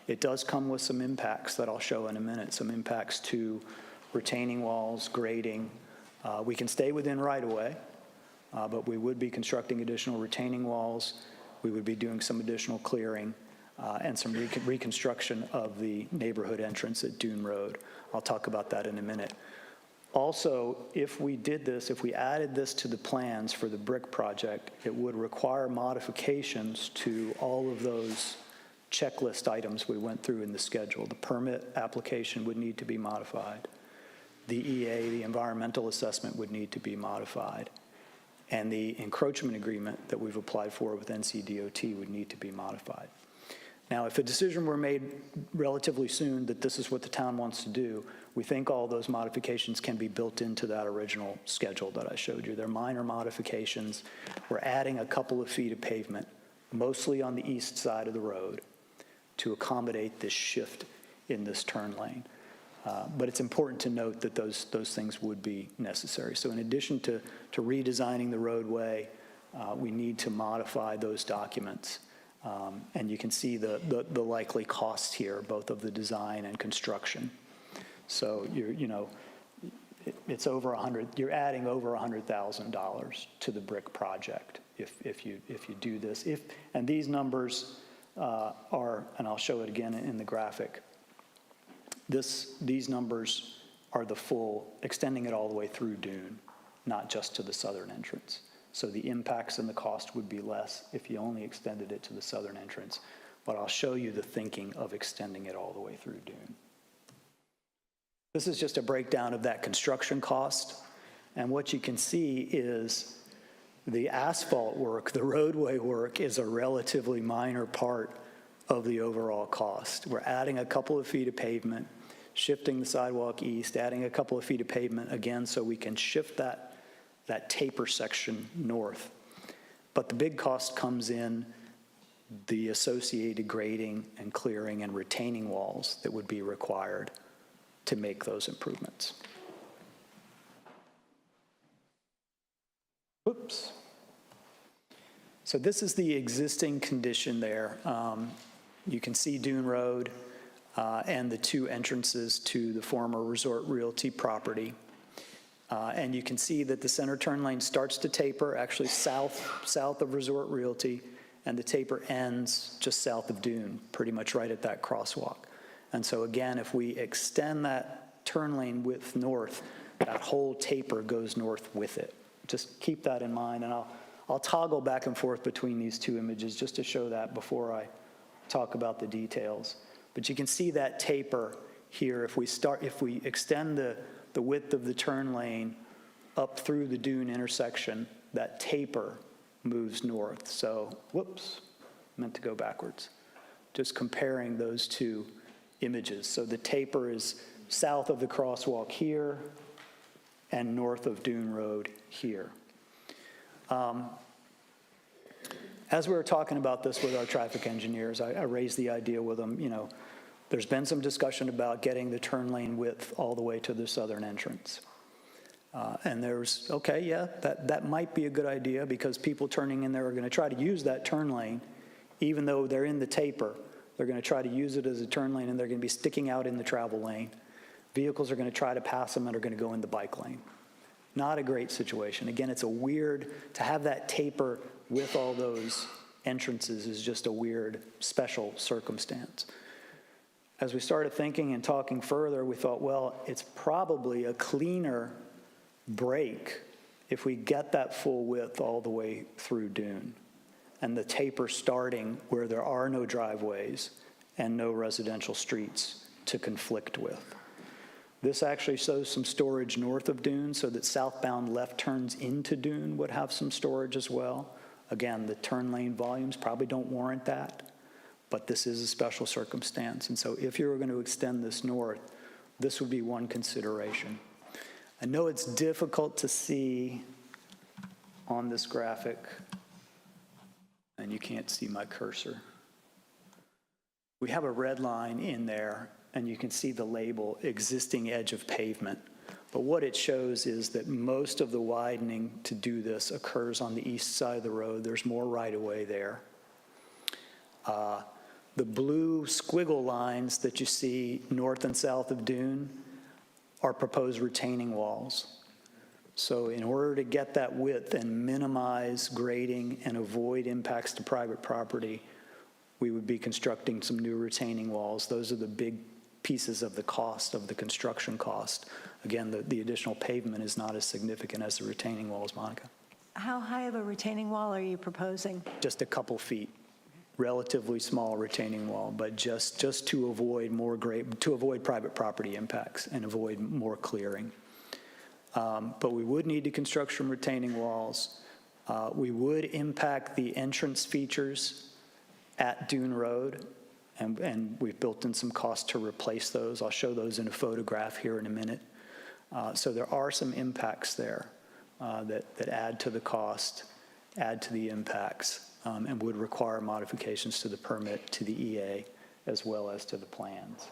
It does come with some impacts that I'll show in a minute, some impacts to retaining walls, grading. We can stay within right-of-way, but we would be constructing additional retaining walls. We would be doing some additional clearing and some reconstruction of the neighborhood entrance at Dune Road. I'll talk about that in a minute. Also, if we did this, if we added this to the plans for the brick project, it would require modifications to all of those checklist items we went through in the schedule. The permit application would need to be modified. The EA, the environmental assessment, would need to be modified. And the encroachment agreement that we've applied for with NCDOT would need to be modified. Now, if a decision were made relatively soon that this is what the town wants to do, we think all those modifications can be built into that original schedule that I showed you. They're minor modifications. We're adding a couple of feet of pavement, mostly on the east side of the road, to accommodate this shift in this turn lane. But it's important to note that those things would be necessary. So in addition to redesigning the roadway, we need to modify those documents. And you can see the likely costs here, both of the design and construction. So it's over you're adding over $100,000 to the brick project if you do this. And these numbers are, and I'll show it again in the graphic, these numbers are the full, extending it all the way through Dune, not just to the southern entrance. So the impacts and the cost would be less if you only extended it to the southern entrance. But I'll show you the thinking of extending it all the way through Dune. This is just a breakdown of that construction cost. And what you can see is the asphalt work, the roadway work, is a relatively minor part of the overall cost. We're adding a couple of feet of pavement, shifting the sidewalk east, adding a couple of feet of pavement again so we can shift that taper section north. But the big cost comes in the associated grading and clearing and retaining walls that would be required to make those improvements. Oops. So this is the existing condition there. You can see Dune Road and the two entrances to the former Resort Realty property. And you can see that the center turn lane starts to taper actually south of Resort Realty, and the taper ends just south of Dune, pretty much right at that crosswalk. And so again, if we extend that turn lane width north, that whole taper goes north with it. Just keep that in mind, and I'll toggle back and forth between these two images just to show that before I talk about the details. But you can see that taper here. If we extend the width of the turn lane up through the Dune intersection, that taper moves north. So, whoops, meant to go backwards. Just comparing those two images. So the taper is south of the crosswalk here and north of Dune Road here. As we were talking about this with our traffic engineers, I raised the idea with them, there's been some discussion about getting the turn lane width all the way to the southern entrance. And there's, okay, yeah, that might be a good idea because people turning in there are going to try to use that turn lane, even though they're in the taper. They're going to try to use it as a turn lane, and they're going to be sticking out in the travel lane. Vehicles are going to try to pass them and are going to go in the bike lane. Not a great situation. Again, it's a weird, to have that taper with all those entrances is just a weird, special circumstance. As we started thinking and talking further, we thought, well, it's probably a cleaner break if we get that full width all the way through Dune and the taper starting where there are no driveways and no residential streets to conflict with. This actually shows some storage north of Dune so that southbound left turns into Dune would have some storage as well. Again, the turn lane volumes probably don't warrant that, but this is a special circumstance. And so if you were going to extend this north, this would be one consideration. I know it's difficult to see on this graphic, and you can't see my cursor. We have a red line in there, and you can see the label, existing edge of pavement. But what it shows is that most of the widening to do this occurs on the east side of the road. There's more right-of-way there. The blue squiggle lines that you see north and south of Dune are proposed retaining walls. So in order to get that width and minimize grading and avoid impacts to private property, we would be constructing some new retaining walls. Those are the big pieces of the cost, of the construction cost. Again, the additional pavement is not as significant as the retaining walls, Monica. How high of a retaining wall are you proposing? Just a couple feet. Relatively small retaining wall, but just to avoid to avoid private property impacts and avoid more clearing. But we would need to construct some retaining walls. We would impact the entrance features at Dune Road, and we've built in some cost to replace those. I'll show those in a photograph here in a minute. So there are some impacts there that add to the cost, add to the impacts. And would require modifications to the permit, to the EA, as well as to the plans.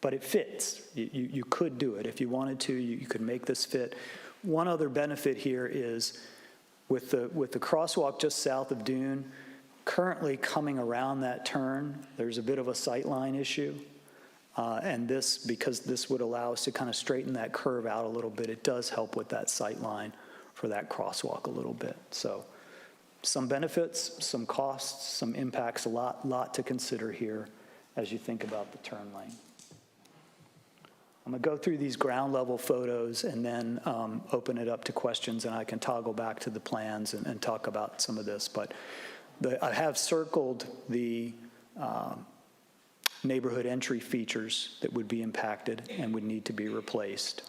But it fits. You could do it. If you wanted to, you could make this fit. One other benefit here is with the crosswalk just south of Dune, currently coming around that turn, there's a bit of a sightline issue. And because this would allow us to kind of straighten that curve out a little bit, it does help with that sightline for that crosswalk a little bit. So some benefits, some costs, some impacts, a lot to consider here as you think about the turn lane. I'm going to go through these ground level photos and then open it up to questions, and I can toggle back to the plans and talk about some of this. But I have circled the neighborhood entry features that would be impacted and would need to be replaced,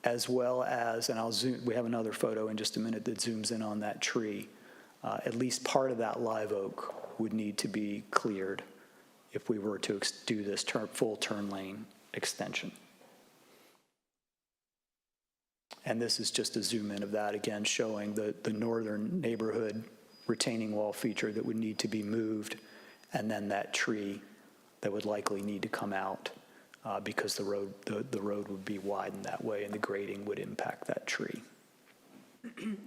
as well as, and I'll zoom, we have another photo in just a minute that zooms in on that tree. At least part of that live oak would need to be cleared if we were to do this full turn lane extension. And this is just a zoom in of that, again, showing the northern neighborhood retaining wall feature that would need to be moved, and then that tree that would likely need to come out because the road would be widened that way and the grading would impact that tree.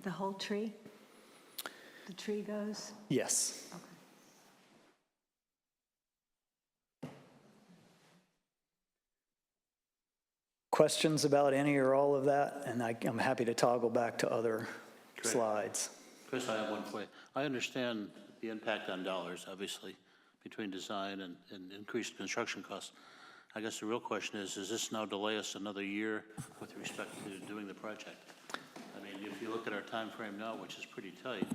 The whole tree? The tree goes? Yes. Okay. Questions about any or all of that? And I'm happy to toggle back to other slides. Chris, I have one for you. I understand the impact on dollars, obviously, between design and increased construction costs. I guess the real question is this now delay us another year with respect to doing the project? I mean, if you look at our time frame now, which is pretty tight,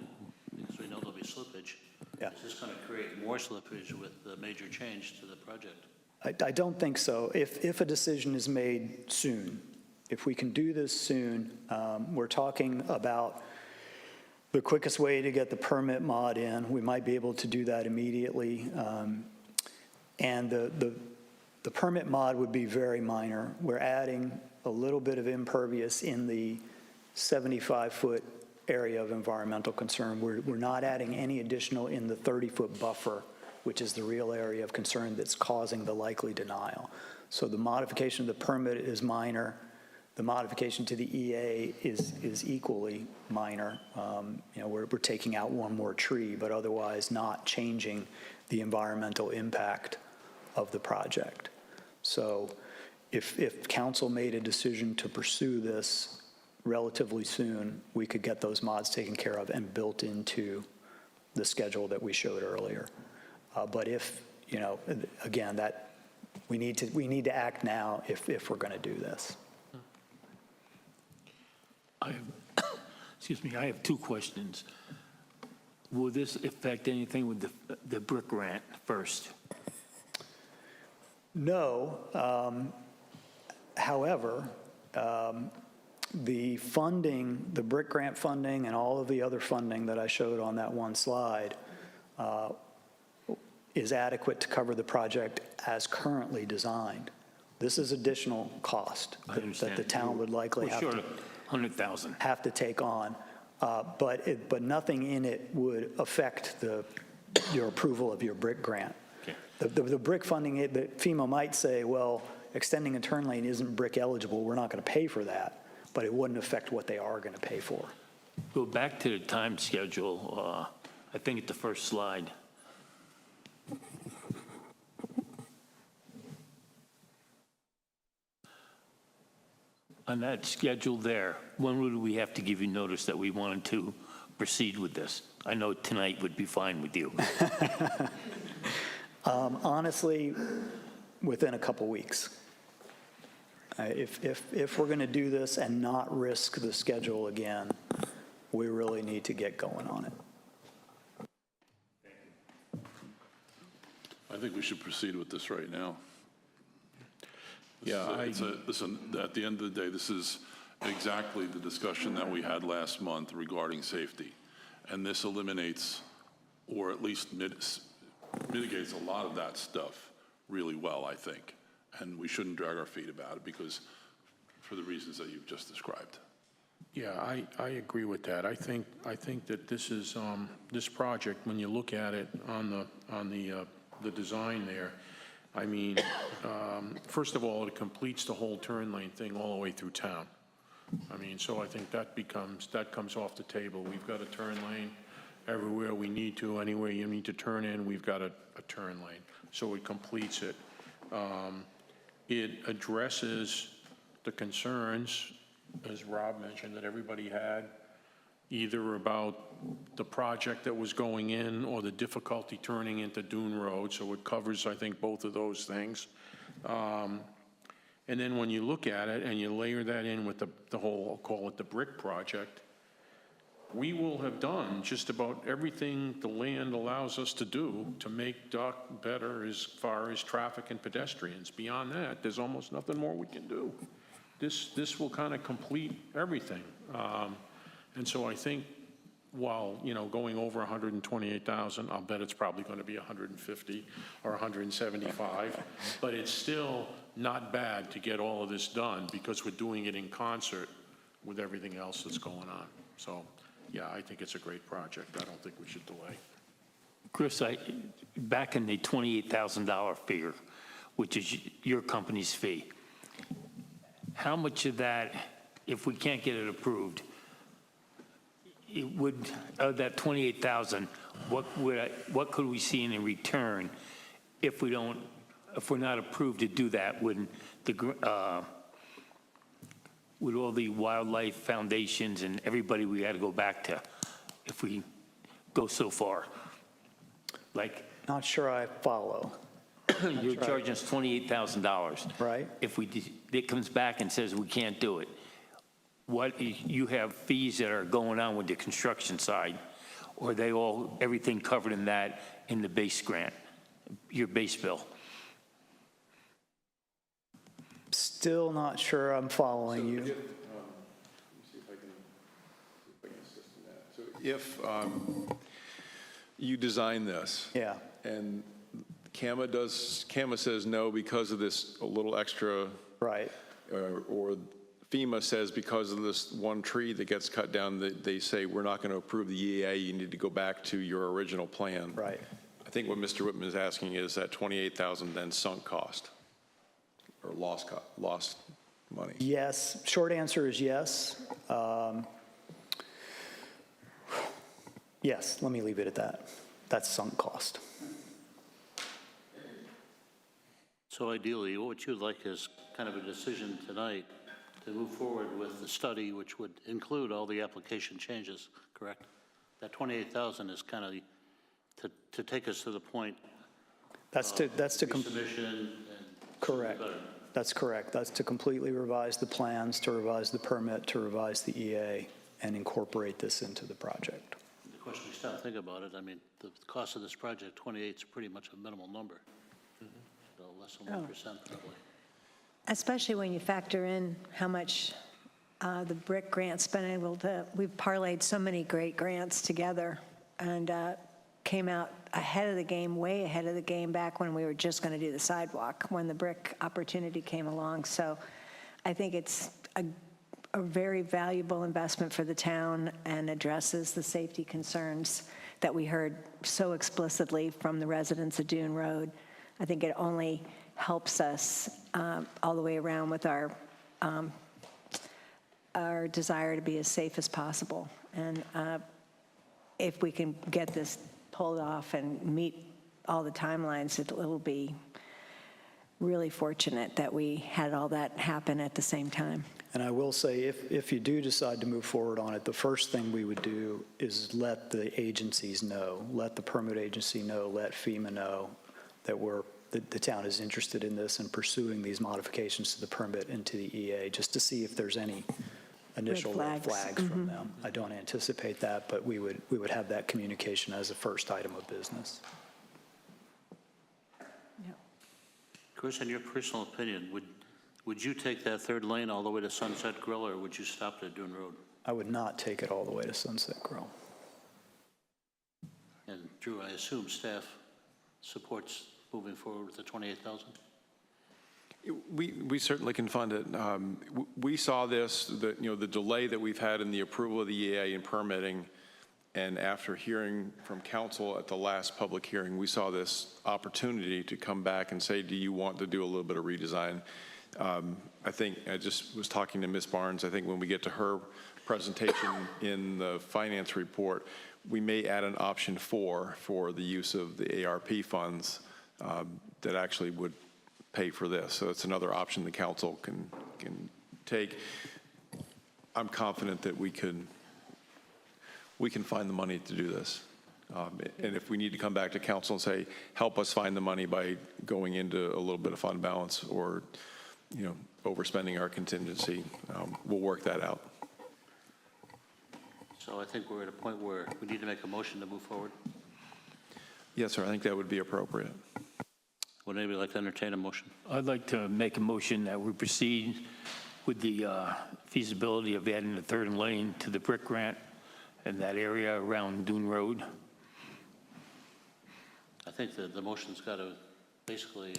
because we know there'll be slippage, yeah. Is this going to create more slippage with the major change to the project? I don't think so. If a decision is made soon, if we can do this soon, we're talking about the quickest way to get the permit mod in. We might be able to do that immediately. And the permit mod would be very minor. We're adding a little bit of impervious in the 75-foot area of environmental concern. We're not adding any additional in the 30-foot buffer, which is the real area of concern that's causing the likely denial. So the modification of the permit is minor. The modification to the EA is equally minor. We're taking out one more tree, but otherwise not changing the environmental impact of the project. So if council made a decision to pursue this relatively soon, we could get those mods taken care of and built into the schedule that we showed earlier. But if, again, that we need to act now if we're going to do this. Excuse me, I have two questions. Will this affect anything with the brick grant first? No. However, the funding, the brick grant funding and all of the other funding that I showed on that one slide is adequate to cover the project as currently designed. This is additional cost that the town would likely have to $100,000. have to take on, but nothing in it would affect your approval of your brick grant. Okay. The brick funding, that FEMA might say, well, extending a turn lane isn't brick eligible, we're not going to pay for that, but it wouldn't affect what they are going to pay for. Go back to the time schedule. I think it's the first slide. On that schedule there, when would we have to give you notice that we wanted to proceed with this? I know tonight would be fine with you. Honestly, within a couple weeks. If we're going to do this and not risk the schedule again, we really need to get going on it. I think we should proceed with this right now. Yeah, Listen, at the end of the day, this is exactly the discussion that we had last month regarding safety. And this eliminates, or at least mitigates a lot of that stuff really well, I think. And we shouldn't drag our feet about it because, for the reasons that you've just described. Yeah, I agree with that. I think that this is this project, when you look at it on the design there, I mean, first of all, it completes the whole turn lane thing all the way through town. I mean, so I think that comes off the table. We've got a turn lane everywhere we need to. Anywhere you need to turn in, we've got a turn lane. So it completes it. It addresses the concerns, as Rob mentioned, that everybody had either about the project that was going in or the difficulty turning into Dune Road, so it covers, I think, both of those things. And then when you look at it and you layer that in with the whole, I'll call it the brick project, we will have done just about everything the land allows us to do to make Duck better as far as traffic and pedestrians. Beyond that, there's almost nothing more we can do. This will kind of complete everything. And so I think while, you know, going over 128,000, I'll bet it's probably going to be 150 or 175, but it's still not bad to get all of this done because we're doing it in concert with everything else that's going on. So, yeah, I think it's a great project. I don't think we should delay. Chris, back in the $28,000 figure, which is your company's fee, how much of that, if we can't get it approved, it would, of that 28,000, what could we see in return if we're not approved to do that? Would all the wildlife foundations and everybody we had to go back to if we go so far? Like, Not sure I follow. you're charging us $28,000. Right. If it comes back and says we can't do it, what, you have fees that are going on with the construction side, or are everything covered in that in the base grant, your base bill? Still not sure I'm following you. Let me see if I can assist in that. So if you design this. Yeah. And CAMA says no because of this a little extra. Right. Or FEMA says because of this one tree that gets cut down, they say we're not going to approve the EA, you need to go back to your original plan. Right. I think what Mr. Whitman is asking is that 28,000 then sunk cost or lost money. Yes. Short answer is yes. Yes, let me leave it at that. That's sunk cost. So ideally, what you'd like is kind of a decision tonight to move forward with the study, which would include all the application changes, correct? That 28,000 is kind of to take us to the point. That's to Resubmission and. Correct. That's correct. That's to completely revise the plans, to revise the permit, to revise the EA, and incorporate this into the project. The question we start to think about it, I mean, the cost of this project, 28 is pretty much a minimal number. So less than 1% probably. Especially when you factor in how much the BRIC grant's been able to, we've parlayed so many great grants together and came out ahead of the game, way ahead of the game back when we were just going to do the sidewalk, when the BRIC opportunity came along. So I think it's a very valuable investment for the town and addresses the safety concerns that we heard so explicitly from the residents of Dune Road. I think it only helps us all the way around with our desire to be as safe as possible. And if we can get this pulled off and meet all the timelines, it'll be really fortunate that we had all that happen at the same time. And I will say, if you do decide to move forward on it, the first thing we would do is let the agencies know, let the permit agency know, let FEMA know that the town is interested in this and pursuing these modifications to the permit and to the EA, just to see if there's any initial red flags from them. I don't anticipate that, but we would have that communication as a first item of business. Chris, in your personal opinion, would you take that third lane all the way to Sunset Grill, or would you stop at Dune Road? I would not take it all the way to Sunset Grill. And Drew, I assume staff supports moving forward with the 28,000? We certainly can fund it. We saw this, the delay that we've had in the approval of the EA and permitting, and after hearing from council at the last public hearing, we saw this opportunity to come back and say, do you want to do a little bit of redesign? I think I just was talking to Ms. Barnes. I think when we get to her presentation in the finance report, we may add an option 4 for the use of the ARP funds that actually would pay for this. So it's another option the council can take. I'm confident that we could we can find the money to do this. And if we need to come back to council and say, help us find the money by going into a little bit of fund balance or, overspending our contingency, we'll work that out. So I think we're at a point where we need to make a motion to move forward. Yes, sir, I think that would be appropriate. Would anybody like to entertain a motion? I'd like to make a motion that we proceed with the feasibility of adding the third lane to the brick grant in that area around Dune Road. I think that the motion's got to basically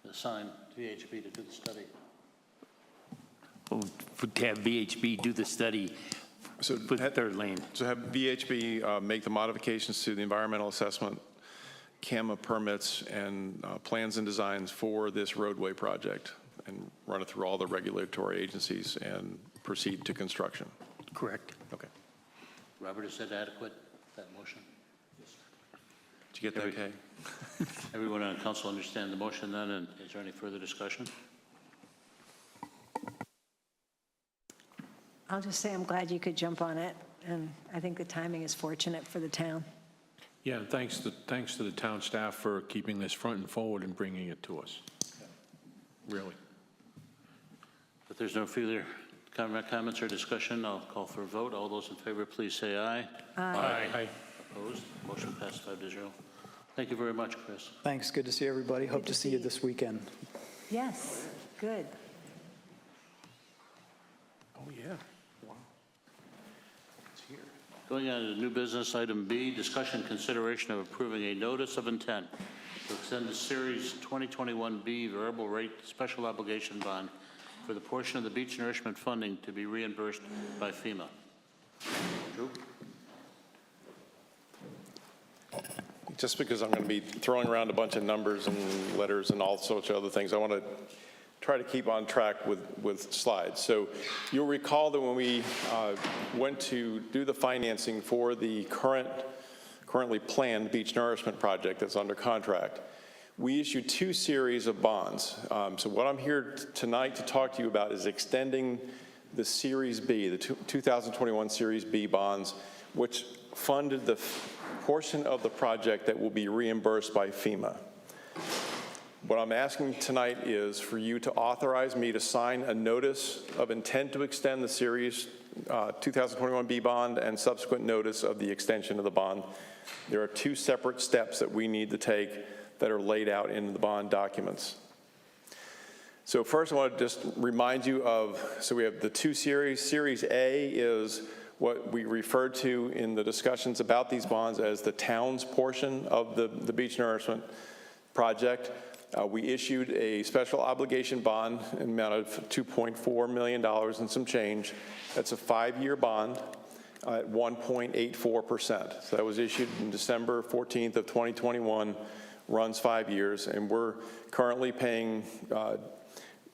assign VHB to do the study. To have VHB do the study for the third lane. So have VHB make the modifications to the environmental assessment, CAMA permits, and plans and designs for this roadway project, and run it through all the regulatory agencies and proceed to construction. Correct. Okay. Robert, is that adequate, that motion? Did you get that okay? Everyone on council understand the motion then, and is there any further discussion? I'll just say I'm glad you could jump on it, and I think the timing is fortunate for the town. Yeah, and thanks to the town staff for keeping this front and forward and bringing it to us. Really. If there's no further comments or discussion, I'll call for a vote. All those in favor, please say aye. Aye. Opposed? Motion passed 5-0. Thank you very much, Chris. Thanks, good to see everybody. Hope to see you this weekend. Yes, good. Oh, yeah. Going on to new business, item B, discussion consideration of approving a notice of intent to extend the Series 2021B variable rate special obligation bond for the portion of the beach nourishment funding to be reimbursed by Fema. Drew? Just because I'm going to be throwing around a bunch of numbers and letters and all sorts of other things, I want to try to keep on track with slides. So you'll recall that when we went to do the financing for the currently planned beach nourishment project that's under contract, we issued 2 series of bonds. So what I'm here tonight to talk to you about is extending the Series B, the 2021 Series B bonds, which funded the portion of the project that will be reimbursed by FEMA. What I'm asking tonight is for you to authorize me to sign a notice of intent to extend the Series 2021B bond and subsequent notice of the extension of the bond. There are 2 separate steps that we need to take that are laid out in the bond documents. So first I want to just remind you of, so we have the 2 series. Series A is what we referred to in the discussions about these bonds as the town's portion of the beach nourishment project. We issued a special obligation bond in the amount of $2.4 million and some change. That's a 5-year bond at 1.84%. So that was issued in December 14th of 2021, runs 5 years, and we're currently paying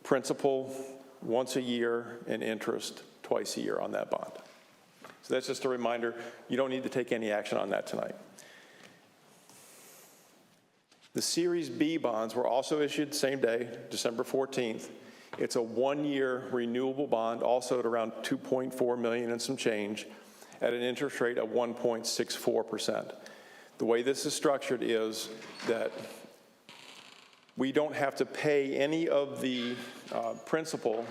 principal once a year and interest twice a year on that bond. So that's just a reminder. You don't need to take any action on that tonight. The Series B bonds were also issued same day, December 14th. It's a 1-year renewable bond, also at around $2.4 million and some change, at an interest rate of 1.64%. The way this is structured is that we don't have to pay any of the principal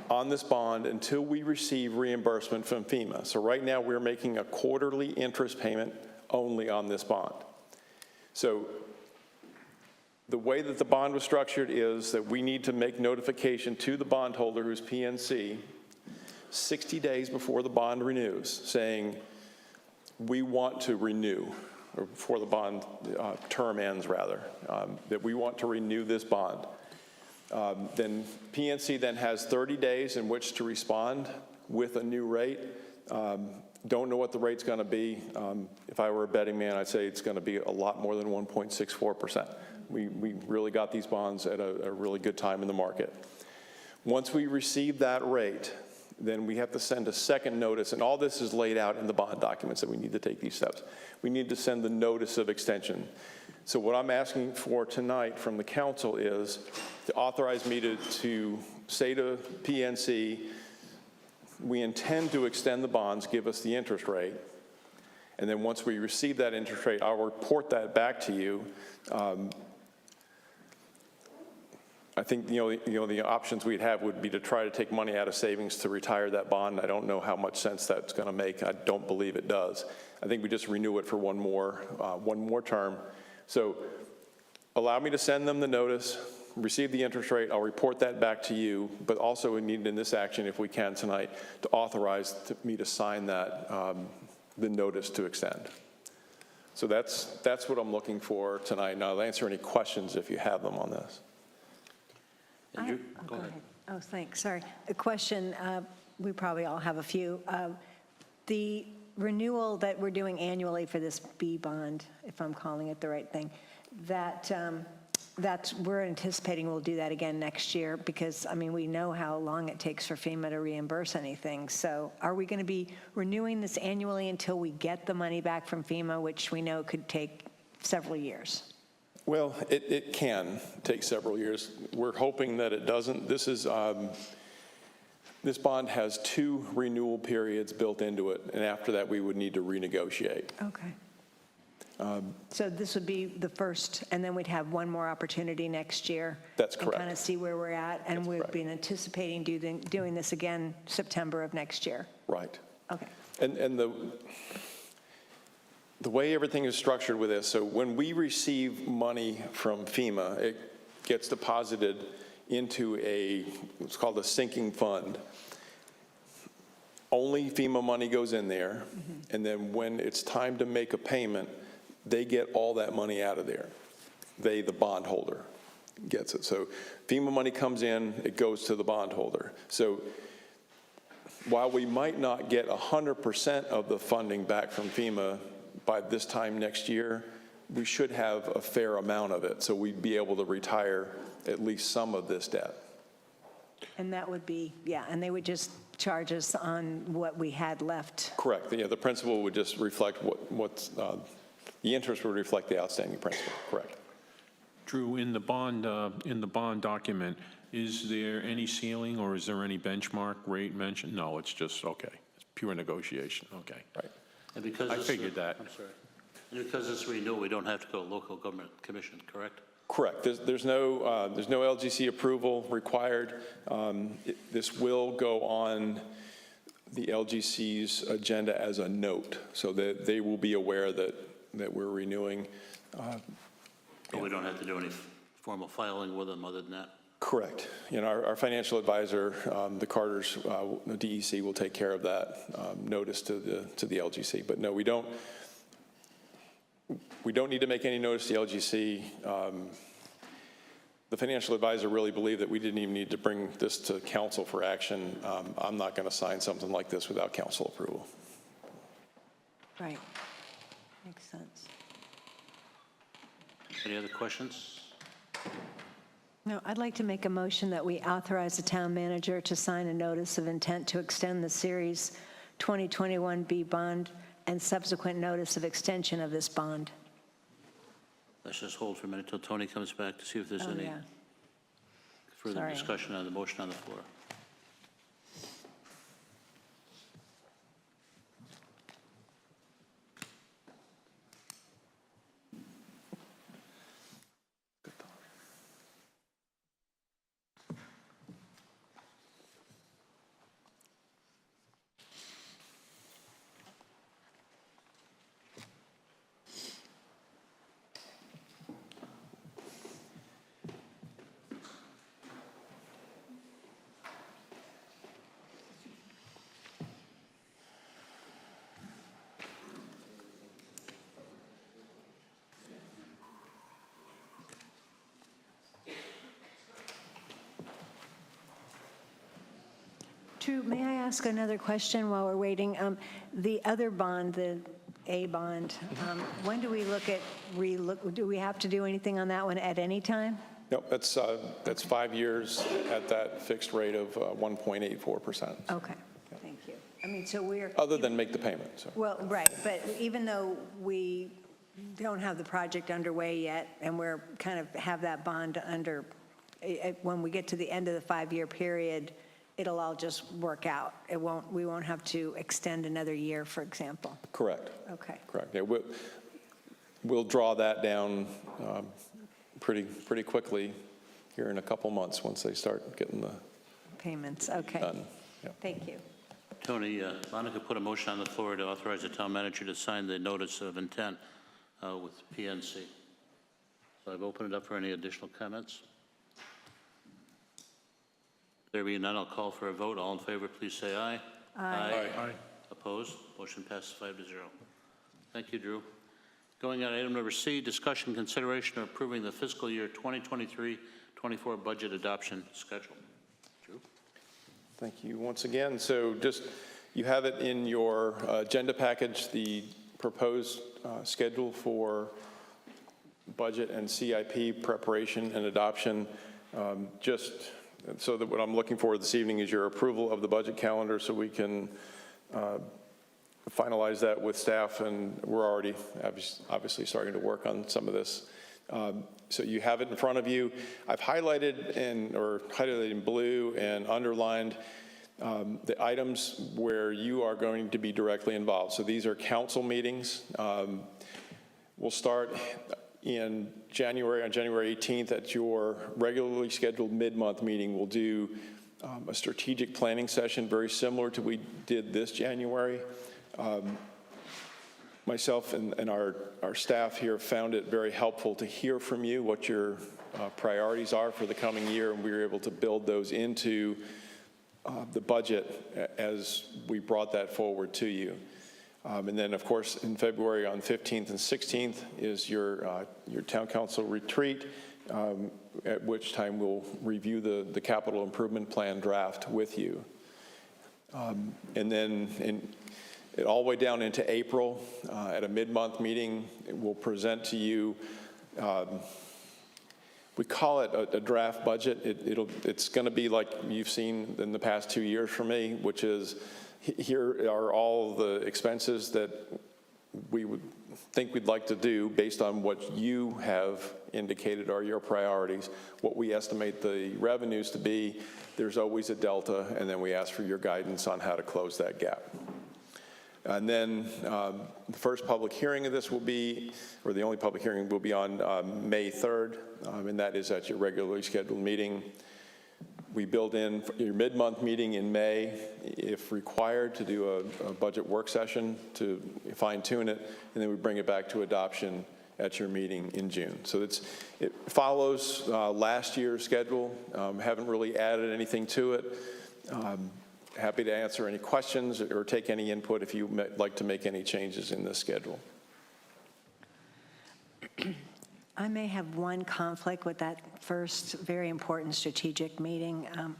on this bond until we receive reimbursement from FEMA. So right now we're making a quarterly interest payment only on this bond. So the way that the bond was structured is that we need to make notification to the bondholder, who's PNC, 60 days before the bond renews, saying we want to renew, or before the bond term ends rather, that we want to renew this bond. Then PNC then has 30 days in which to respond with a new rate. Don't know what the rate's going to be. If I were a betting man, I'd say it's going to be a lot more than 1.64%. We really got these bonds at a really good time in the market. Once we receive that rate, then we have to send a second notice, and all this is laid out in the bond documents that we need to take these steps. We need to send the notice of extension. So what I'm asking for tonight from the council is to authorize me to say to PNC, we intend to extend the bonds, give us the interest rate, and then once we receive that interest rate, I'll report that back to you. I think, the options we'd have would be to try to take money out of savings to retire that bond. I don't know how much sense that's going to make. I don't believe it does. I think we just renew it for one more term. So allow me to send them the notice, receive the interest rate. I'll report that back to you, but also we need in this action, if we can tonight, to authorize me to sign that, the notice to extend. So that's what I'm looking for tonight. And I'll answer any questions if you have them on this. Andrew, go ahead. Oh, thanks, sorry. A question, we probably all have a few. The renewal that we're doing annually for this B bond, if I'm calling it the right thing, that's we're anticipating we'll do that again next year because, I mean, we know how long it takes for FEMA to reimburse anything. So are we going to be renewing this annually until we get the money back from FEMA, which we know could take several years? Well, it can take several years. We're hoping that it doesn't. This bond has 2 renewal periods built into it, and after that, we would need to renegotiate. Okay. So this would be the first, and then we'd have one more opportunity next year. That's correct. And kind of see where we're at, and That's we've correct. been anticipating doing this again September of next year. Right. Okay. And the way everything is structured with this, so when we receive money from FEMA, it gets deposited into what's called a sinking fund. Only FEMA money goes in there, and then when it's time to make a payment, they get all that money out of there. The bondholder, gets it. So FEMA money comes in, it goes to the bondholder. So while we might not get 100% of the funding back from FEMA by this time next year, we should have a fair amount of it. So we'd be able to retire at least some of this debt. And that would be, yeah, and they would just charge us on what we had left. Correct. Yeah, the principal would just reflect the interest would reflect the outstanding principal. Correct. Drew, in the bond document, is there any ceiling or is there any benchmark rate mentioned? No, it's just, okay, it's pure negotiation, okay. Right. And because I figured that. I'm sorry. And because it's renewal, we don't have to go to local government commission, correct? Correct. There's no LGC approval required. This will go on the LGC's agenda as a note, so that they will be aware that we're renewing. But we don't have to do any formal filing with them other than that? Correct. Our financial advisor, the Carters, the DEC will take care of that notice to the LGC. But no, we don't need to make any notice to the LGC. The financial advisor really believed that we didn't even need to bring this to council for action. I'm not going to sign something like this without council approval. Right. Makes sense. Any other questions? No, I'd like to make a motion that we authorize the town manager to sign a notice of intent to extend the Series 2021B bond and subsequent notice of extension of this bond. Let's just hold for a minute until Tony comes back to see if there's any further Sorry. discussion on the motion on the floor. Drew, may I ask another question while we're waiting? The other bond, the A bond, when do we look at do we have to do anything on that one at any time? No, that's 5 years at that fixed rate of 1.84%. Okay, thank you. I mean, so we're... Other than make the payment. So. Well, right, but even though we don't have the project underway yet, and we're kind of have that bond under, when we get to the end of the 5-year period, it'll all just work out. We won't have to extend another year, for example. Correct. Okay. Correct. Yeah, we'll draw that down pretty quickly here in a couple months once they start getting the Payments, okay. done. Yeah. Thank you. Tony, Monica put a motion on the floor to authorize the town manager to sign the notice of intent with PNC. So I've opened it up for any additional comments. There being none, I'll call for a vote. All in favor, please say aye. Aye. Aye. Opposed? Motion passes 5-0. Thank you, Drew. Going on item number C, discussion, consideration of approving the fiscal year 2023-24 budget adoption schedule. Drew? Thank you once again. So just, you have it in your agenda package, the proposed schedule for budget and CIP preparation and adoption. Just so that what I'm looking for this evening is your approval of the budget calendar so we can finalize that with staff, and we're already obviously starting to work on some of this. So you have it in front of you. I've highlighted in blue and underlined the items where you are going to be directly involved. So these are council meetings. We'll start in January, on January 18th at your regularly scheduled mid-month meeting. We'll do a strategic planning session very similar to we did this January. Myself and our staff here found it very helpful to hear from you what your priorities are for the coming year, and we were able to build those into the budget as we brought that forward to you. And then, of course, in February on 15th and 16th is your town council retreat, at which time we'll review the capital improvement plan draft with you. And then all the way down into April, at a mid-month meeting, we'll present to you, we call it a draft budget. It's going to be like you've seen in the past 2 years from me, which is here are all the expenses that we would think we'd like to do based on what you have indicated are your priorities, what we estimate the revenues to be. There's always a delta, and then we ask for your guidance on how to close that gap. And then the first public hearing of this will be, or the only public hearing will be on May 3rd, and that is at your regularly scheduled meeting. We build in your mid-month meeting in May, if required, to do a budget work session to fine-tune it, and then we bring it back to adoption at your meeting in June. So it follows last year's schedule. Haven't really added anything to it. Happy to answer any questions or take any input if you'd like to make any changes in this schedule. I may have one conflict with that first very important strategic meeting. I'm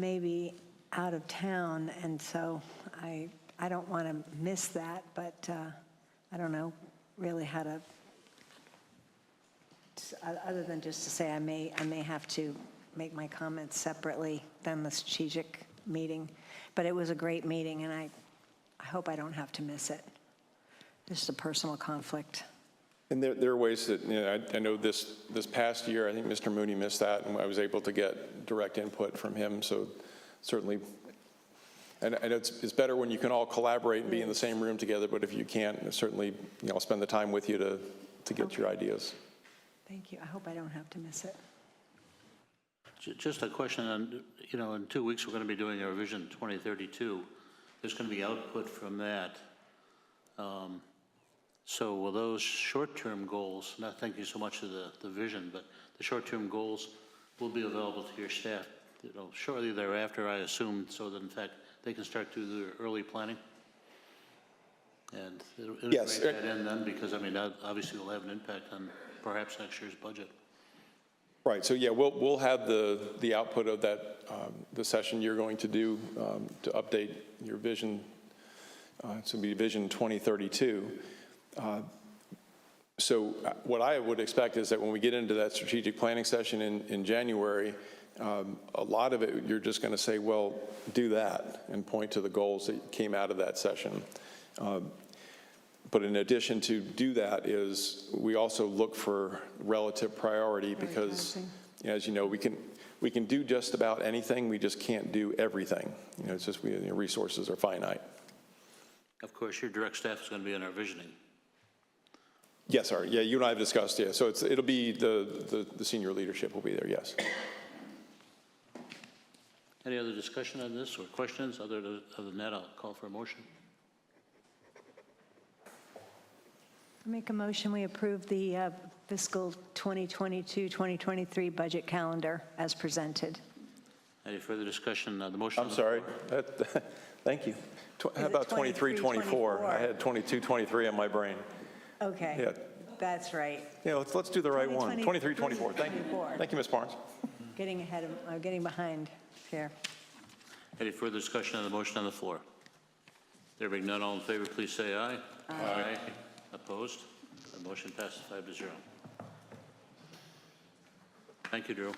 maybe out of town, and so I don't want to miss that, but I don't know really how to, other than just to say I may have to make my comments separately than the strategic meeting. But it was a great meeting, and I hope I don't have to miss it. Just a personal conflict. And there are ways that, I know this past year, I think Mr. Mooney missed that, and I was able to get direct input from him, so certainly, and it's better when you can all collaborate and be in the same room together, but if you can't, certainly, I'll spend the time with you to get your ideas. Thank you. I hope I don't have to miss it. Just a question on, in 2 weeks, we're going to be doing our Vision 2032. There's going to be output from that. So will those short-term goals, not thank you so much for the vision, but the short-term goals will be available to your staff, shortly thereafter, I assume, so that in fact they can start to do their early planning? And it'll Yes. integrate that in then, because obviously it'll have an impact on perhaps next year's budget. Right, so yeah, we'll have the output of that, the session you're going to do to update your vision. It's going to be Vision 2032. So what I would expect is that when we get into that strategic planning session in January, a lot of it you're just going to say, well, do that, and point to the goals that came out of that session. But in addition to do that is we also look for relative priority, because As you know, we can do just about anything, we just can't do everything. It's just, resources are finite. Of course, your direct staff is going to be in our visioning. Yes, sir. Yeah, you and I have discussed, yeah. So it'll be the senior leadership will be there, yes. Any other discussion on this or questions? Other than that, I'll call for a motion. I make a motion, we approve the fiscal 2022-2023 budget calendar as presented. Any further discussion on the motion? I'm sorry. Thank you. How about 23, 24? I had 22, 23 on my brain. Okay. Yeah. That's right. Yeah, let's do the right one. 23, 24. Thank you. 24. Thank you, Ms. Barnes. Getting behind here. Any further discussion on the motion on the floor? There being none, all in favor, please say aye. Aye. Opposed? The motion passes 5-0. Thank you, Drew.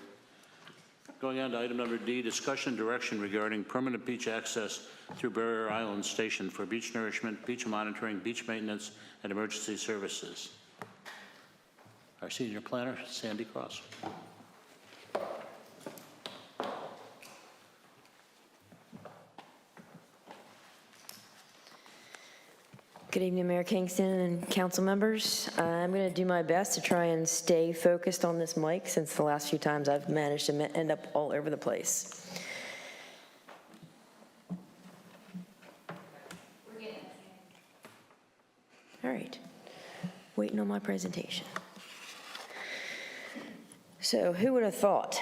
Going on to item number D, discussion direction regarding permanent beach access through Barrier Island Station for beach nourishment, beach monitoring, beach maintenance, and emergency services. Our senior planner, Sandy Cross. Good evening, Mayor Kingston and council members. I'm going to do my best to try and stay focused on this mic since the last few times I've managed to end up all over the place. All right, waiting on my presentation. So who would have thought?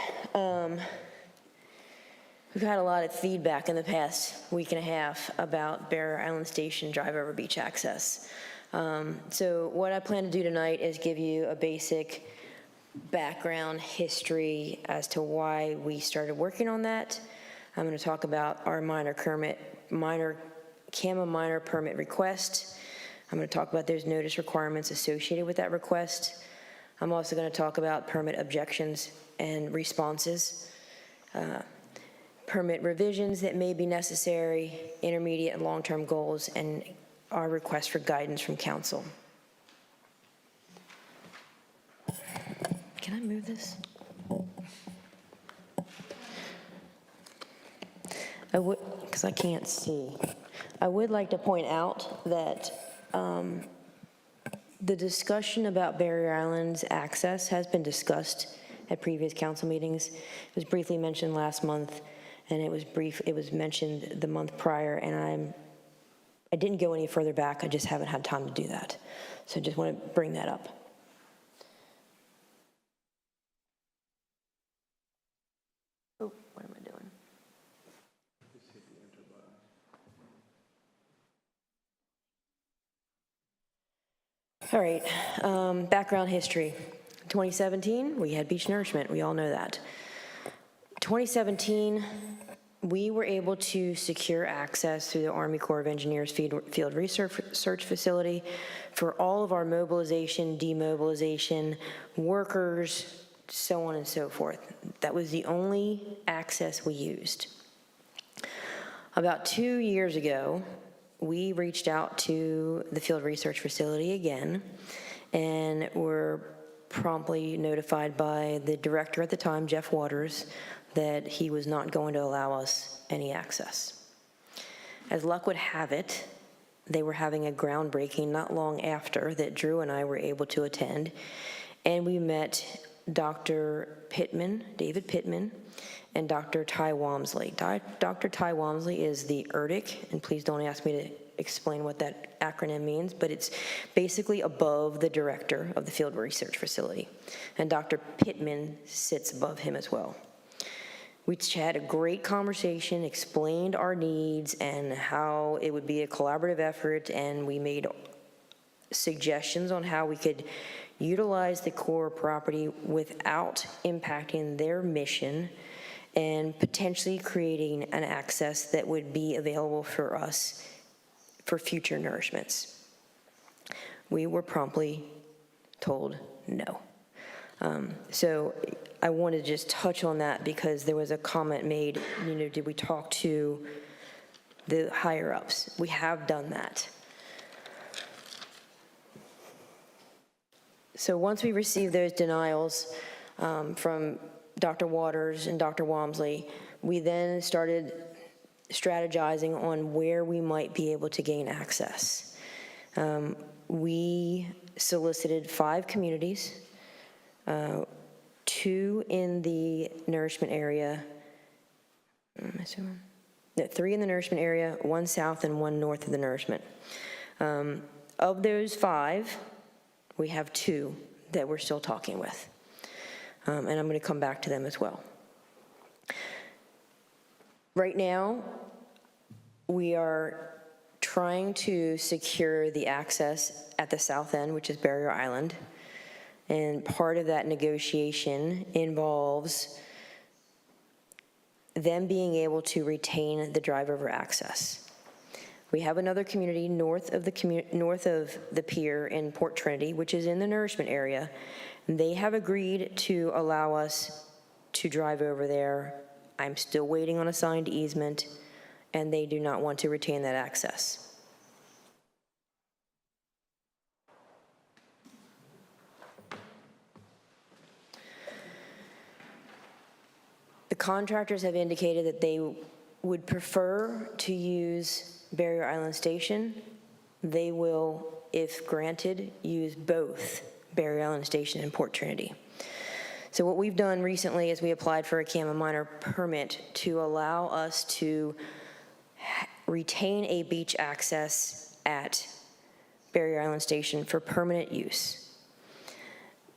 We've had a lot of feedback in the past week and a half about Barrier Island Station drive-over beach access. So what I plan to do tonight is give you a basic background history as to why we started working on that. I'm going to talk about our CAMA minor permit request. I'm going to talk about those notice requirements associated with that request. I'm also going to talk about permit objections and responses. Permit revisions that may be necessary, intermediate and long-term goals, and our request for guidance from council. Can I move this? I would, because I can't see. I would like to point out that the discussion about Barrier Island's access has been discussed at previous council meetings. It was briefly mentioned last month, and it was mentioned the month prior, and I didn't go any further back. I just haven't had time to do that. So just want to bring that up. Oh, what am I doing? All right, background history. 2017, we had beach nourishment. We all know that. 2017, we were able to secure access through the Army Corps of Engineers Field Research Facility for all of our mobilization, demobilization, workers, so on and so forth. That was the only access we used. About 2 years ago, we reached out to the Field Research Facility again, and were promptly notified by the director at the time, Jeff Waters, that he was not going to allow us any access. As luck would have it, they were having a groundbreaking not long after that Drew and I were able to attend, and we met Dr. Pittman, David Pittman, and Dr. Ty Walmsley. Dr. Ty Walmsley is the ERDIC, and please don't ask me to explain what that acronym means, but it's basically above the director of the Field Research Facility. And Dr. Pittman sits above him as well. We had a great conversation, explained our needs and how it would be a collaborative effort, and we made suggestions on how we could utilize the Corps property without impacting their mission and potentially creating an access that would be available for us for future nourishments. We were promptly told no. So I want to just touch on that because there was a comment made, did we talk to the higher ups? We have done that. So once we received those denials from Dr. Waters and Dr. Walmsley, we then started strategizing on where we might be able to gain access. We solicited 5 communities, 2 in the nourishment area, 3 in the nourishment area, 1 south and 1 north of the nourishment. Of those 5, we have 2 that we're still talking with. And I'm going to come back to them as well. Right now, we are trying to secure the access at the south end, which is Barrier Island. And part of that negotiation involves them being able to retain the drive-over access. We have another community north of the pier in Port Trinity, which is in the nourishment area. They have agreed to allow us to drive over there. I'm still waiting on a signed easement, and they do not want to retain that access. The contractors have indicated that they would prefer to use Barrier Island Station. They will, if granted, use both Barrier Island Station and Port Trinity. So what we've done recently is we applied for a CAMA minor permit to allow us to retain a beach access at Barrier Island Station for permanent use.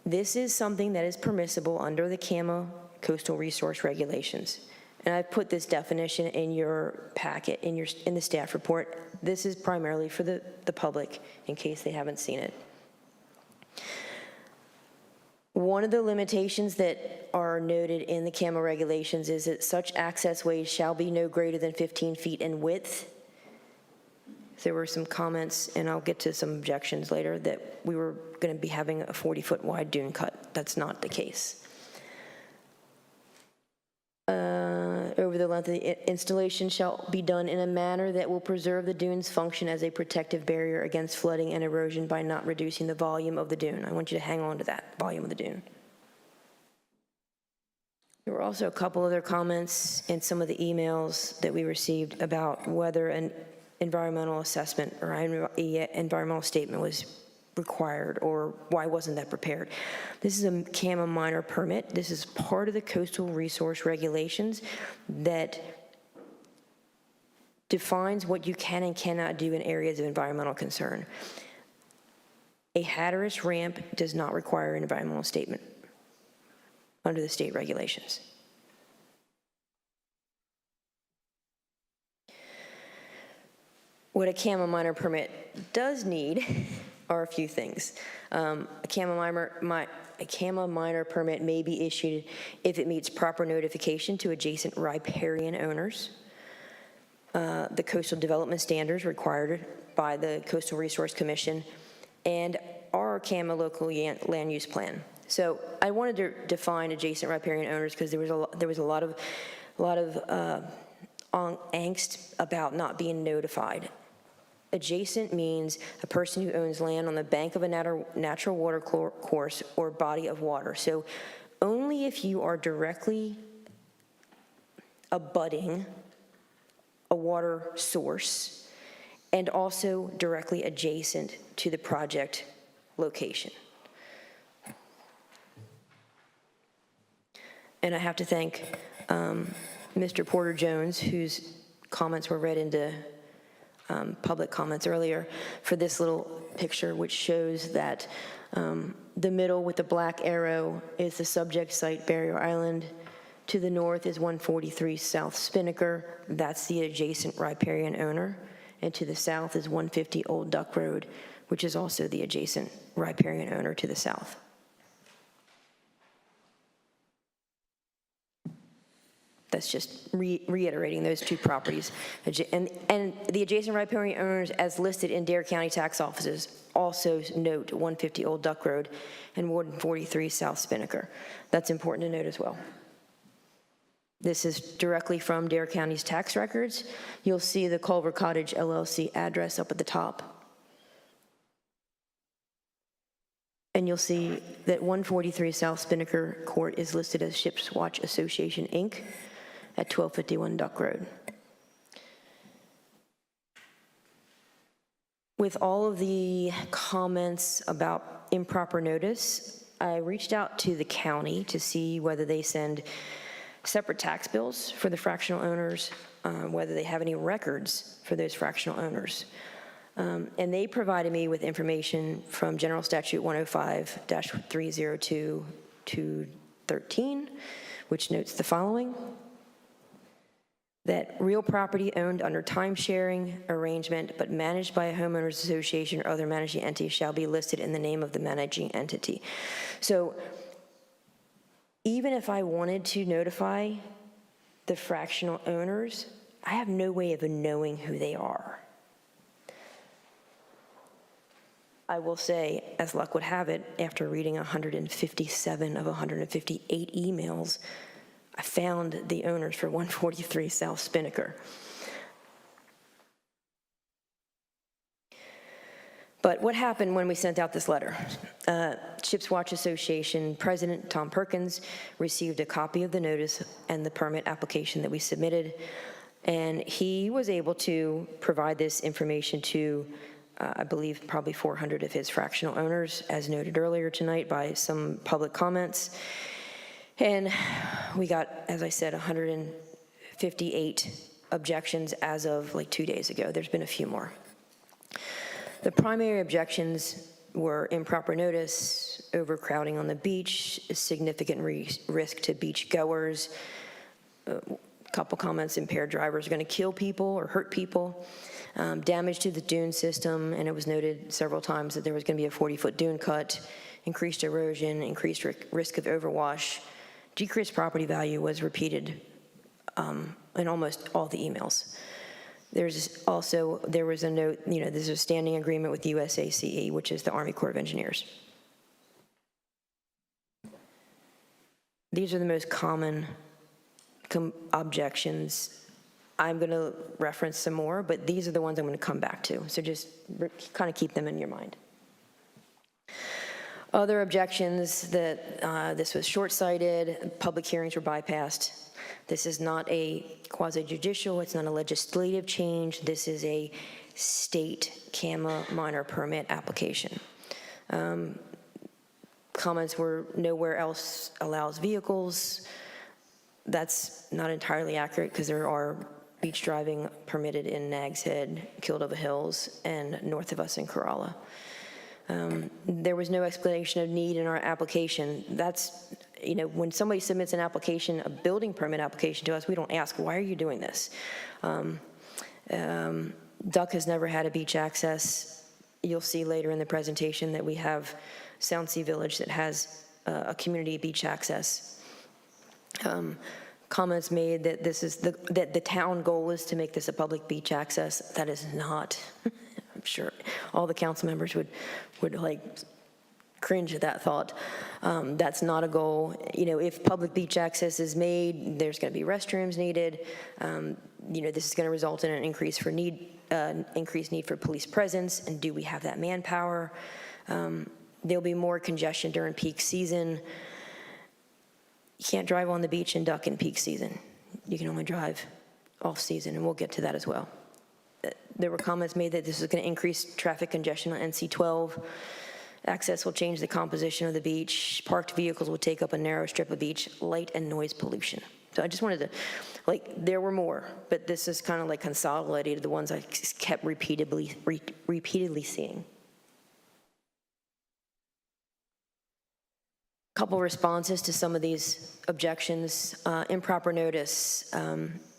This is something that is permissible under the CAMA Coastal Resource Regulations. And I've put this definition in your packet, in the staff report. This is primarily for the public, in case they haven't seen it. One of the limitations that are noted in the CAMA regulations is that such access ways shall be no greater than 15 feet in width. There were some comments, and I'll get to some objections later, that we were going to be having a 40-foot wide dune cut. That's not the case. Over the length of the installation shall be done in a manner that will preserve the dune's function as a protective barrier against flooding and erosion by not reducing the volume of the dune. I want you to hang on to that, volume of the dune. There were also a couple other comments in some of the emails that we received about whether an environmental assessment or environmental statement was required, or why wasn't that prepared. This is a CAMA minor permit. This is part of the Coastal Resource Regulations that defines what you can and cannot do in areas of environmental concern. A Hatteras ramp does not require an environmental statement under the state regulations. What a CAMA minor permit does need are a few things. A CAMA minor permit may be issued if it meets proper notification to adjacent riparian owners. The coastal development standards required by the Coastal Resource Commission and our CAMA local land use plan. So I wanted to define adjacent riparian owners because there was a lot of angst about not being notified. Adjacent means a person who owns land on the bank of a natural water course or body of water. So only if you are directly abutting a water source and also directly adjacent to the project location. And I have to thank Mr. Porter Jones, whose comments were read into public comments earlier, for this little picture, which shows that the middle with the black arrow is the subject site, Barrier Island. To the north is 143 South Spinnaker. That's the adjacent riparian owner. And to the south is 150 Old Duck Road, which is also the adjacent riparian owner to the south. That's just reiterating those two properties. And the adjacent riparian owners, as listed in Dare County tax offices, also note 150 Old Duck Road and 143 South Spinnaker. That's important to note as well. This is directly from Dare County's tax records. You'll see the Culver Cottage LLC address up at the top. And you'll see that 143 South Spinnaker Court is listed as Ships Watch Association, Inc. at 1251 Duck Road. With all of the comments about improper notice, I reached out to the county to see whether they send separate tax bills for the fractional owners, whether they have any records for those fractional owners. And they provided me with information from General Statute 105-302-213, which notes the following: that real property owned under time-sharing arrangement but managed by a homeowners association or other managing entity shall be listed in the name of the managing entity. So even if I wanted to notify the fractional owners, I have no way of knowing who they are. I will say, as luck would have it, after reading 157 of 158 emails, I found the owners for 143 South Spinnaker. But what happened when we sent out this letter? Ships Watch Association President Tom Perkins received a copy of the notice and the permit application that we submitted, and he was able to provide this information to I believe probably 400 of his fractional owners, as noted earlier tonight by some public comments. And we got, as I said, 158 objections as of like 2 days ago. There's been a few more. The primary objections were improper notice, overcrowding on the beach, significant risk to beach goers, a couple comments, impaired drivers are going to kill people or hurt people. Damage to the dune system, and it was noted several times that there was going to be a 40-foot dune cut, increased erosion, increased risk of overwash. Decreased property value was repeated in almost all the emails. There was a note, there's a standing agreement with USACE, which is the Army Corps of Engineers. These are the most common objections. I'm going to reference some more, but these are the ones I'm going to come back to. So just kind of keep them in your mind. Other objections that this was short-sighted, public hearings were bypassed. This is not a quasi-judicial, it's not a legislative change. This is a state CAMA minor permit application. Comments were nowhere else allows vehicles. That's not entirely accurate because there are beach driving permitted in Nags Head, Kildova Hills, and north of us in Corolla. There was no explanation of need in our application. That's, when somebody submits an application, a building permit application to us, we don't ask, why are you doing this? Duck has never had a beach access. You'll see later in the presentation that we have Soundsea Village that has a community beach access. Comments made that that the town goal is to make this a public beach access. That is not. I'm sure all the council members would like cringe at that thought. That's not a goal. If public beach access is made, there's going to be restrooms needed. This is going to result in an increased need for police presence. And do we have that manpower? There'll be more congestion during peak season. You can't drive on the beach and duck in peak season. You can only drive off season, and we'll get to that as well. There were comments made that this is going to increase traffic congestion on NC-12. Access will change the composition of the beach. Parked vehicles will take up a narrow strip of beach. Light and noise pollution. So I just wanted to, there were more, but this is kind of consolidated the ones I kept repeatedly seeing. Couple responses to some of these objections. Improper notice.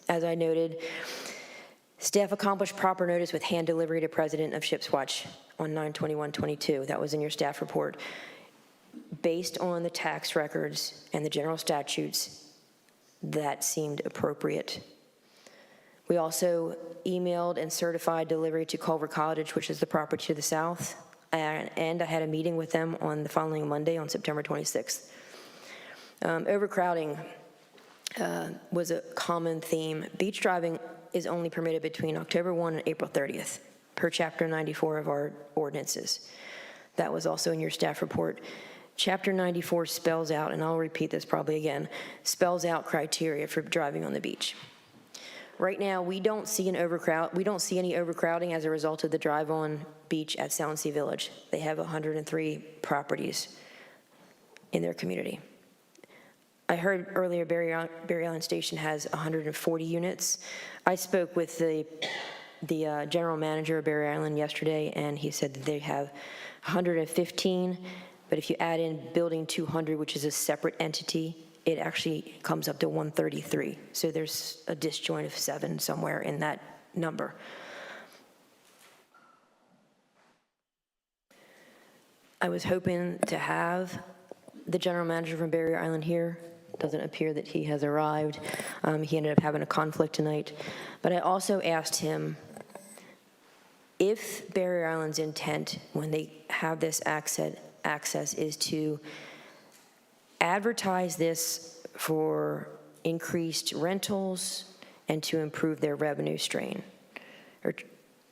As I noted, staff accomplished proper notice with hand delivery to President of Ships Watch on 9/21/22. That was in your staff report. Based on the tax records and the general statutes, that seemed appropriate. We also emailed and certified delivery to Culver Cottage, which is the property to the south. And I had a meeting with them on the following Monday on September 26th. Overcrowding was a common theme. Beach driving is only permitted between October 1 and April 30th, per Chapter 94 of our ordinances. That was also in your staff report. Chapter 94 spells out, and I'll repeat this probably again, spells out criteria for driving on the beach. Right now, we don't see any overcrowding as a result of the drive-on beach at Sound Sea Village. They have 103 properties in their community. I heard earlier Barry Island Station has 140 units. I spoke with the general manager of Barry Island yesterday, and he said that they have 115, but if you add in Building 200, which is a separate entity, it actually comes up to 133. So there's a disjoint of 7 somewhere in that number. I was hoping to have the general manager from Barrier Island here. Doesn't appear that he has arrived. He ended up having a conflict tonight. But I also asked him if Barrier Island's intent when they have this access is to advertise this for increased rentals and to improve their revenue stream.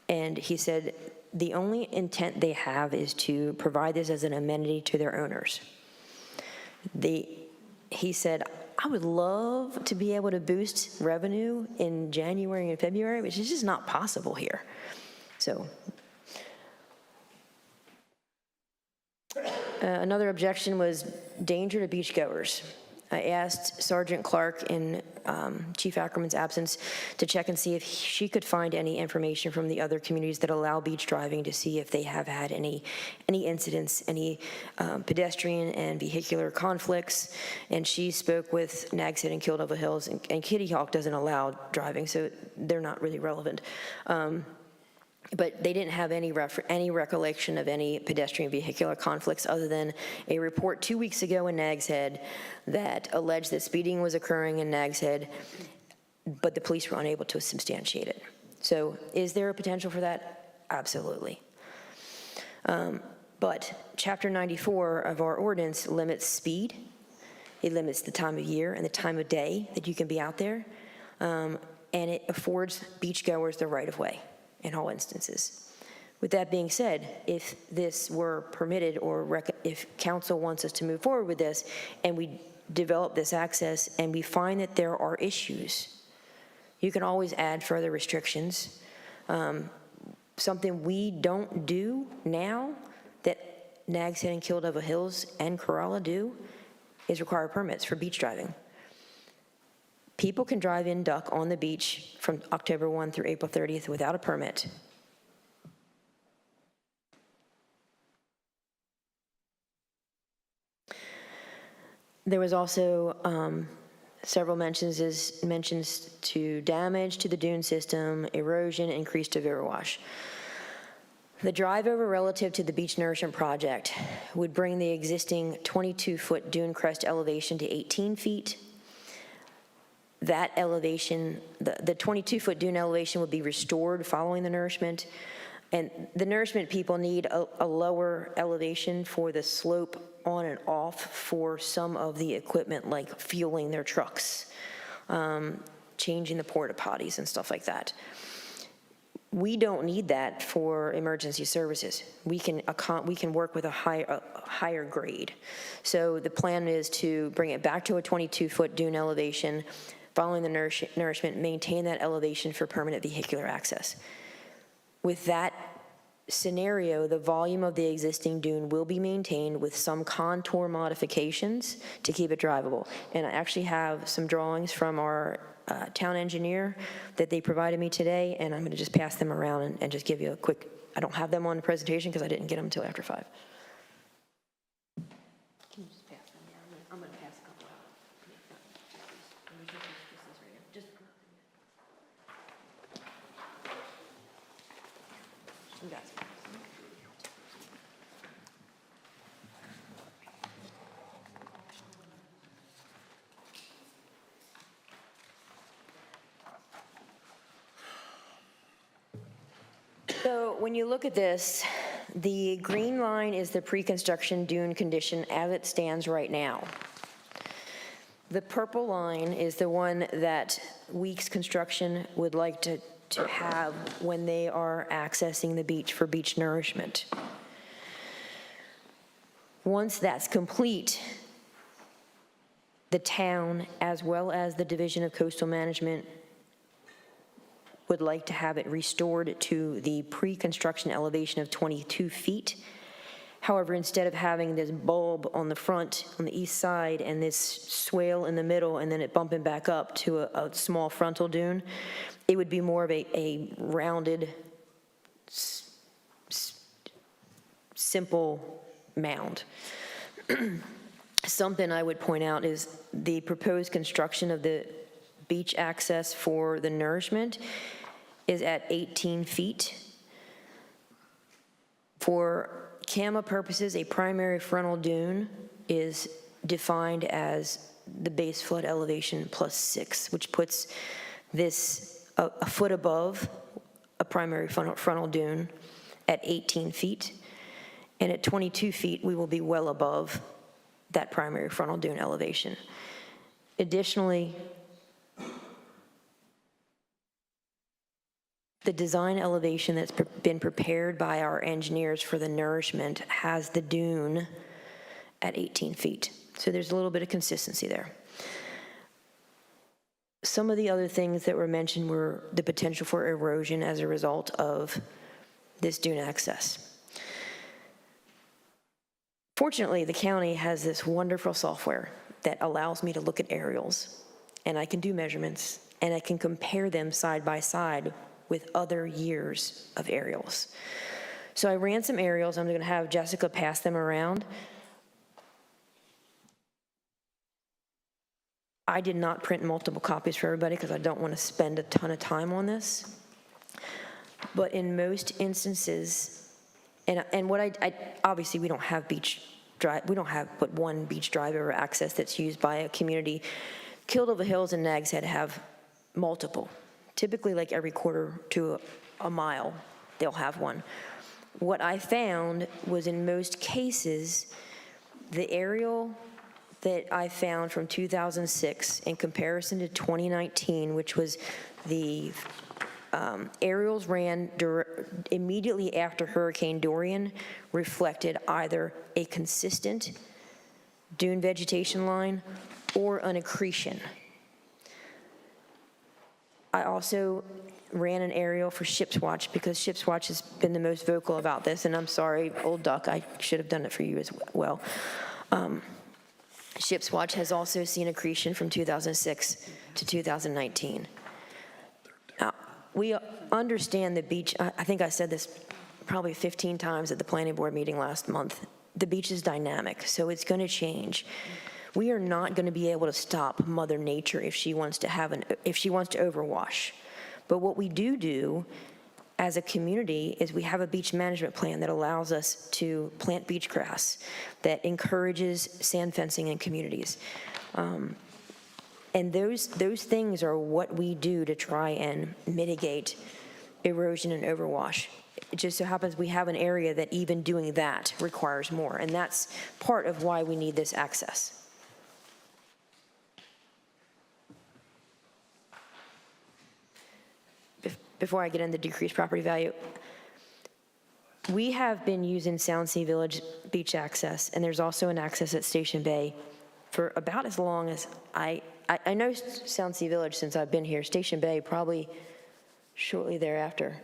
And he said the only intent they have is to provide this as an amenity to their owners. He said, I would love to be able to boost revenue in January and February, which is just not possible here. So another objection was danger to beachgoers. I asked Sergeant Clark in Chief Ackerman's absence to check and see if she could find any information from the other communities that allow beach driving to see if they have had any incidents, any pedestrian and vehicular conflicts. And she spoke with Nags Head and Kildova Hills, and Kitty Hawk doesn't allow driving, so they're not really relevant. But they didn't have any recollection of any pedestrian vehicular conflicts other than a report 2 weeks ago in Nags Head that alleged that speeding was occurring in Nags Head, but the police were unable to substantiate it. So is there a potential for that? Absolutely. But Chapter 94 of our ordinance limits speed. It limits the time of year and the time of day that you can be out there. And it affords beachgoers the right of way in all instances. With that being said, if this were permitted or if council wants us to move forward with this and we develop this access and we find that there are issues, you can always add further restrictions. Something we don't do now that Nags Head and Kildova Hills and Corolla do is require permits for beach driving. People can drive in duck on the beach from October 1 through April 30th without a permit. There was also several mentions to damage to the dune system, erosion, increased overwash. The drive over relative to the beach nourishment project would bring the existing 22-foot dune crest elevation to 18 feet. That elevation, the 22-foot dune elevation would be restored following the nourishment. And the nourishment people need a lower elevation for the slope on and off for some of the equipment, like fueling their trucks, changing the porta potties and stuff like that. We don't need that for emergency services. We can work with a higher grade. So the plan is to bring it back to a 22-foot dune elevation, following the nourishment, maintain that elevation for permanent vehicular access. With that scenario, the volume of the existing dune will be maintained with some contour modifications to keep it drivable. And I actually have some drawings from our town engineer that they provided me today, and I'm going to just pass them around and just give you a quick, I don't have them on the presentation because I didn't get them until after 5. Can you just pass them down? I'm going to pass a couple out. So when you look at this, the green line is the pre-construction dune condition as it stands right now. The purple line is the one that Weeks Construction would like to have when they are accessing the beach for beach nourishment. Once that's complete, the town, as well as the Division of Coastal Management, would like to have it restored to the pre-construction elevation of 22 feet. However, instead of having this bulb on the front, on the east side, and this swale in the middle, and then it bumping back up to a small frontal dune, it would be more of a rounded, simple mound. Something I would point out is the proposed construction of the beach access for the nourishment is at 18 feet. For CAMA purposes, a primary frontal dune is defined as the base flood elevation plus 6, which puts this a foot above a primary frontal dune at 18 feet. And at 22 feet, we will be well above that primary frontal dune elevation. Additionally, the design elevation that's been prepared by our engineers for the nourishment has the dune at 18 feet. So there's a little bit of consistency there. Some of the other things that were mentioned were the potential for erosion as a result of this dune access. Fortunately, the county has this wonderful software that allows me to look at aerials, and I can do measurements, and I can compare them side by side with other years of aerials. So I ran some aerials. I'm going to have Jessica pass them around. I did not print multiple copies for everybody because I don't want to spend a ton of time on this. But in most instances, and what I obviously we don't have beach drive, we don't have but one beach drive over access that's used by a community. Kildova Hills and Nags Head have multiple. Typically, like every quarter to a mile, they'll have one. What I found was in most cases, the aerial that I found from 2006 in comparison to 2019, which was the aerials ran immediately after Hurricane Dorian, reflected either a consistent dune vegetation line or an accretion. I also ran an aerial for Ship's Watch because Ship's Watch has been the most vocal about this, and I'm sorry, Old Duck, I should have done it for you as well. Ship's Watch has also seen accretion from 2006 to 2019. Now, we understand the beach, I think I said this probably 15 times at the planning board meeting last month. The beach is dynamic, so it's going to change. We are not going to be able to stop Mother Nature if she wants to overwash. But what we do as a community is we have a beach management plan that allows us to plant beach grass, that encourages sand fencing in communities. And those things are what we do to try and mitigate erosion and overwash. It just so happens we have an area that even doing that requires more, and that's part of why we need this access. Before I get into decreased property value, we have been using Sound Sea Village beach access, and there's also an access at Station Bay for about as long as I know Sound Sea Village since I've been here. Station Bay probably shortly thereafter.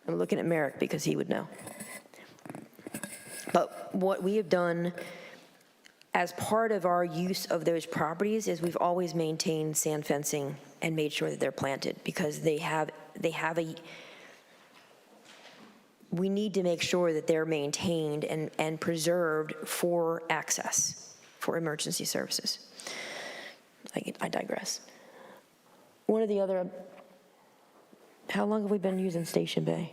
I'm looking at Merrick because he would know. But what we have done as part of our use of those properties is we've always maintained sand fencing and made sure that they're planted because we need to make sure that they're maintained and preserved for access for emergency services. I digress. One of the other, how long have we been using Station Bay?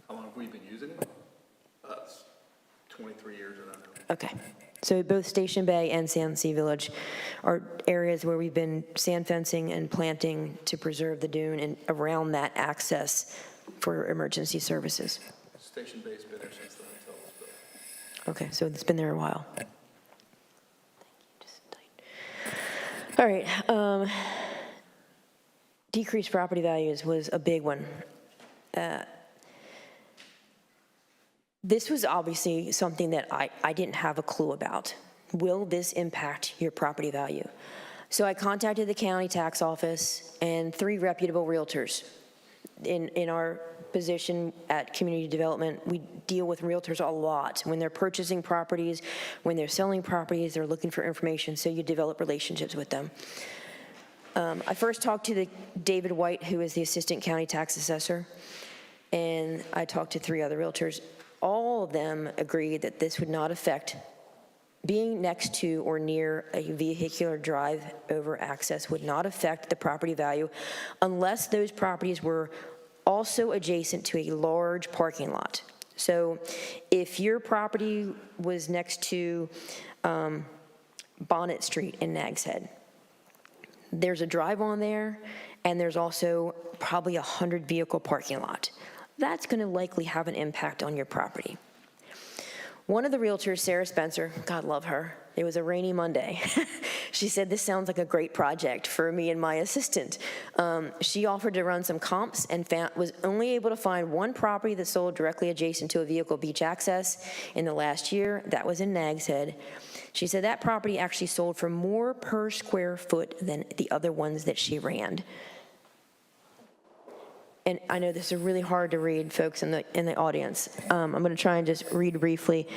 How long have we been using it? 23 years around now. Okay. So both Station Bay and Sound Sea Village are areas where we've been sand fencing and planting to preserve the dune and around that access for emergency services. Station Bay's been there since the hotel was built. Okay, so it's been there a while. All right. Decreased property values was a big one. This was obviously something that I didn't have a clue about. Will this impact your property value? So I contacted the county tax office and 3 reputable realtors. In our position at community development, we deal with realtors a lot. When they're purchasing properties, when they're selling properties, they're looking for information, so you develop relationships with them. I first talked to David White, who is the assistant county tax assessor, and I talked to 3 other realtors. All of them agreed that this would not affect being next to or near a vehicular drive-over access would not affect the property value unless those properties were also adjacent to a large parking lot. So if your property was next to Barnette Street in Nags Head, there's a drive on there, and there's also probably a 100-vehicle parking lot. That's going to likely have an impact on your property. One of the realtors, Sarah Spencer, God love her, it was a rainy Monday. She said, this sounds like a great project for me and my assistant. She offered to run some comps and was only able to find 1 property that sold directly adjacent to a vehicle beach access in the last year. That was in Nags Head. She said that property actually sold for more per square foot than the other ones that she ran. And I know this is really hard to read, folks in the audience. I'm going to try and just read briefly.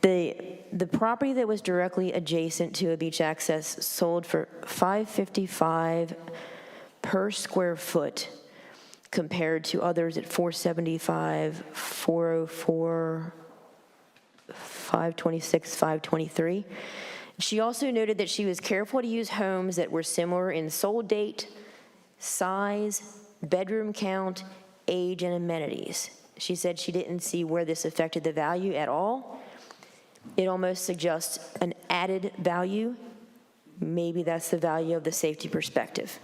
The property that was directly adjacent to a beach access sold for $555 per square foot, compared to others at $475, $404, $526, $523. She also noted that she was careful to use homes that were similar in sold date, size, bedroom count, age, and amenities. She said she didn't see where this affected the value at all. It almost suggests an added value. Maybe that's the value of the safety perspective.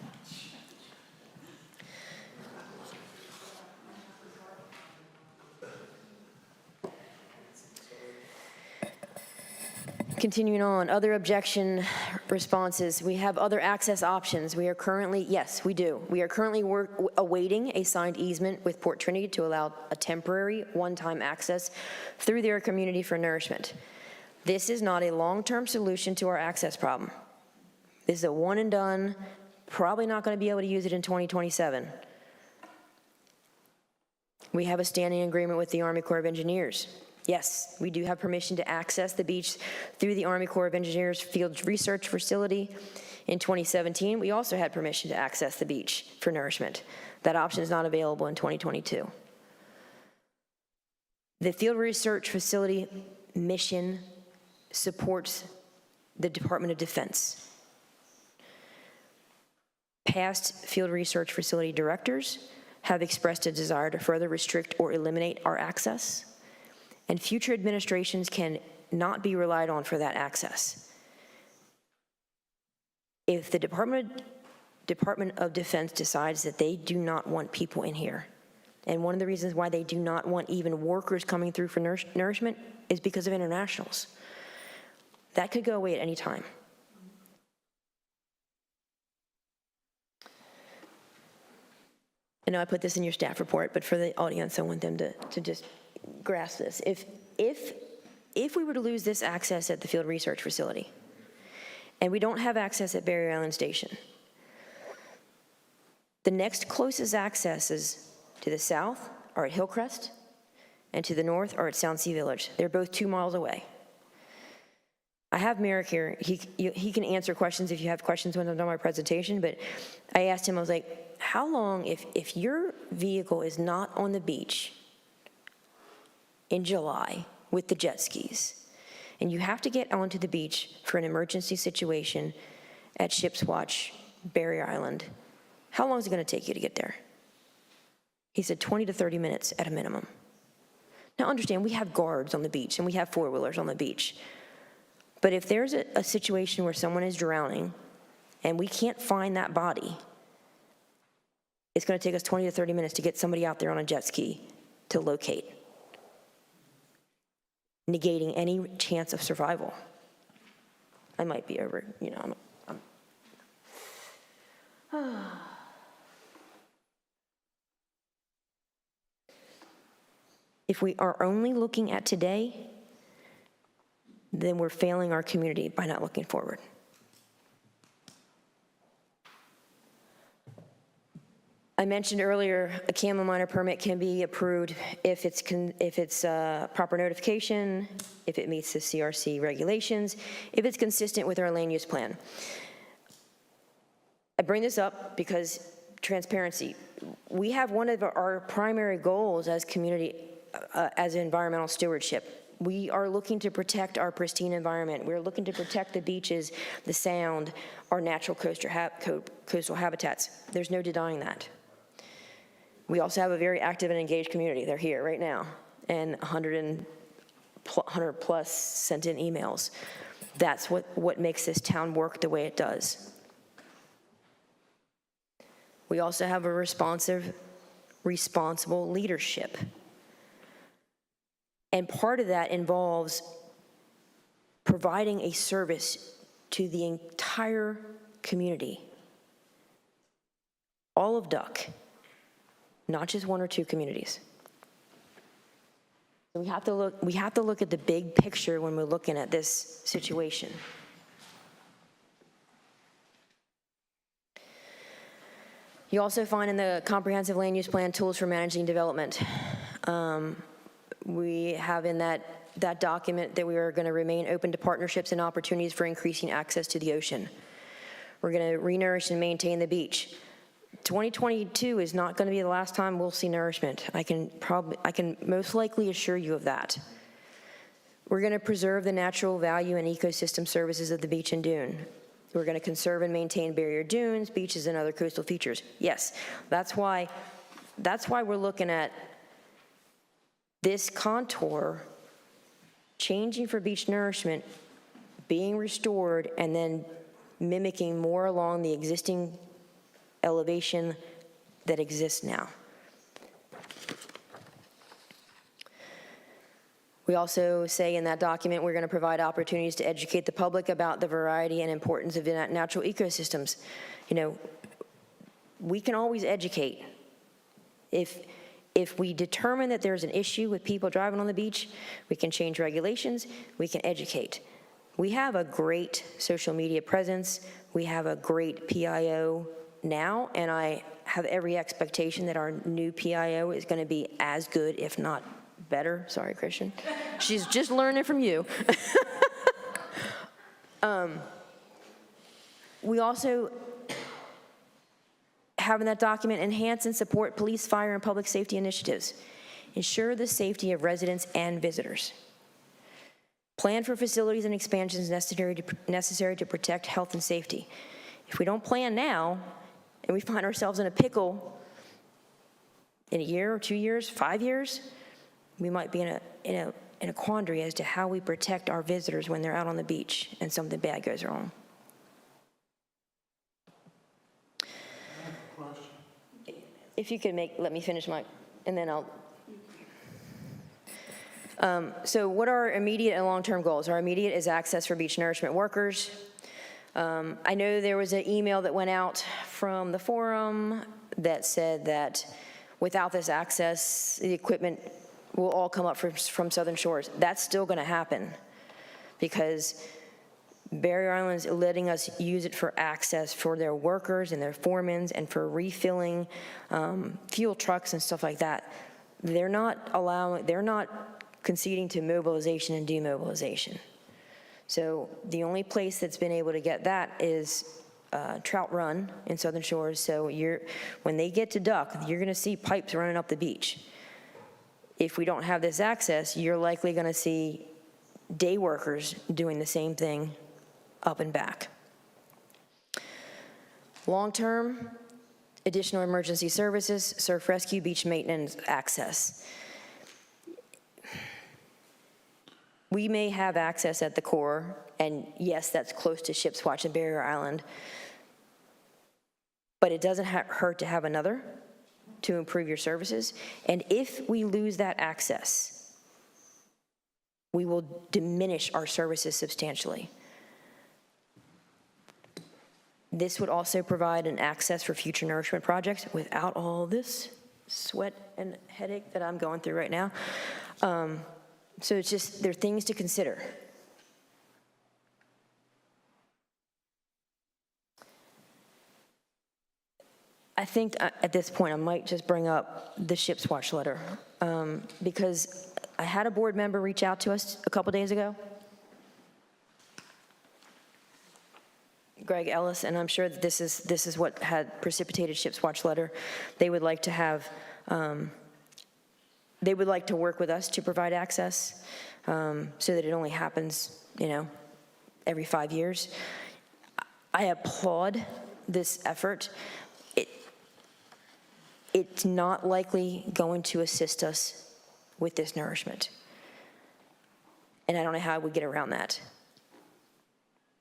Continuing on, other objection responses. We have other access options. We are currently, yes, we do. We are currently awaiting a signed easement with Port Trinity to allow a temporary one-time access through their community for nourishment. This is not a long-term solution to our access problem. This is a one and done, probably not going to be able to use it in 2027. We have a standing agreement with the Army Corps of Engineers. Yes, we do have permission to access the beach through the Army Corps of Engineers Field Research Facility. In 2017, we also had permission to access the beach for nourishment. That option is not available in 2022. The Field Research Facility mission supports the Department of Defense. Past Field Research Facility directors have expressed a desire to further restrict or eliminate our access, and future administrations can not be relied on for that access. If the Department of Defense decides that they do not want people in here, and one of the reasons why they do not want even workers coming through for nourishment is because of internationals. That could go away at any time. I know I put this in your staff report, but for the audience, I want them to just grasp this. If we were to lose this access at the Field Research Facility, and we don't have access at Barrier Island Station, the next closest accesses to the south are at Hillcrest, and to the north are at Sound Sea Village. They're both 2 miles away. I have Merrick here. He can answer questions if you have questions when I'm done my presentation, but I asked him, I was like, how long, if your vehicle is not on the beach in July with the jet skis, and you have to get onto the beach for an emergency situation at Ship's Watch, Barrier Island, how long is it going to take you to get there? He said 20 to 30 minutes at a minimum. Now understand, we have guards on the beach and we have four-wheelers on the beach. But if there's a situation where someone is drowning and we can't find that body, it's going to take us 20 to 30 minutes to get somebody out there on a jet ski to locate, negating any chance of survival. I might be over, If we are only looking at today, then we're failing our community by not looking forward. I mentioned earlier, a CAMA minor permit can be approved if it's proper notification, if it meets the CRC regulations, if it's consistent with our land use plan. I bring this up because transparency. We have one of our primary goals as community, as environmental stewardship. We are looking to protect our pristine environment. We're looking to protect the beaches, the sound, our natural coastal habitats. There's no denying that. We also have a very active and engaged community. They're here right now, and 100 plus sent in emails. That's what makes this town work the way it does. We also have a responsive, responsible leadership. And part of that involves providing a service to the entire community, all of Duck, not just one or two communities. We have to look at the big picture when we're looking at this situation. You also find in the comprehensive land use plan tools for managing development. We have in that document that we are going to remain open to partnerships and opportunities for increasing access to the ocean. We're going to renourish and maintain the beach. 2022 is not going to be the last time we'll see nourishment. I can most likely assure you of that. We're going to preserve the natural value and ecosystem services of the beach and dune. We're going to conserve and maintain barrier dunes, beaches, and other coastal features. Yes, that's why we're looking at this contour changing for beach nourishment, being restored, and then mimicking more along the existing elevation that exists now. We also say in that document we're going to provide opportunities to educate the public about the variety and importance of natural ecosystems. You know, we can always educate. If we determine that there's an issue with people driving on the beach, we can change regulations, we can educate. We have a great social media presence, we have a great PIO now, and I have every expectation that our new PIO is going to be as good, if not better. Sorry, Christian. She's just learning from you. We also have in that document enhance and support police, fire, and public safety initiatives. Ensure the safety of residents and visitors. Plan for facilities and expansions necessary to protect health and safety. If we don't plan now, and we find ourselves in a pickle in a year or 2 years, 5 years, we might be in a quandary as to how we protect our visitors when they're out on the beach and something bad goes wrong. If you could let me finish and then I'll. So what are our immediate and long-term goals? Our immediate is access for beach nourishment workers. I know there was an email that went out from the forum that said that without this access, the equipment will all come up from Southern Shores. That's still going to happen because Barrier Island is letting us use it for access for their workers and their foremans and for refilling fuel trucks and stuff like that. They're not conceding to mobilization and demobilization. So the only place that's been able to get that is Trout Run in Southern Shores. So when they get to Duck, you're going to see pipes running up the beach. If we don't have this access, you're likely going to see day workers doing the same thing up and back. Long-term, additional emergency services, surf rescue, beach maintenance, access. We may have access at the core, and yes, that's close to Ship's Watch and Barrier Island, but it doesn't hurt to have another to improve your services. And if we lose that access, we will diminish our services substantially. This would also provide an access for future nourishment projects without all this sweat and headache that I'm going through right now. So it's just, there are things to consider. I think at this point, I might just bring up the ship's watch letter, because I had a board member reach out to us a couple days ago, Greg Ellis, and I'm sure that this is what had precipitated ship's watch letter. They would like to have, they would like to work with us to provide access, so that it only happens, every 5 years. I applaud this effort. It's not likely going to assist us with this nourishment. And I don't know how we get around that.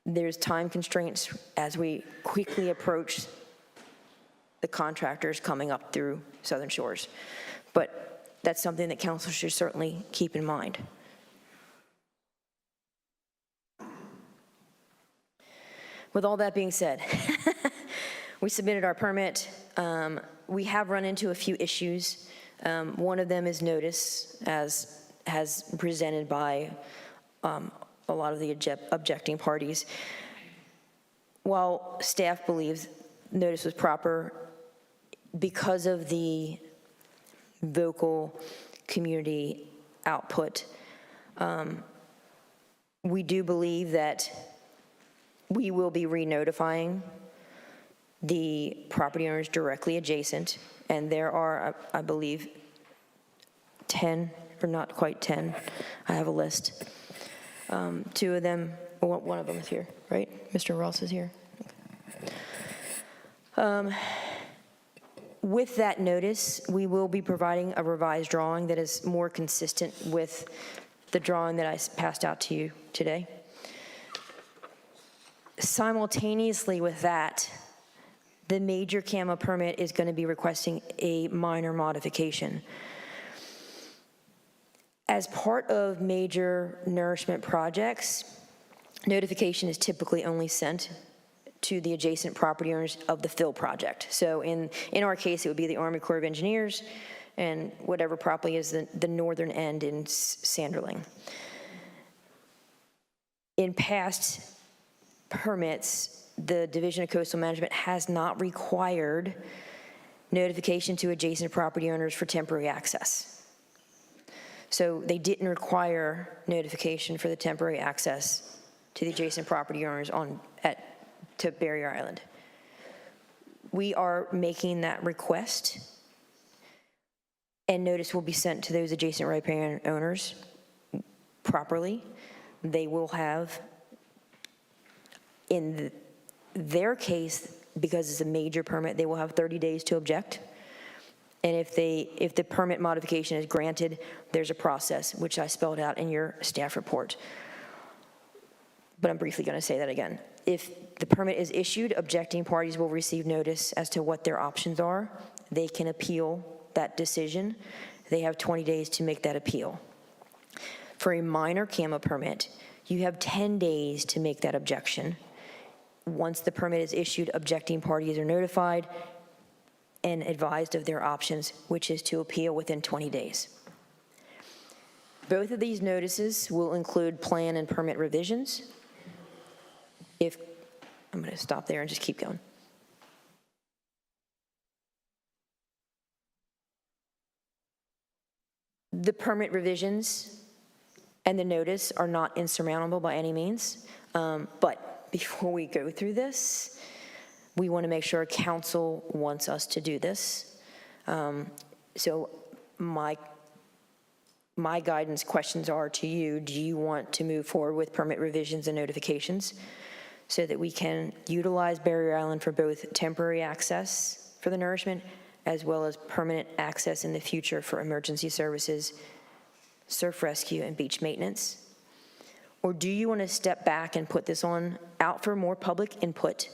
There's time constraints as we quickly approach the contractors coming up through Southern Shores. But that's something that council should certainly keep in mind. With all that being said, we submitted our permit. We have run into a few issues. One of them is notice, as presented by a lot of the objecting parties. While staff believes notice was proper, because of the vocal community output, we do believe that we will be re-notifying the property owners directly adjacent, and there are, I believe, 10, or not quite 10, I have a list. 2 of them, one of them is here, right? Mr. Ross is here. With that notice, we will be providing a revised drawing that is more consistent with the drawing that I passed out to you today. Simultaneously with that, the major CAMA permit is going to be requesting a minor modification. As part of major nourishment projects, notification is typically only sent to the adjacent property owners of the fill project. So in our case, it would be the Army Corps of Engineers and whatever property is the northern end in Sanderling. In past permits, the Division of Coastal Management has not required notification to adjacent property owners for temporary access. So they didn't require notification for the temporary access to the adjacent property owners to Barrier Island. We are making that request, and notice will be sent to those adjacent riparian owners properly. They will have, in their case, because it's a major permit, they will have 30 days to object. And if the permit modification is granted, there's a process, which I spelled out in your staff report. But I'm briefly going to say that again. If the permit is issued, objecting parties will receive notice as to what their options are. They can appeal that decision. They have 20 days to make that appeal. For a minor CAMA permit, you have 10 days to make that objection. Once the permit is issued, objecting parties are notified and advised of their options, which is to appeal within 20 days. Both of these notices will include plan and permit revisions. I'm going to stop there and just keep going. The permit revisions and the notice are not insurmountable by any means, but before we go through this, we want to make sure council wants us to do this. So my guidance questions are to you: do you want to move forward with permit revisions and notifications so that we can utilize Barrier Island for both temporary access for the nourishment as well as permanent access in the future for emergency services, surf rescue, and beach maintenance? Or do you want to step back and put this out for more public input?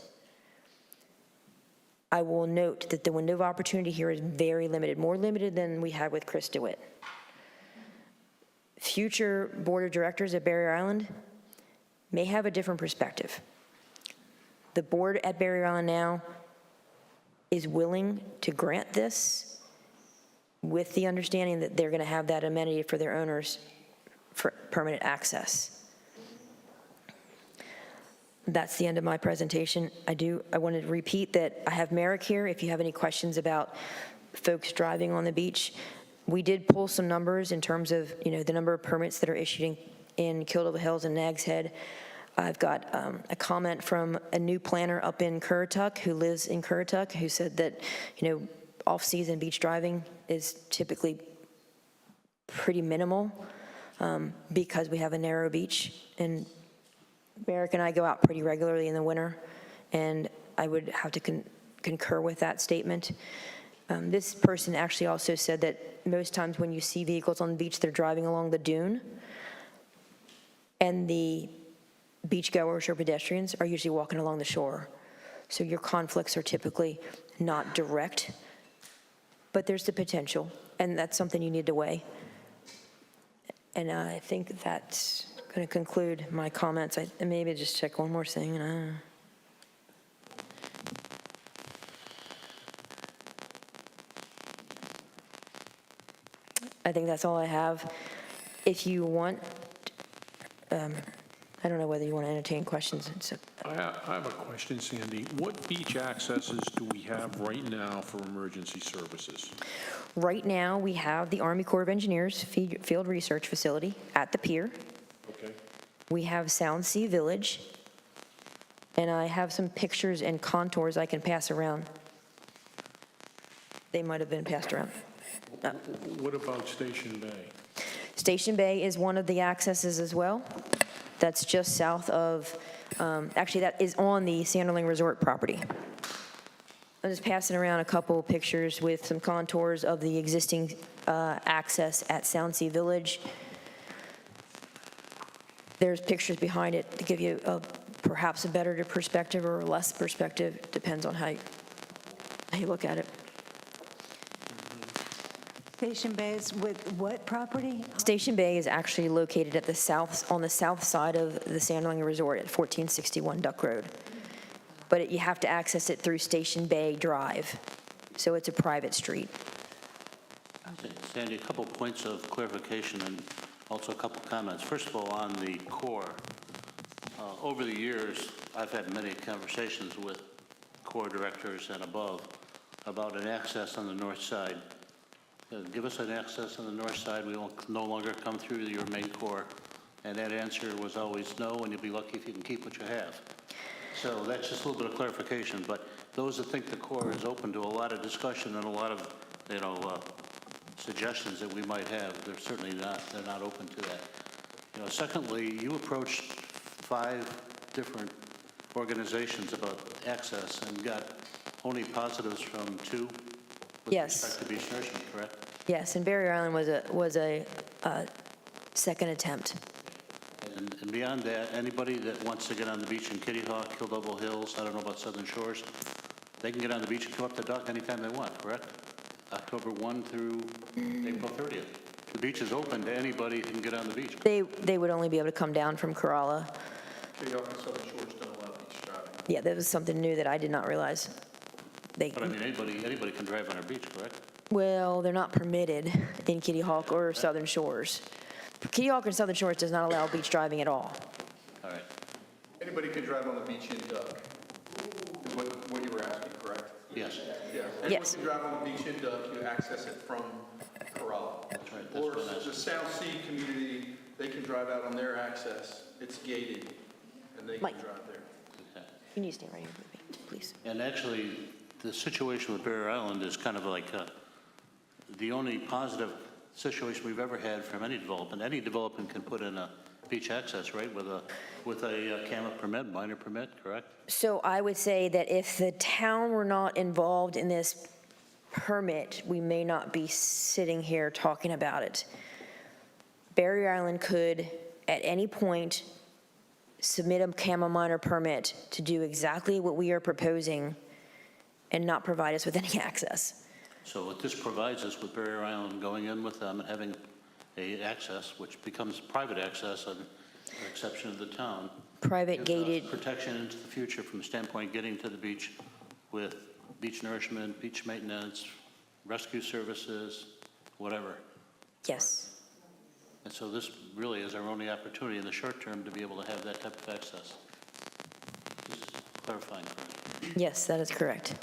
I will note that the window of opportunity here is very limited, more limited than we had with Chris DeWitt. Future board of directors at Barrier Island may have a different perspective. The board at Barrier Island now is willing to grant this with the understanding that they're going to have that amenity for their owners for permanent access. That's the end of my presentation. I want to repeat that I have Merrick here if you have any questions about folks driving on the beach. We did pull some numbers in terms of, the number of permits that are issued in Kildare Hills and Nags Head. I've got a comment from a new planner up in Currituck who lives in Currituck who said that, off-season beach driving is typically pretty minimal because we have a narrow beach. And Merrick and I go out pretty regularly in the winter, and I would have to concur with that statement. This person actually also said that most times when you see vehicles on the beach, they're driving along the dune, and the beachgoers or pedestrians are usually walking along the shore. So your conflicts are typically not direct, but there's the potential, and that's something you need to weigh. And I think that's going to conclude my comments. Maybe just check one more thing. I think that's all I have. If you want, I don't know whether you want to entertain questions. I have a question, Sandy. What beach accesses do we have right now for emergency services? Right now, we have the Army Corps of Engineers Field Research Facility at the pier. Okay. We have Sound Sea Village, and I have some pictures and contours I can pass around. They might have been passed around. What about Station Bay? Station Bay is one of the accesses as well. That's just south of, actually that is on the Sanderling Resort property. I'm just passing around a couple pictures with some contours of the existing access at Sound Sea Village. There's pictures behind it to give you perhaps a better perspective or less perspective, depends on how you look at it. Station Bays with what property? Station Bay is actually located at on the south side of the Sanderling Resort at 1461 Duck Road. But you have to access it through Station Bay Drive, so it's a private street. Sandy, a couple points of clarification and also a couple comments. First of all, on the core, over the years, I've had many conversations with core directors and above about an access on the north side. Give us an access on the north side, we will no longer come through your main core. And that answer was always no, and you'll be lucky if you can keep what you have. So that's just a little bit of clarification, but those that think the core is open to a lot of discussion and a lot of, suggestions that we might have, they're certainly not, they're not open to that. Secondly, you approached 5 different organizations about access and got only positives from 2 with Yes. respect to beach nourishment, correct? Yes, and Barrier Island was a second attempt. And beyond that, anybody that wants to get on the beach in Kitty Hawk, Kildare Hills, I don't know about Southern Shores, they can get on the beach and come up the dock anytime they want, correct? October 1 through April 30th. The beach is open to anybody who can get on the beach. They would only be able to come down from Corolla. Kitty Hawk and Southern Shores don't allow beach driving. Yeah, that was something new that I did not realize. But I mean, anybody can drive on our beach, correct? Well, they're not permitted in Kitty Hawk or Southern Shores. Kitty Hawk and Southern Shores does not allow beach driving at all. All right. Anybody can drive on the beach in Duck, is what you were asking, correct? Yes. Yeah. Anyone can drive on the beach in Duck, you access it from Corolla. That's right. Or the Sound Sea community, they can drive out on their access. It's gated, and they can Mike. drive there. Okay. You need to stay right here with me, please. And actually, the situation with Barrier Island is kind of like the only positive situation we've ever had from any development. Any development can put in a beach access, right, with a CAMA permit, minor permit, correct? So I would say that if the town were not involved in this permit, we may not be sitting here talking about it. Barrier Island could, at any point, submit a CAMA minor permit to do exactly what we are proposing and not provide us with any access. So what this provides us with Barrier Island going in with them and having a access, which becomes private access on the exception of the town. Private gated. Protection into the future from the standpoint getting to the beach with beach nourishment, beach maintenance, rescue services, whatever. Yes, And so this really is our only opportunity in the short term to be able to have that type of access. Just clarifying for me. yes, that is correct.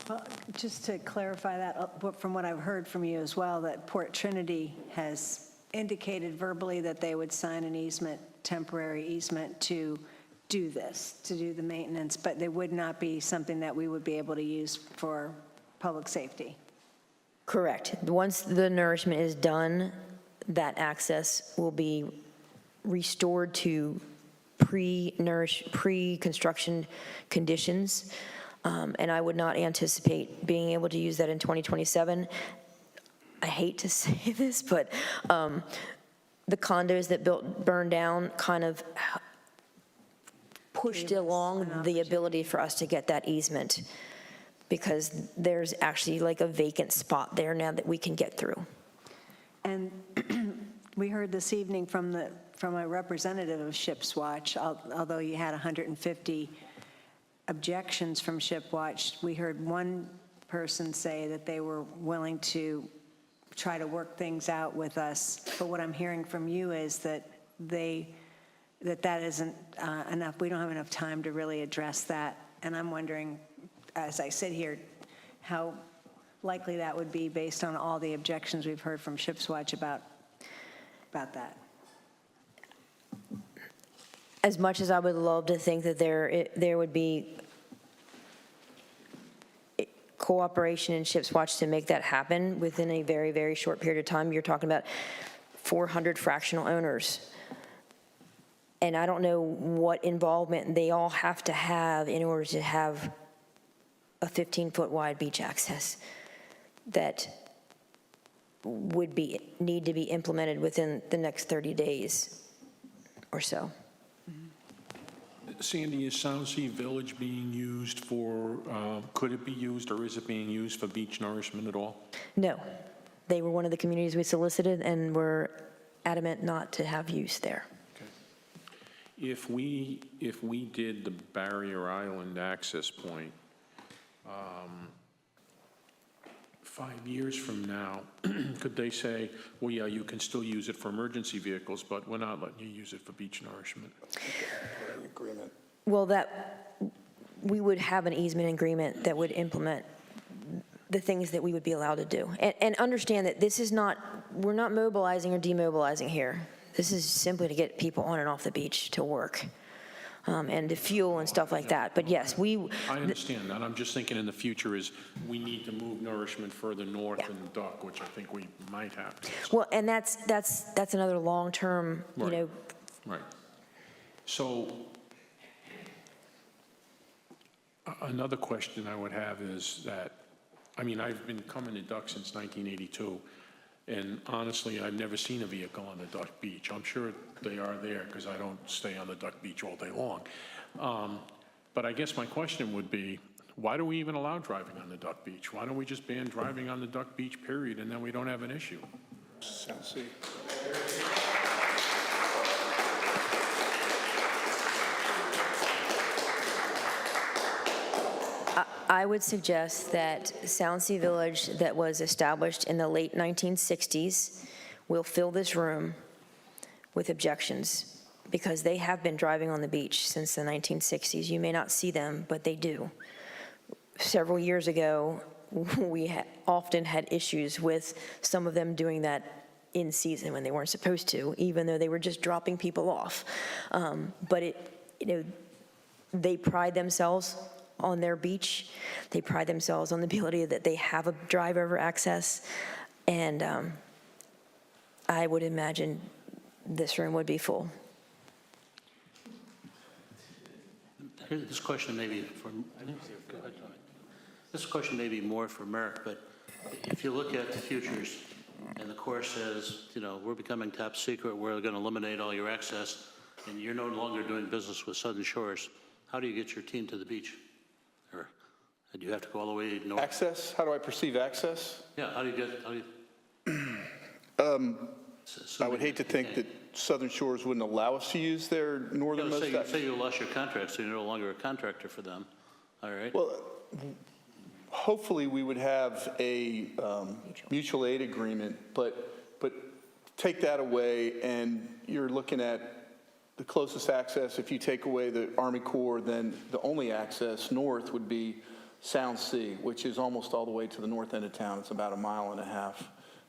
Well, just to clarify that, from what I've heard from you as well, that Port Trinity has indicated verbally that they would sign an easement, temporary easement, to do this, to do the maintenance, but they would not be something that we would be able to use for public safety. Correct. Once the nourishment is done, that access will be restored to pre-construction conditions. And I would not anticipate being able to use that in 2027. I hate to say this, but the condos that burned down kind of pushed along the ability for us to get that easement, because there's actually like a vacant spot there now that we can get through. And we heard this evening from a representative of Ship's Watch, although you had 150 objections from Ship Watch, we heard one person say that they were willing to try to work things out with us. But what I'm hearing from you is that that isn't enough. We don't have enough time to really address that. And I'm wondering, as I sit here, how likely that would be based on all the objections we've heard from Ship's Watch about that. As much as I would love to think that there would be cooperation in Ship's Watch to make that happen within a very, very short period of time, you're talking about 400 fractional owners. And I don't know what involvement they all have to have in order to have a 15-foot wide beach access that would need to be implemented within the next 30 days or so. Sandy, is Soundsea Village being used for, could it be used or is it being used for beach nourishment at all? No, they were one of the communities we solicited and were adamant not to have use there. Okay. If we did the Barrier Island access point, 5 years from now, could they say, well, yeah, you can still use it for emergency vehicles, but we're not letting you use it for beach nourishment? Agreement. Well, we would have an easement agreement that would implement the things that we would be allowed to do. And understand that this is not, we're not mobilizing or demobilizing here. This is simply to get people on and off the beach to work. And to fuel and stuff like that. But yes, I understand that. I'm just thinking in the future is we need to move nourishment further north in the Duck, which I think we might have to. Well, and that's another long-term, you know. Right. So another question I would have is that, I mean, I've been coming to Duck since 1982. And honestly, I've never seen a vehicle on the Duck Beach. I'm sure they are there because I don't stay on the Duck Beach all day long. But I guess my question would be, why do we even allow driving on the Duck Beach? Why don't we just ban driving on the Duck Beach, period, and then we don't have an issue? Soundsea. I would suggest that Soundsea Village that was established in the late 1960s will fill this room with objections because they have been driving on the beach since the 1960s. You may not see them, but they do. Several years ago, we often had issues with some of them doing that in season when they weren't supposed to, even though they were just dropping people off. But they pride themselves on their beach. They pride themselves on the ability that they have a drive-over access. And I would imagine this room would be full. This question may be more for Merrick, but if you look at the futures and the Corps says, we're becoming top secret, we're going to eliminate all your access, and you're no longer doing business with Southern Shores, how do you get your team to the beach? Or do you have to go all the way north? Access? How do I perceive access? Yeah, how do you get, I would hate to think that Southern Shores wouldn't allow us to use their northernmost. Say you lost your contract, so you're no longer a contractor for them, all right? Well, hopefully we would have a mutual aid agreement, but take that away and you're looking at the closest access. If you take away the Army Corps, then the only access north would be Sound Sea, which is almost all the way to the north end of town. It's about 1.5 miles,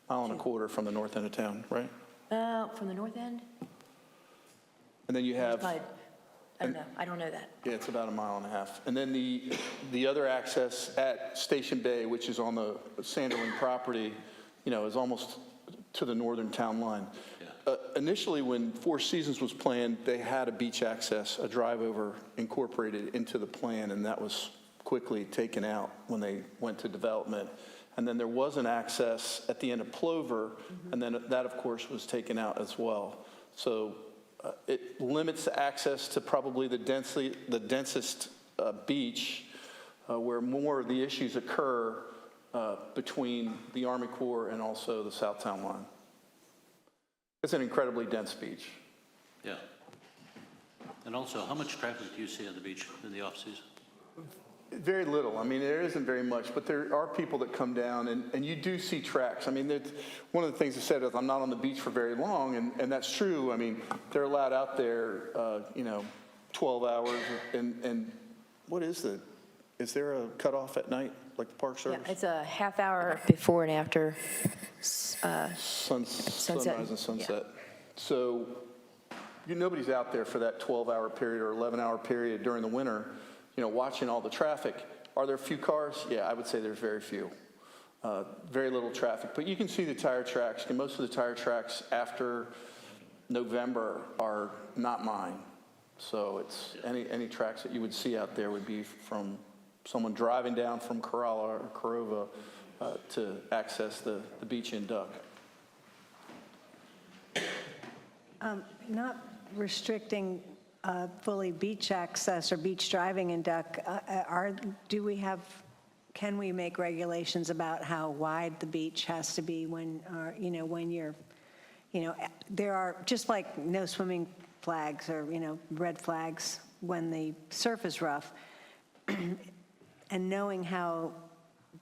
mile and a quarter from the north end of town, right? From the north end? And then you have, I don't know. I don't know that. yeah, it's about 1.5 miles. And then the other access at Station Bay, which is on the Sanderling property, is almost to the northern town line. Initially, when Four Seasons was planned, they had a beach access, a drive-over incorporated into the plan, and that was quickly taken out when they went to development. And then there was an access at the end of Plover, and then that, of course, was taken out as well. So it limits the access to probably the densest beach, where more of the issues occur between the Army Corps and also the South Town line. It's an incredibly dense beach. Yeah. And also, how much traffic do you see on the beach in the off-season? Very little. I mean, there isn't very much, but there are people that come down, and you do see tracks. I mean, one of the things I said is I'm not on the beach for very long, and that's true. I mean, they're allowed out there, 12 hours, and what is there a cutoff at night, like the Park Service? Yeah, it's a half hour before and after Sunrise and sunset. Yeah. So nobody's out there for that 12-hour period or 11-hour period during the winter, watching all the traffic. Are there a few cars? Yeah, I would say there's very few. Very little traffic. But you can see the tire tracks, and most of the tire tracks after November are not mine. So it's any tracks that you would see out there would be from someone driving down from Corolla or Corova to access the beach in Duck. Not restricting fully beach access or beach driving in Duck, can we make regulations about how wide the beach has to be when you're, there are, just like no swimming flags or, red flags when the surf is rough, and knowing how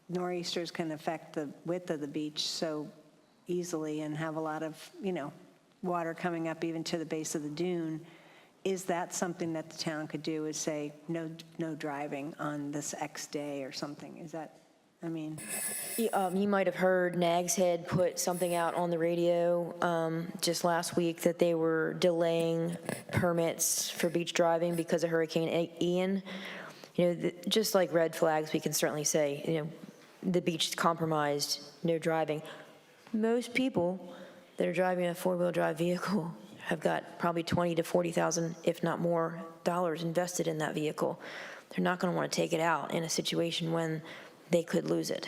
nor'easters can affect the width of the beach so easily and have a lot of, water coming up even to the base of the dune, is that something that the town could do, is say, no driving on this X day or something? Is that, You might have heard Nags Head put something out on the radio just last week that they were delaying permits for beach driving because of Hurricane Ian. Just like red flags, we can certainly say, the beach is compromised, no driving. Most people that are driving a four-wheel drive vehicle have got probably $20,000 to $40,000, if not more, dollars invested in that vehicle. They're not going to want to take it out in a situation when they could lose it.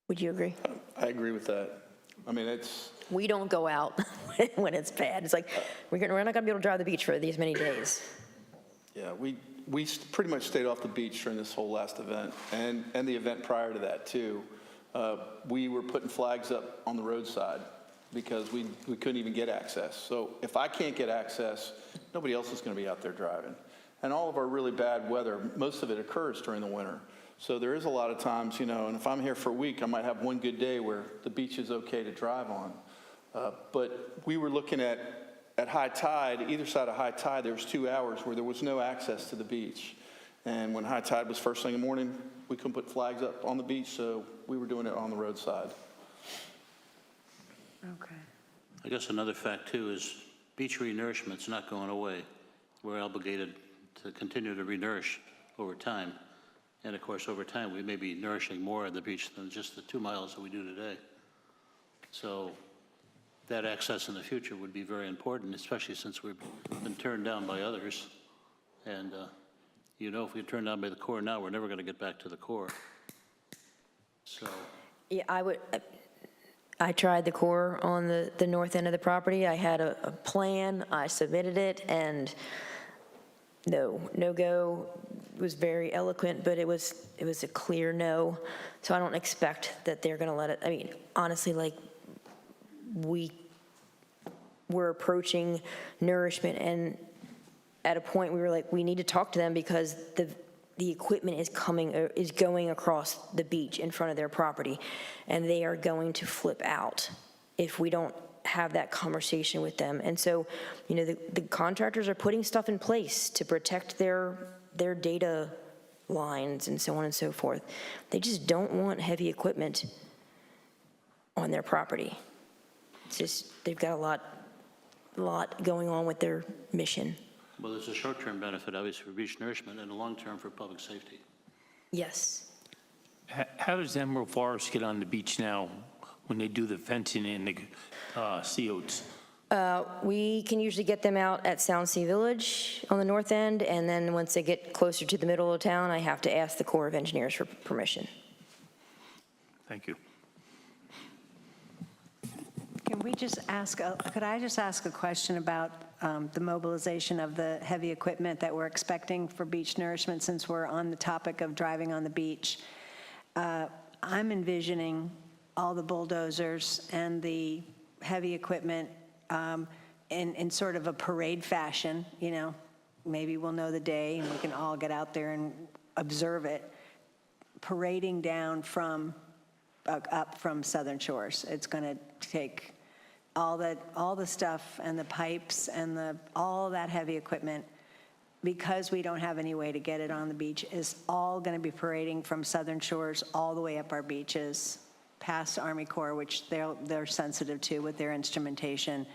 Would you agree? I agree with that. We don't go out when it's bad. It's like, we're not going to be able to drive the beach for these many days. Yeah, we pretty much stayed off the beach during this whole last event, and the event prior to that, too. We were putting flags up on the roadside because we couldn't even get access. So if I can't get access, nobody else is going to be out there driving. And all of our really bad weather, most of it occurs during the winter. So there is a lot of times, and if I'm here for a week, I might have one good day where the beach is okay to drive on. But we were looking at high tide, either side of high tide, there was 2 hours where there was no access to the beach. And when high tide was first thing in the morning, we couldn't put flags up on the beach, so we were doing it on the roadside. Okay. I guess another fact, too, is beach renourishment's not going away. We're obligated to continue to renourish over time. And, of course, over time, we may be nourishing more of the beach than just the 2 miles that we do today. So that access in the future would be very important, especially since we've been turned down by others. And, if we turn down by the Corps now, we're never going to get back to the Corps. So. Yeah, I tried the Corps on the north end of the property. I had a plan. I submitted it, and no go. It was very eloquent, but it was a clear no. So I don't expect that they're going to let it. Honestly, we're approaching nourishment, and at a point we were like, we need to talk to them because the equipment is going across the beach in front of their property, and they are going to flip out if we don't have that conversation with them. And so, the contractors are putting stuff in place to protect their data lines and so on and so forth. They just don't want heavy equipment on their property. It's just, they've got a lot going on with their mission. Well, there's a short-term benefit, obviously, for beach nourishment, and a long-term for public safety. Yes. How does Emerald Forest get on the beach now when they do the fencing and the COs? We can usually get them out at Sound Sea Village on the north end, and then once they get closer to the middle of town, I have to ask the Corps of Engineers for permission. Thank you. Can we just ask, could I just ask a question about the mobilization of the heavy equipment that we're expecting for beach nourishment, since we're on the topic of driving on the beach? I'm envisioning all the bulldozers and the heavy equipment in sort of a parade fashion, maybe we'll know the day and we can all get out there and observe it, parading down from, up from Southern Shores. It's going to take all the stuff and the pipes and all that heavy equipment, because we don't have any way to get it on the beach, is all going to be parading from Southern Shores all the way up our beaches, past Army Corps, which they're sensitive to with their instrumentation.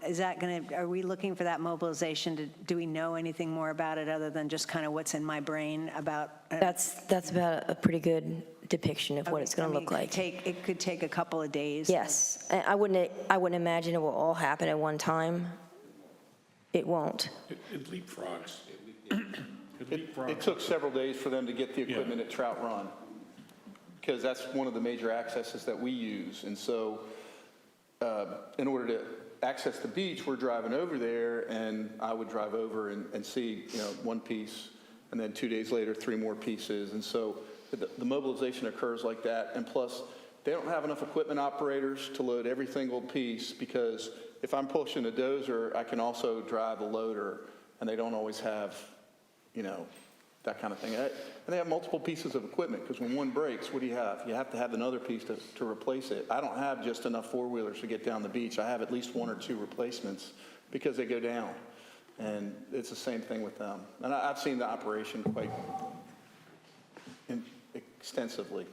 Is that going to, are we looking for that mobilization? Do we know anything more about it other than just kind of what's in my brain about? That's about a pretty good depiction of what it's going to look like. It could take a couple of days. Yes. I wouldn't imagine it will all happen at one time. It won't. It leapfrogs. It took several days for them to get the equipment at Trout Run, because that's one of the major accesses that we use. And so in order to access the beach, we're driving over there, and I would drive over and see, one piece, and then 2 days later, 3 more pieces. And so the mobilization occurs like that. And plus, they don't have enough equipment operators to load every single piece, because if I'm pushing a dozer, I can also drive a loader, and they don't always have, that kind of thing. And they have multiple pieces of equipment, because when one breaks, what do you have? You have to have another piece to replace it. I don't have just enough four-wheelers to get down the beach. I have at least 1 or 2 replacements, because they go down. And it's the same thing with them. And I've seen the operation quite extensively.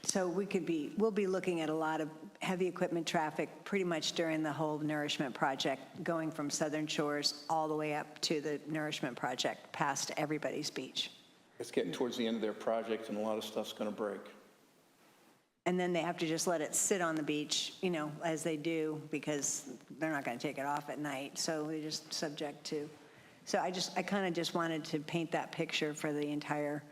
So we'll be looking at a lot of heavy equipment traffic pretty much during the whole nourishment project, going from Southern Shores all the way up to the nourishment project, past everybody's beach. It's getting towards the end of their project, and a lot of stuff's going to break. And then they have to just let it sit on the beach, as they do, because they're not going to take it off at night. So they're just subject to. So I kind of just wanted to paint that picture for the entire,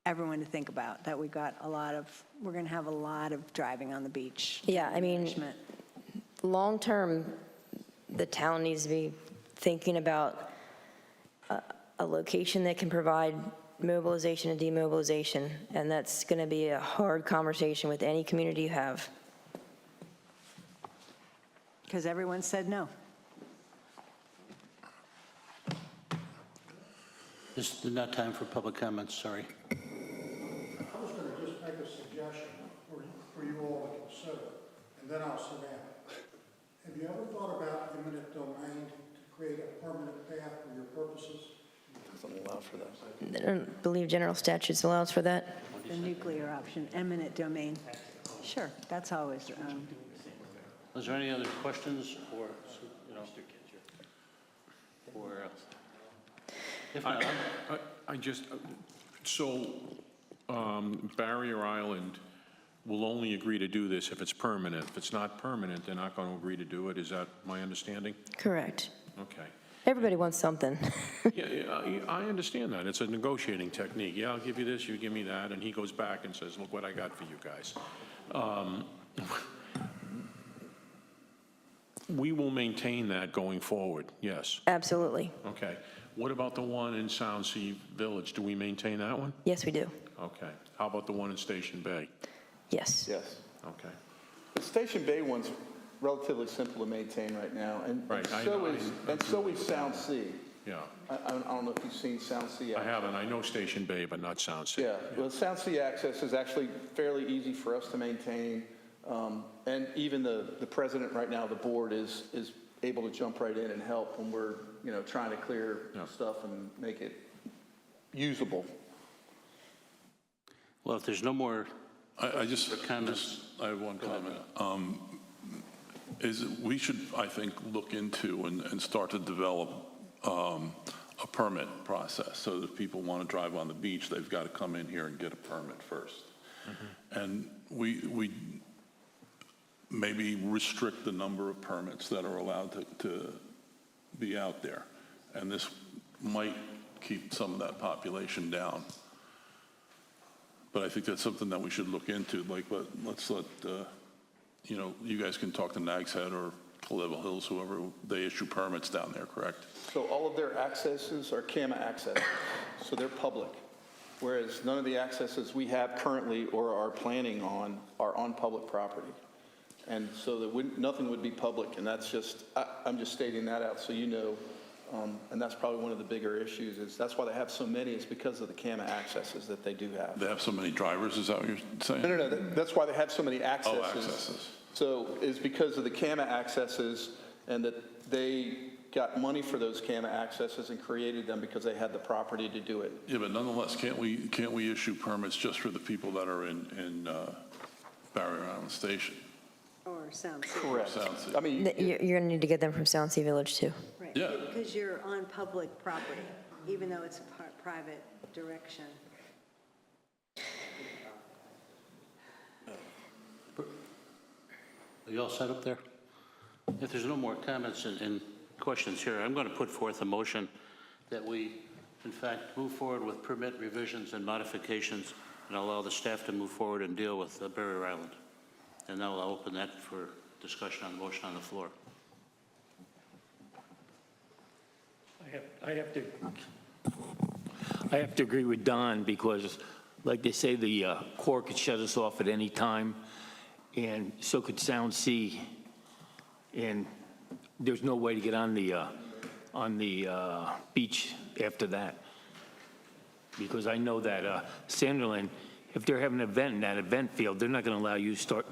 everyone to think about, that we're going to have a lot of driving on the beach. Yeah, long term, the town needs to be thinking about a location that can provide mobilization and demobilization, and that's going to be a hard conversation with any community you have. Because everyone said no. This is not time for public comments, sorry. I was going to just make a suggestion for you all to consider, and then I'll sit down. Have you ever thought about eminent domain to create a permanent path for your purposes? Doesn't allow for that. I don't believe general statutes allows for that. The nuclear option, eminent domain. Sure, that's always. Is there any other questions or, if not, Barrier Island will only agree to do this if it's permanent. If it's not permanent, they're not going to agree to do it. Is that my understanding? Correct. Okay. Everybody wants something. Yeah, I understand that. It's a negotiating technique. Yeah, I'll give you this, you give me that, and he goes back and says, look what I got for you guys. We will maintain that going forward, yes. Absolutely. Okay. What about the one in Sound Sea Village? Do we maintain that one? Yes, we do. Okay. How about the one in Station Bay? Yes. Yes. Okay. The Station Bay one's relatively simple to maintain right now, and Right, so is Sound Sea. Yeah, I don't know if you've seen Sound Sea I access. haven't. I know Station Bay, but not Sound Sea. Yeah, well, Sound Sea access is actually fairly easy for us to maintain. And even the president right now, the board is able to jump right in and help when we're, trying to clear stuff and make it usable. Well, if there's no more I just comments. I have one comment. We should, I think, look into and start to develop a permit process, so that if people want to drive on the beach, they've got to come in here and get a permit first. And we maybe restrict the number of permits that are allowed to be out there. And this might keep some of that population down. But I think that's something that we should look into. Like, let's let, you guys can talk to Nag's Head or Level Hills, whoever, they issue permits down there, correct? So all of their accesses are CAMA access, so they're public. Whereas none of the accesses we have currently or are planning on are on public property. And so that nothing would be public, and that's just, I'm just stating that out so you know. And that's probably one of the bigger issues, is that's why they have so many, is because of the CAMA accesses that they do have. They have so many drivers, is that what you're saying? No, that's why they have so many accesses. Oh, accesses. So it's because of the CAMA accesses, and that they got money for those CAMA accesses and created them because they had the property to do it. Yeah, but nonetheless, can't we issue permits just for the people that are in Barrier Island Station? Or Sound Sea. Correct. Sound Sea. I mean, You're going to need to get them from Sound Sea Village, too. Right. Yeah. Because you're on public property, even though it's a private direction. Are you all set up there? If there's no more comments and questions here, I'm going to put forth a motion that we, in fact, move forward with permit revisions and modifications and allow the staff to move forward and deal with Barrier Island. And now I'll open that for discussion on the motion on the floor. I have to agree with Don, because like they say, the Corps could shut us off at any time, and so could Sound Sea, and there's no way to get on the beach after that. Because I know that Sanderland, if they're having an event in that event field, they're not going to allow you to start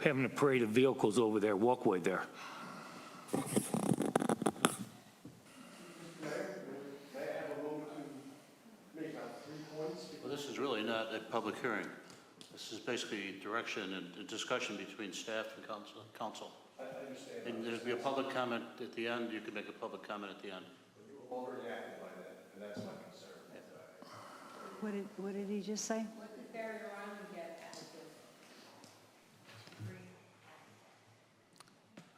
having a parade of vehicles over their walkway there. Well, this is really not a public hearing. This is basically direction and discussion between staff and council. I understand. And there'll be a public comment at the end. You can make a public comment at the end. You were already acted by that, and that's my concern. What did he just say? What did Barrier Island get out of this?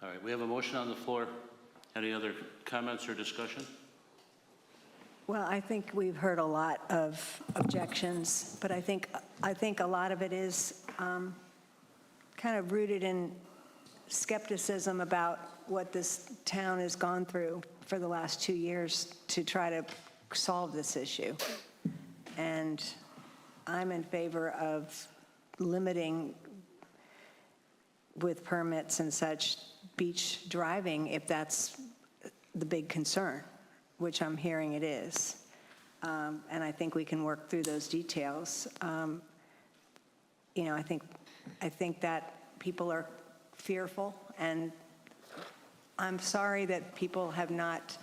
All right, we have a motion on the floor. Any other comments or discussion? Well, I think we've heard a lot of objections, but I think a lot of it is kind of rooted in skepticism about what this town has gone through for the last 2 years to try to solve this issue. And I'm in favor of limiting, with permits and such, beach driving if that's the big concern, which I'm hearing it is. And I think we can work through those details. I think that people are fearful, and I'm sorry that people have not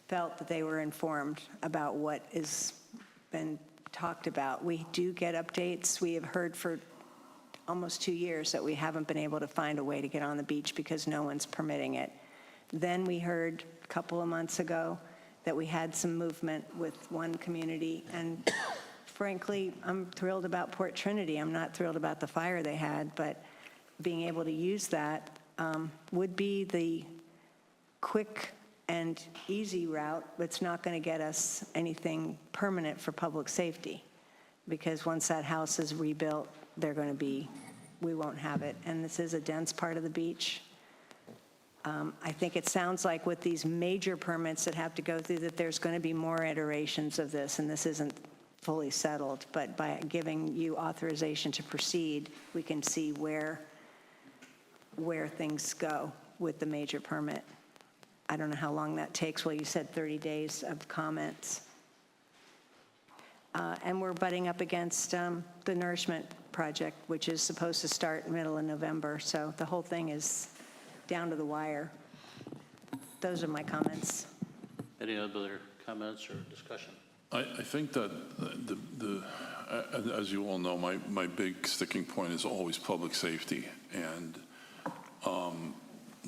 felt that they were informed about what has been talked about. We do get updates. We have heard for almost 2 years that we haven't been able to find a way to get on the beach because no one's permitting it. Then we heard a couple of months ago that we had some movement with one community, and frankly, I'm thrilled about Port Trinity. I'm not thrilled about the fire they had, but being able to use that would be the quick and easy route, but it's not going to get us anything permanent for public safety, because once that house is rebuilt, we won't have it. And this is a dense part of the beach. I think it sounds like with these major permits that have to go through, that there's going to be more iterations of this, and this isn't fully settled. But by giving you authorization to proceed, we can see where things go with the major permit. I don't know how long that takes. Well, you said 30 days of comments. And we're butting up against the Nourishment Project, which is supposed to start middle of November. So the whole thing is down to the wire. Those are my comments. Any other comments or discussion? I think that as you all know, my big sticking point is always public safety. And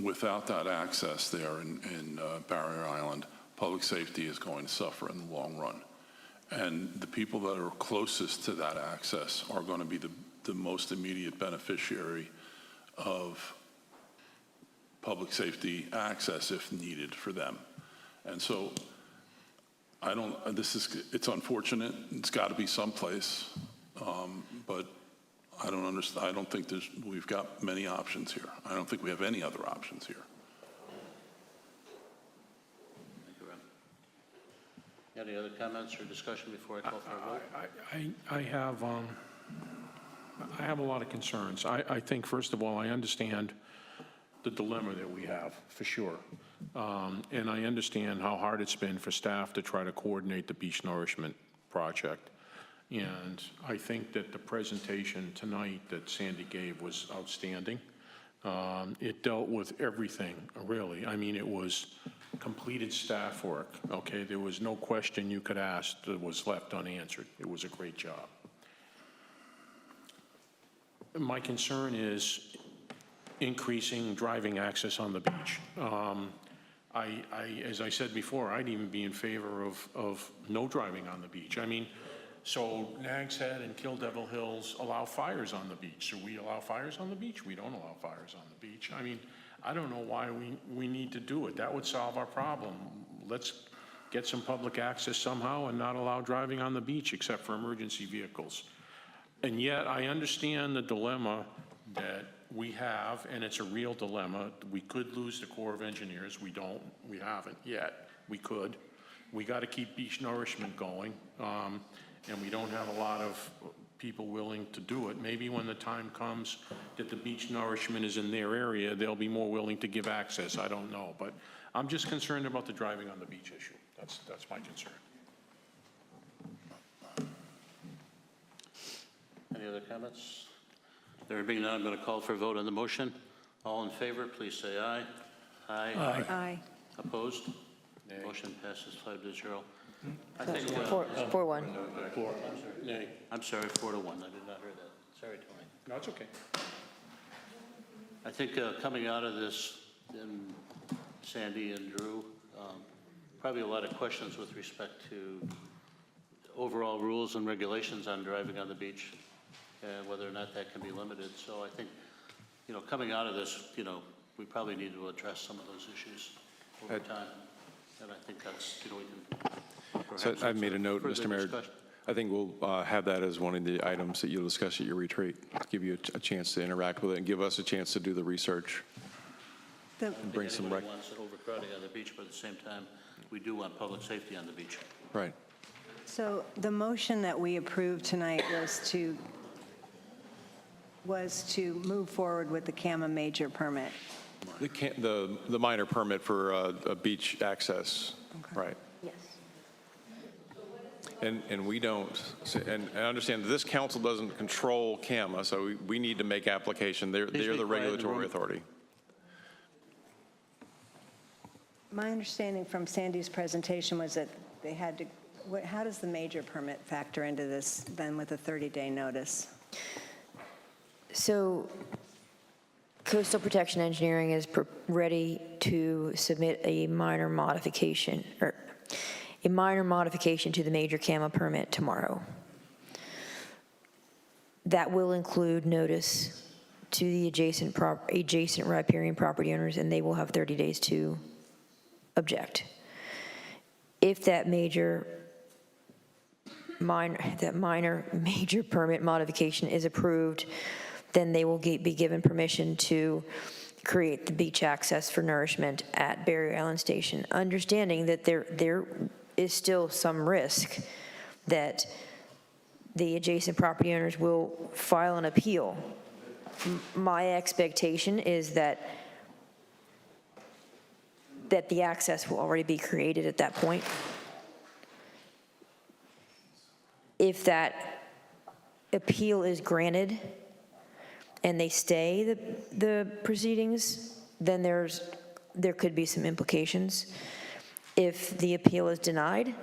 without that access there in Barrier Island, public safety is going to suffer in the long run. And the people that are closest to that access are going to be the most immediate beneficiary of public safety access if needed for them. And so it's unfortunate. It's got to be someplace, but I don't understand. I don't think we've got many options here. I don't think we have any other options here. Thank you, Rob. Any other comments or discussion before I call for a vote? I have a lot of concerns. I think, first of all, I understand the dilemma that we have, for sure. And I understand how hard it's been for staff to try to coordinate the beach nourishment project. And I think that the presentation tonight that Sandy gave was outstanding. It dealt with everything, really. I mean, it was completed staff work, okay? There was no question you could ask that was left unanswered. It was a great job. My concern is increasing driving access on the beach. As I said before, I'd even be in favor of no driving on the beach. I mean, so Nags Head and Kill Devil Hills allow fires on the beach. So we allow fires on the beach? We don't allow fires on the beach. I mean, I don't know why we need to do it. That would solve our problem. Let's get some public access somehow and not allow driving on the beach except for emergency vehicles. And yet I understand the dilemma that we have, and it's a real dilemma. We could lose the Corps of Engineers. We haven't yet. We could. We got to keep beach nourishment going, and we don't have a lot of people willing to do it. Maybe when the time comes that the beach nourishment is in their area, they'll be more willing to give access. I don't know, but I'm just concerned about the driving on the beach issue. That's my concern. Any other comments? There being none, I'm going to call for a vote on the motion. All in favor, please say aye. Aye. Aye. Aye. Opposed? Nay. Motion passes 5-0. I think 4-1. Nay. I'm sorry, 4-1. I did not hear that. Sorry, Tony. No, it's okay. I think coming out of this, and Sandy and Drew, probably a lot of questions with respect to overall rules and regulations on driving on the beach, and whether or not that can be limited. So I think, coming out of this, we probably need to address some of those issues over time. And I think that's, we can. So I've made a note, Mr. Mayor. I think we'll have that as one of the items that you'll discuss at your retreat. Give you a chance to interact with it and give us a chance to do the research. And bring some Anybody wants overcrowding on the beach, but at the same time, we do want public safety on the beach. Right. So the motion that we approved tonight was to move forward with the CAMA major permit. The minor permit for a beach access, right. Yes. And we don't, and I understand that this council doesn't control CAMA, so we need to make application. They're the regulatory authority. My understanding from Sandy's presentation was that they had to, how does the major permit factor into this then with a 30-day notice? So Coastal Protection Engineering is ready to submit a minor modification to the major CAMA permit tomorrow. That will include notice to the adjacent riparian property owners, and they will have 30 days to object. If that minor major permit modification is approved, then they will be given permission to create the beach access for nourishment at Barrier Island Station, understanding that there is still some risk that the adjacent property owners will file an appeal. My expectation is that that the access will already be created at that point. If that appeal is granted and they stay the proceedings, then there could be some implications. If the appeal is denied,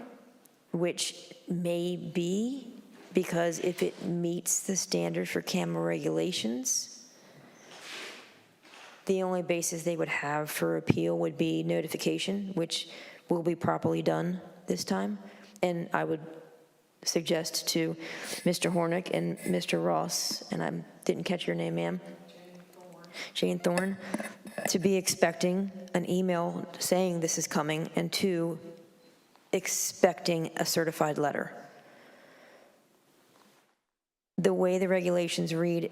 which may be, because if it meets the standard for camera regulations, the only basis they would have for appeal would be notification, which will be properly done this time. And I would suggest to Mr. Hornick and Mr. Ross, and I didn't catch your name, ma'am? Jane Thorne, to be expecting an email saying this is coming, and 2, expecting a certified letter. The way the regulations read,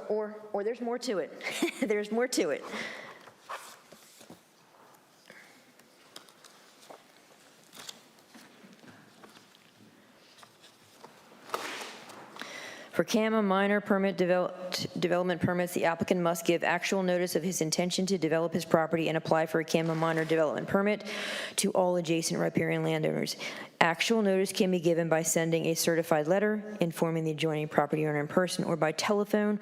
or there's more to it. There's more to it. For CAMA minor permit development permits, the applicant must give actual notice of his intention to develop his property and apply for a CAMA minor development permit to all adjacent riparian landowners. Actual notice can be given by sending a certified letter informing the adjoining property owner in person, or by telephone,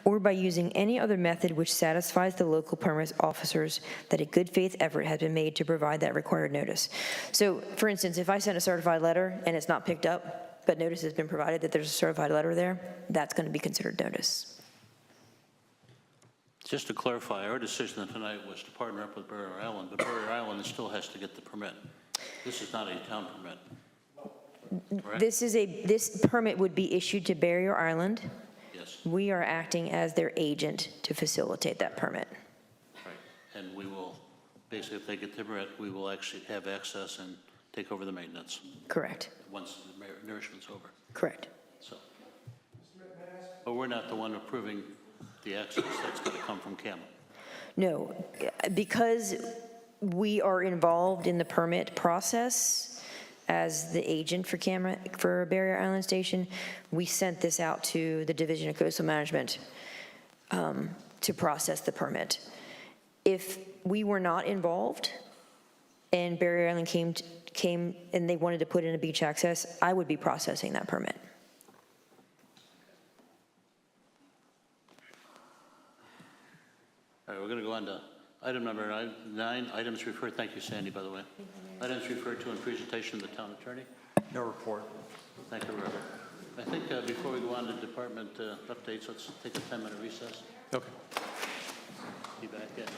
or by using any other method which satisfies the local permit officers that a good faith effort has been made to provide that required notice. So, for instance, if I send a certified letter and it's not picked up, but notice has been provided that there's a certified letter there, that's going to be considered notice. Just to clarify, our decision tonight was to partner up with Barrier Island, but Barrier Island still has to get the permit. This is not a town permit. Correct? This permit would be issued to Barrier Island. Yes. We are acting as their agent to facilitate that permit. Right. And we will, basically, if they get the permit, we will actually have access and take over the maintenance. Correct. Once the nourishment's over. Correct. So, but we're not the one approving the access. That's going to come from CAMA. No, because we are involved in the permit process as the agent for CAMA for Barrier Island Station, we sent this out to the Division of Coastal Management to process the permit. If we were not involved and Barrier Island came and they wanted to put in a beach access, I would be processing that permit. All right, we're going to go on to item number 9, items referred. Thank you, Sandy, by the way. Items referred to in presentation of the town attorney. No report. Thank you, Robert. I think before we go on to department updates, let's take a 10-minute recess. Okay. Be back at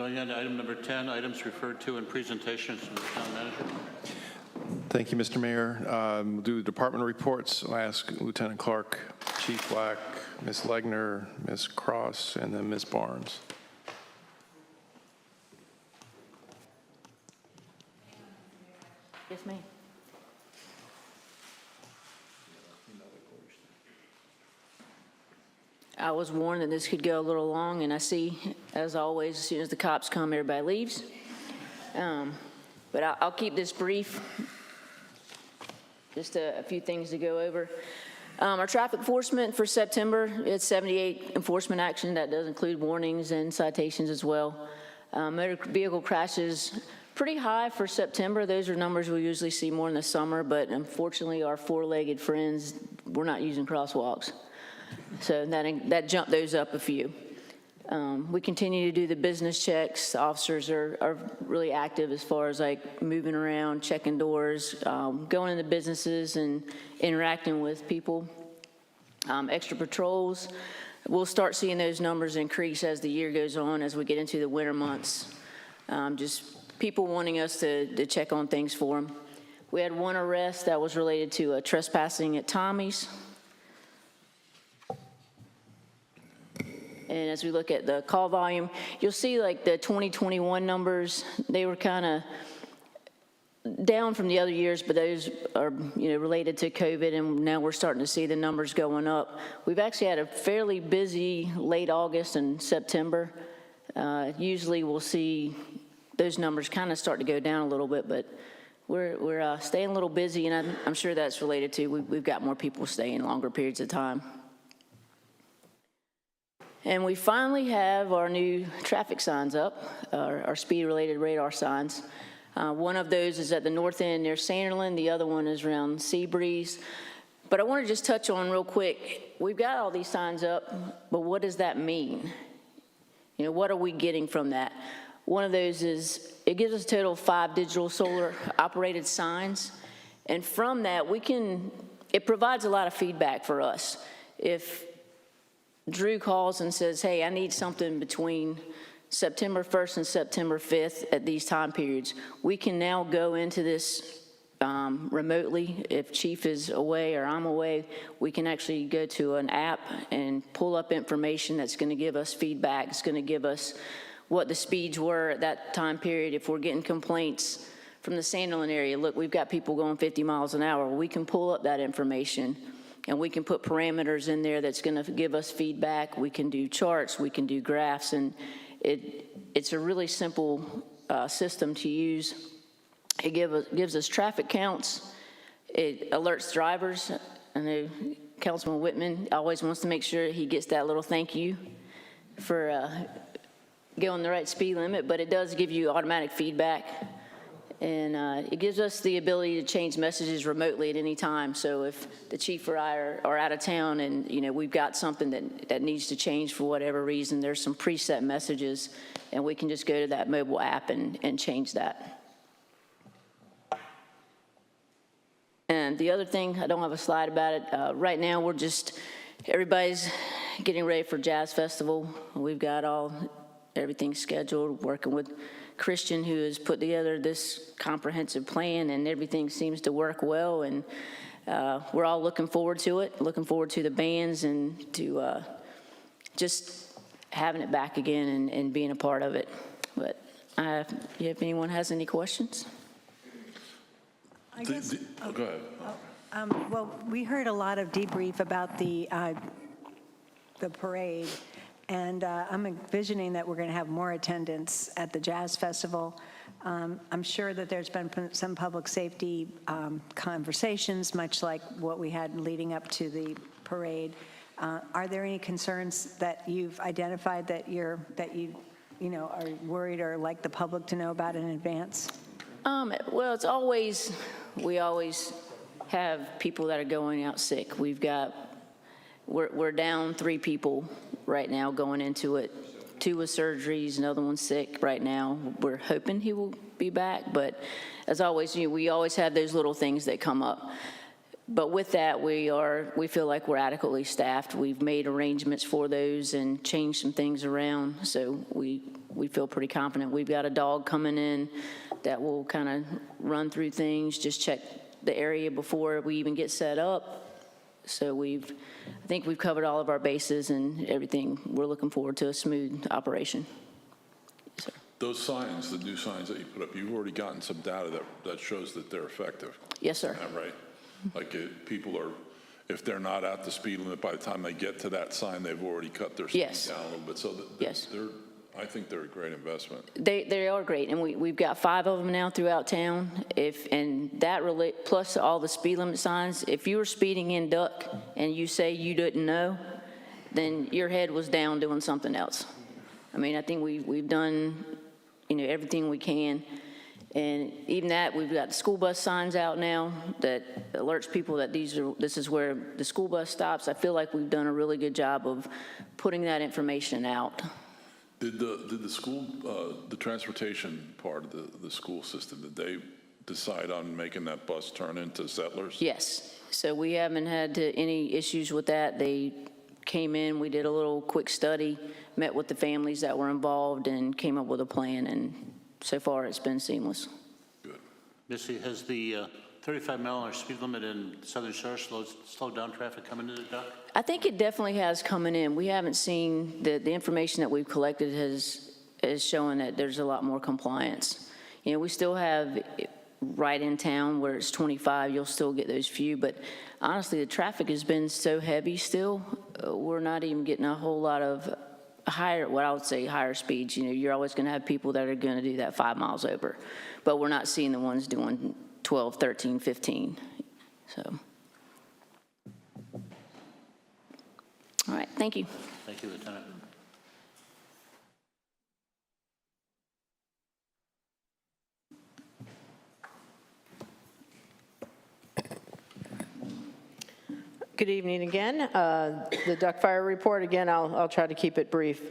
Going on to item number 10, items referred to in presentations from the town manager. Thank you, Mr. Mayor. We'll do the department reports. I'll ask Lieutenant Clark, Chief Black, Ms. Legner, Ms. Cross, and then Ms. Barnes. Yes, ma'am. I was warned that this could go a little long, and I see, as always, as soon as the cops come, everybody leaves. But I'll keep this brief. Just a few things to go over. Our traffic enforcement for September, it's 78 enforcement action. That does include warnings and citations as well. Motor vehicle crashes, pretty high for September. Those are numbers we usually see more in the summer, but unfortunately our four-legged friends, we're not using crosswalks. So that jumped those up a few. We continue to do the business checks. The officers are really active as far as like moving around, checking doors, going into businesses and interacting with people. Extra patrols. We'll start seeing those numbers increase as the year goes on, as we get into the winter months. Just people wanting us to check on things for them. We had one arrest that was related to trespassing at Tommy's. And as we look at the call volume, you'll see like the 2021 numbers, they were kind of down from the other years, but those are related to COVID, and now we're starting to see the numbers going up. We've actually had a fairly busy late August and September. Usually we'll see those numbers kind of start to go down a little bit, but we're staying a little busy, and I'm sure that's related to we've got more people staying longer periods of time. And we finally have our new traffic signs up, our speed-related radar signs. One of those is at the north end near Sanderland. The other one is around Seabreeze. But I want to just touch on real quick, we've got all these signs up, but what does that mean? What are we getting from that? One of those is, it gives us a total of 5 digital solar-operated signs. And from that, it provides a lot of feedback for us. If Drew calls and says, hey, I need something between September 1st and September 5th at these time periods, we can now go into this remotely. If Chief is away or I'm away, we can actually go to an app and pull up information that's going to give us feedback. It's going to give us what the speeds were at that time period. If we're getting complaints from the Sanderland area, look, we've got people going 50 miles an hour. We can pull up that information, and we can put parameters in there that's going to give us feedback. We can do charts, we can do graphs, and it's a really simple system to use. It gives us traffic counts. It alerts drivers. I know Councilman Whitman always wants to make sure he gets that little thank you for going the right speed limit, but it does give you automatic feedback. And it gives us the ability to change messages remotely at any time. So if the chief or I are out of town and we've got something that needs to change for whatever reason, there's some preset messages, and we can just go to that mobile app and change that. And the other thing, I don't have a slide about it. Right now, everybody's getting ready for Jazz Festival. We've got everything scheduled, working with Christian, who has put together this comprehensive plan, and everything seems to work well, and we're all looking forward to it, looking forward to the bands and to just having it back again and being a part of it. But if anyone has any questions? I guess, Go ahead. well, we heard a lot of debrief about the parade. And I'm envisioning that we're going to have more attendance at the Jazz Festival. I'm sure that there's been some public safety conversations, much like what we had leading up to the parade. Are there any concerns that you've identified that you are worried or like the public to know about in advance? Well, we always have people that are going out sick. We're down 3 people right now going into it. 2 with surgeries, another one's sick right now. We're hoping he will be back, but as always, we always have those little things that come up. But with that, we feel like we're adequately staffed. We've made arrangements for those and changed some things around, so we feel pretty confident. We've got a dog coming in that will kind of run through things, just check the area before we even get set up. So I think we've covered all of our bases and everything. We're looking forward to a smooth operation. Yes, sir. Those signs, the new signs that you put up, you've already gotten some data that shows that they're effective. Yes, sir. Is that right? Like people are, if they're not at the speed limit, by the time they get to that sign, they've already cut their speed down a little bit. So yes. I think they're a great investment. They are great, and we've got 5 of them now throughout town. Plus all the speed limit signs. If you were speeding in Duck and you say you didn't know, then your head was down doing something else. I mean, I think we've done everything we can. And even that, we've got the school bus signs out now that alerts people that this is where the school bus stops. I feel like we've done a really good job of putting that information out. Did the school, the transportation part of the school system, did they decide on making that bus turn into Settlers? Yes. So we haven't had any issues with that. They came in, we did a little quick study, met with the families that were involved, and came up with a plan, and so far it's been seamless. Good. Missy, has the 35-mile-an-hour speed limit in Southern Shore slowed down traffic coming into the dock? I think it definitely has coming in. We haven't seen, the information that we've collected is showing that there's a lot more compliance. We still have right in town where it's 25, you'll still get those few, but honestly, the traffic has been so heavy still, we're not even getting a whole lot of what I would say higher speeds. You're always going to have people that are going to do that 5 miles over, but we're not seeing the ones doing 12, 13, 15, so. All right, thank you. Thank you, Lieutenant. Good evening again. The duck fire report, again, I'll try to keep it brief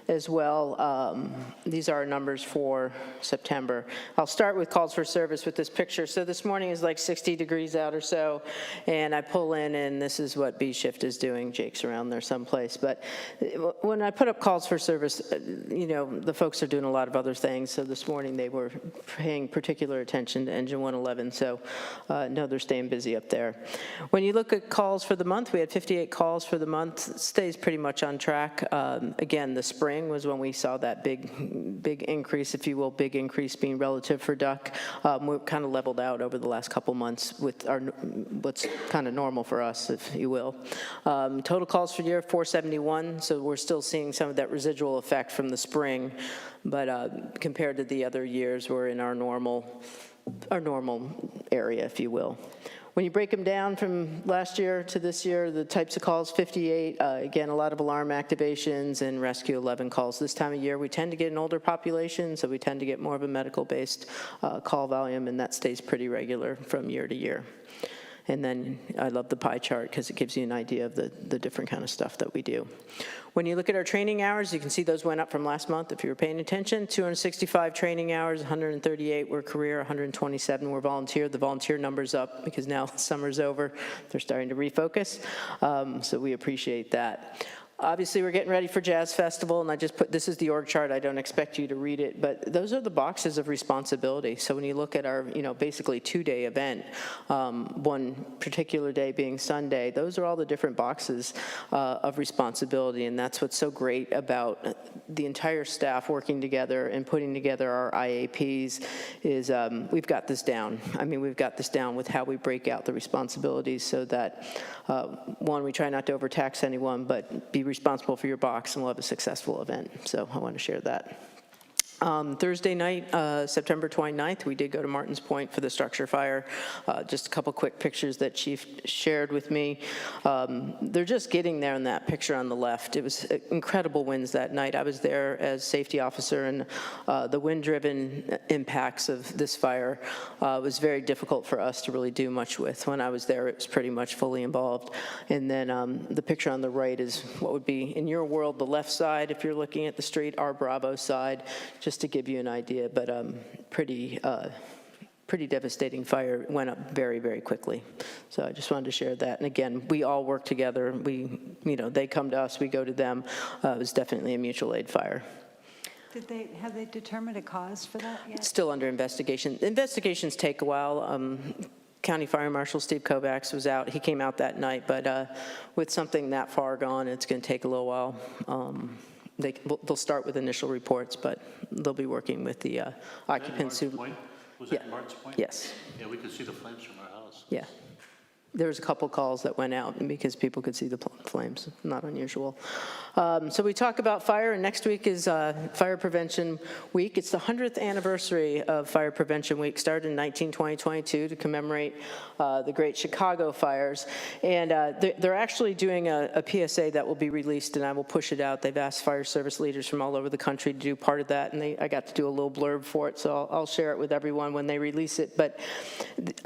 as well. These are our numbers for September. I'll start with calls for service with this picture. So this morning is like 60 degrees out or so, and I pull in, and this is what B shift is doing. Jake's around there someplace. But when I put up calls for service, the folks are doing a lot of other things. So this morning they were paying particular attention to engine 111. So no, they're staying busy up there. When you look at calls for the month, we had 58 calls for the month. It stays pretty much on track. Again, the spring was when we saw that big increase, if you will, big increase being relative for duck. We're kind of leveled out over the last couple months with what's kind of normal for us, if you will. Total calls for the year, 471, so we're still seeing some of that residual effect from the spring, but compared to the other years, we're in our normal area, if you will. When you break them down from last year to this year, the types of calls, 58, again, a lot of alarm activations, and rescue 11 calls. This time of year, we tend to get an older population, so we tend to get more of a medical-based call volume, and that stays pretty regular from year to year. And then I love the pie chart because it gives you an idea of the different kind of stuff that we do. When you look at our training hours, you can see those went up from last month if you were paying attention. 265 training hours, 138 were career, 127 were volunteer. The volunteer number's up because now summer's over. They're starting to refocus, so we appreciate that. Obviously, we're getting ready for Jazz Festival, and I just put, this is the org chart. I don't expect you to read it, but those are the boxes of responsibility. So when you look at our, basically 2-day event, one particular day being Sunday, those are all the different boxes of responsibility, and that's what's so great about the entire staff working together and putting together our IAPs is we've got this down. I mean, we've got this down with how we break out the responsibilities so that, one, we try not to overtax anyone, but be responsible for your box, and we'll have a successful event. So I want to share that. Thursday night, September 29th, we did go to Martins Point for the structure fire. Just a couple quick pictures that Chief shared with me. They're just getting there in that picture on the left. It was incredible winds that night. I was there as safety officer, and the wind-driven impacts of this fire was very difficult for us to really do much with. When I was there, it was pretty much fully involved. And then the picture on the right is what would be, in your world, the left side, if you're looking at the street, our Bravo side, just to give you an idea, but pretty pretty devastating fire. It went up very, very quickly. So I just wanted to share that. And again, we all work together. They come to us, we go to them. It was definitely a mutual aid fire. Have they determined a cause for that yet? It's still under investigation. Investigations take a while. County Fire Marshal Steve Kovacs was out. He came out that night, but with something that far gone, it's going to take a little while. They'll start with initial reports, but they'll be working with the occupancy. Was that Mark's Point? Yes. Yeah, we could see the flames from our house. Yeah. There was a couple calls that went out because people could see the flames, not unusual. So we talk about fire, and next week is Fire Prevention Week. It's the 100th anniversary of Fire Prevention Week, started in 1920-22 to commemorate the Great Chicago fires. And they're actually doing a PSA that will be released, and I will push it out. They've asked fire service leaders from all over the country to do part of that, and I got to do a little blurb for it, so I'll share it with everyone when they release it. But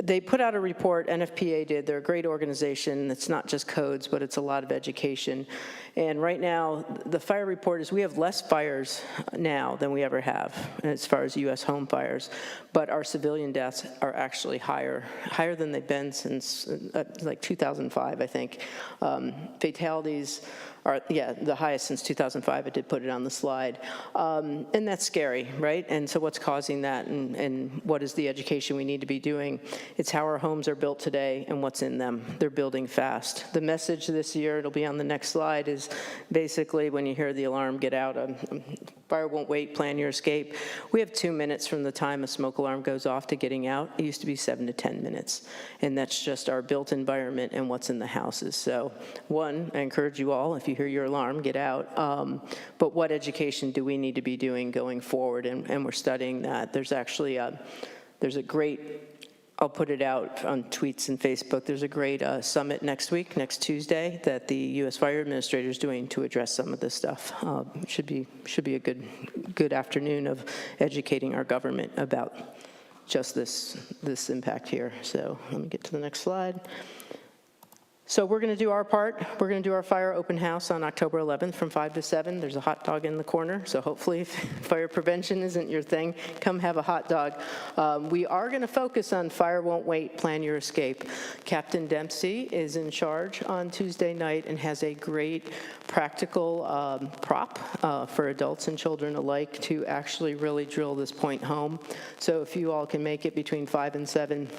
they put out a report, NFPA did. They're a great organization. It's not just codes, but it's a lot of education. And right now, the fire report is we have less fires now than we ever have as far as U.S. home fires, but our civilian deaths are actually higher than they've been since like 2005, I think. Fatalities are, the highest since 2005. I did put it on the slide. And that's scary, right? And so what's causing that, and what is the education we need to be doing? It's how our homes are built today and what's in them. They're building fast. The message this year, it'll be on the next slide, is basically when you hear the alarm, get out. Fire won't wait, plan your escape. We have 2 minutes from the time a smoke alarm goes off to getting out. It used to be 7 to 10 minutes. And that's just our built environment and what's in the houses. So one, I encourage you all, if you hear your alarm, get out. But what education do we need to be doing going forward? And we're studying that. There's actually there's a great, I'll put it out on tweets and Facebook. There's a great summit next week, next Tuesday, that the U.S. Fire Administrator is doing to address some of this stuff. Should be a good afternoon of educating our government about just this impact here. So let me get to the next slide. So we're going to do our part. We're going to do our fire open house on October 11th from 5 to 7. There's a hot dog in the corner, so hopefully if fire prevention isn't your thing, come have a hot dog. We are going to focus on fire won't wait, plan your escape. Captain Dempsey is in charge on Tuesday night and has a great practical prop for adults and children alike to actually really drill this point home. So if you all can make it between 5 and 7,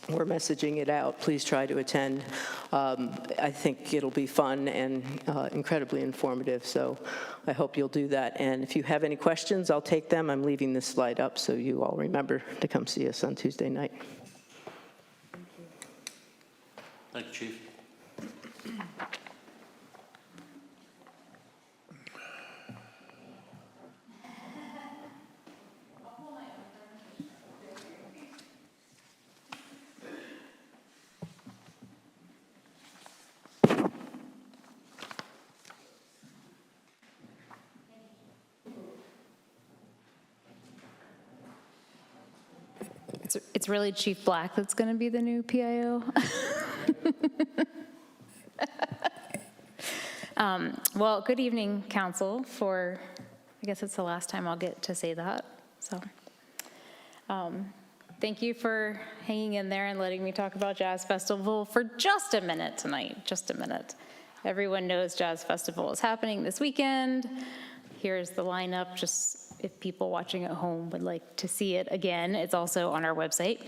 we're messaging it out. Please try to attend. I think it'll be fun and incredibly informative, so I hope you'll do that. And if you have any questions, I'll take them. I'm leaving this slide up so you all remember to come see us on Tuesday night. Thank you, Chief. It's really Chief Black that's going to be the new PIO. Well, good evening, Council, I guess it's the last time I'll get to say that. So thank you for hanging in there and letting me talk about Jazz Festival for just a minute tonight, just a minute. Everyone knows Jazz Festival is happening this weekend. Here's the lineup, just if people watching at home would like to see it again. It's also on our website.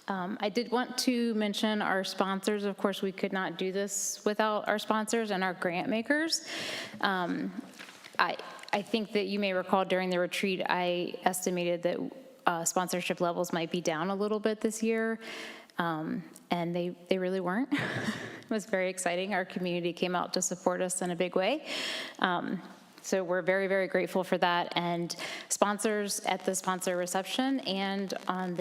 I did want to mention our sponsors. Of course, we could not do this without our sponsors and our grant makers. I think that you may recall during the retreat, I estimated that sponsorship levels might be down a little bit this year, and they really weren't. It was very exciting. Our community came out to support us in a big way. So we're very, very grateful for that. And sponsors at the sponsor reception and on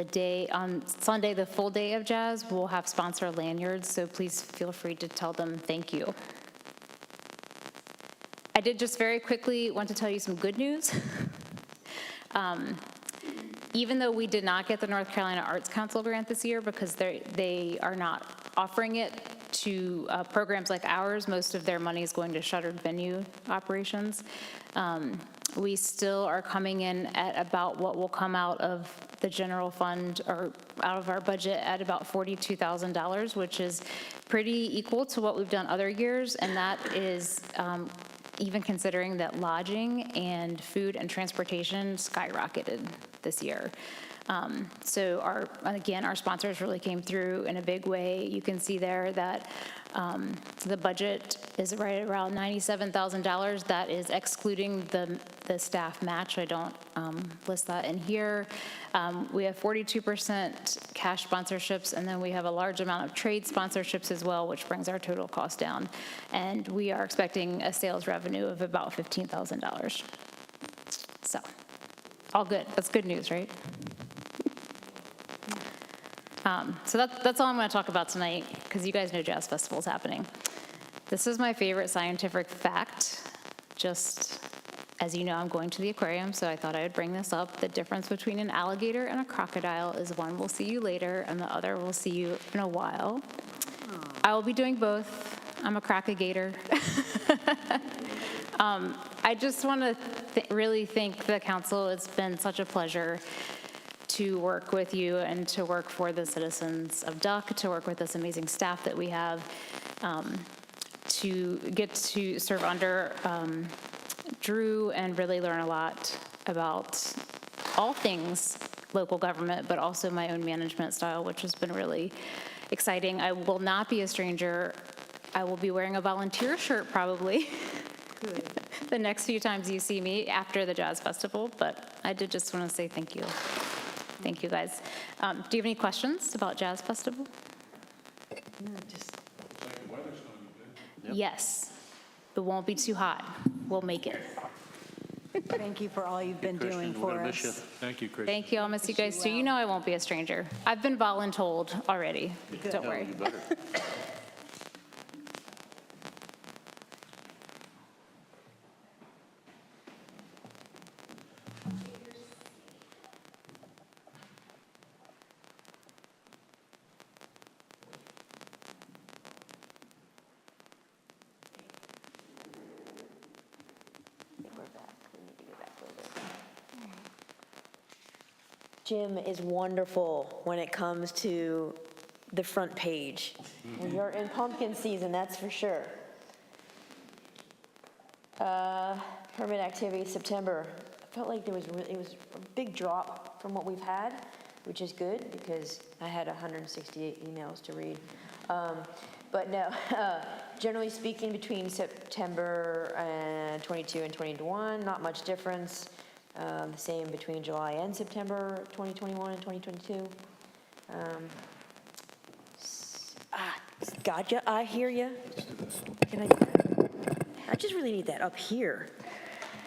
Sunday, the full day of Jazz, we'll have sponsor lanyards. So please feel free to tell them thank you. I did just very quickly want to tell you some good news. Even though we did not get the North Carolina Arts Council grant this year because they are not offering it to programs like ours, most of their money is going to shuttered venue operations. We still are coming in at about what will come out of the general fund or out of our budget at about $42,000, which is pretty equal to what we've done other years. And that is even considering that lodging and food and transportation skyrocketed this year. So again, our sponsors really came through in a big way. You can see there that the budget is right around $97,000. That is excluding the staff match. I don't list that in here. We have 42% cash sponsorships, and then we have a large amount of trade sponsorships as well, which brings our total cost down. And we are expecting a sales revenue of about $15,000. So, all good. That's good news, right? So that's all I'm going to talk about tonight, because you guys know Jazz Festival is happening. This is my favorite scientific fact. Just as you know, I'm going to the aquarium, so I thought I would bring this up. The difference between an alligator and a crocodile is one will see you later, and the other will see you in a while. I will be doing both. I'm a crocagator. I just want to really thank the council. It's been such a pleasure to work with you and to work for the citizens of Duck, to work with this amazing staff that we have, to get to serve under Drew and really learn a lot about all things local government, but also my own management style, which has been really exciting. I will not be a stranger. I will be wearing a volunteer shirt probably the next few times you see me after the Jazz Festival, but I did just want to say thank you. Thank you, guys. Do you have any questions about Jazz Festival? Yes. It won't be too hot. We'll make it. Thank you for all you've been doing for us. Thank you, Chris. Thank you. I'll miss you guys too. You know I won't be a stranger. I've been voluntold already. Don't worry. You better. Jim is wonderful when it comes to the front page. We are in pumpkin season, that's for sure. Permit activity September. I felt like it was a big drop from what we've had, which is good because I had 168 emails to read. But no, generally speaking, between September 22 and 21, not much difference. The same between July and September 2021 and 2022. Gotcha, I hear you. I just really need that up here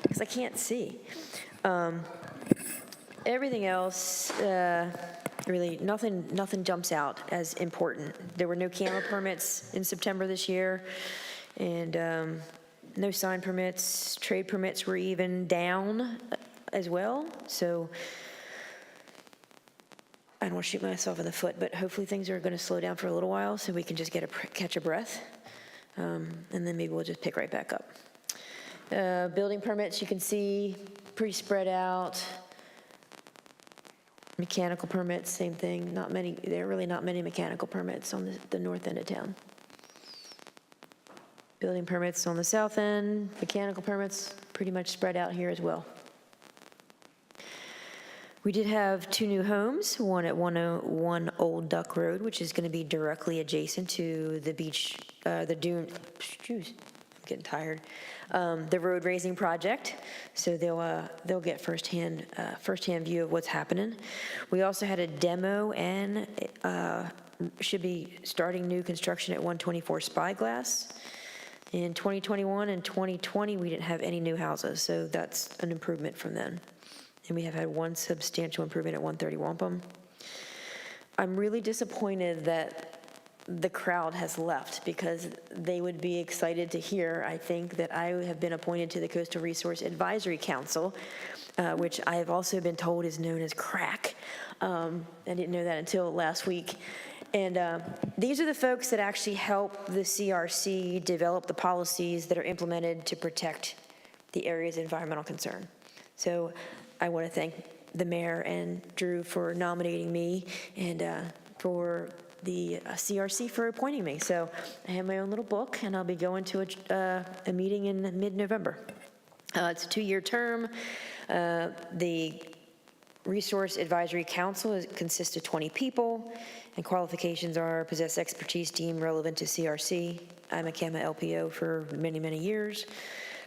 because I can't see. Everything else, really nothing jumps out as important. There were no camera permits in September this year, and no sign permits. Trade permits were even down as well. So I don't want to shoot myself in the foot, but hopefully things are going to slow down for a little while so we can just catch a breath. And then maybe we'll just pick right back up. Building permits, you can see pretty spread out. Mechanical permits, same thing. Not many, there are really not many mechanical permits on the north end of town. Building permits on the south end, mechanical permits pretty much spread out here as well. We did have 2 new homes, one at 101 Old Duck Road, which is going to be directly adjacent to the beach, the dune, excuse, I'm getting tired, the road raising project. So they'll get firsthand view of what's happening. We also had a demo and should be starting new construction at 124 Spyglass. In 2021 and 2020, we didn't have any new houses, so that's an improvement from then. And we have had one substantial improvement at 130 Wampum. I'm really disappointed that the crowd has left because they would be excited to hear, I think, that I have been appointed to the Coastal Resource Advisory Council, which I have also been told is known as CRAC. I didn't know that until last week. And these are the folks that actually help the CRC develop the policies that are implemented to protect the area's environmental concern. So I want to thank the mayor and Drew for nominating me and for the CRC for appointing me. So I have my own little book, and I'll be going to a meeting in mid-November. It's a 2-year term. The Resource Advisory Council consists of 20 people, and qualifications are possess expertise deemed relevant to CRC. I'm a CAMA LPO for many, many years.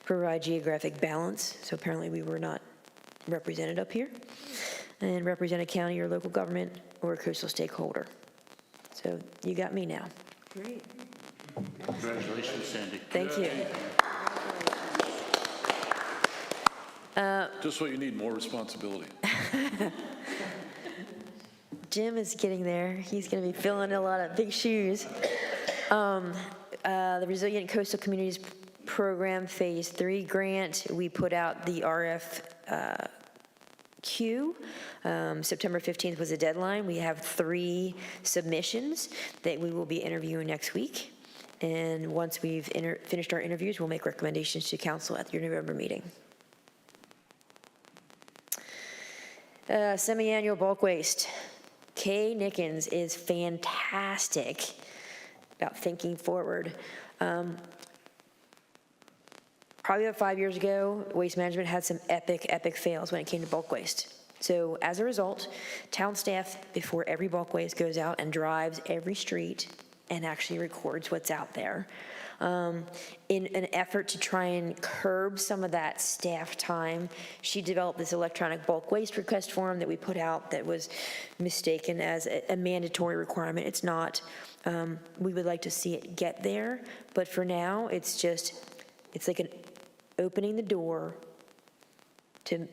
Provide geographic balance, so apparently we were not represented up here, and represent a county or local government or a coastal stakeholder. So you got me now. Great. Congratulations, Sandy. Thank you. Just what you need, more responsibility. Jim is getting there. He's going to be filling a lot of big shoes. The Resilient Coastal Communities Program Phase 3 grant, we put out the RFQ. September 15th was the deadline. We have 3 submissions that we will be interviewing next week. And once we've finished our interviews, we'll make recommendations to council at your November meeting. Semi-annual bulk waste. Kay Nickens is fantastic about thinking forward. Probably about 5 years ago, Waste Management had some epic fails when it came to bulk waste. So as a result, town staff, before every bulk waste goes out and drives every street and actually records what's out there. In an effort to try and curb some of that staff time, she developed this electronic bulk waste request form that we put out that was mistaken as a mandatory requirement. It's not. We would like to see it get there, but for now, it's like an opening the door to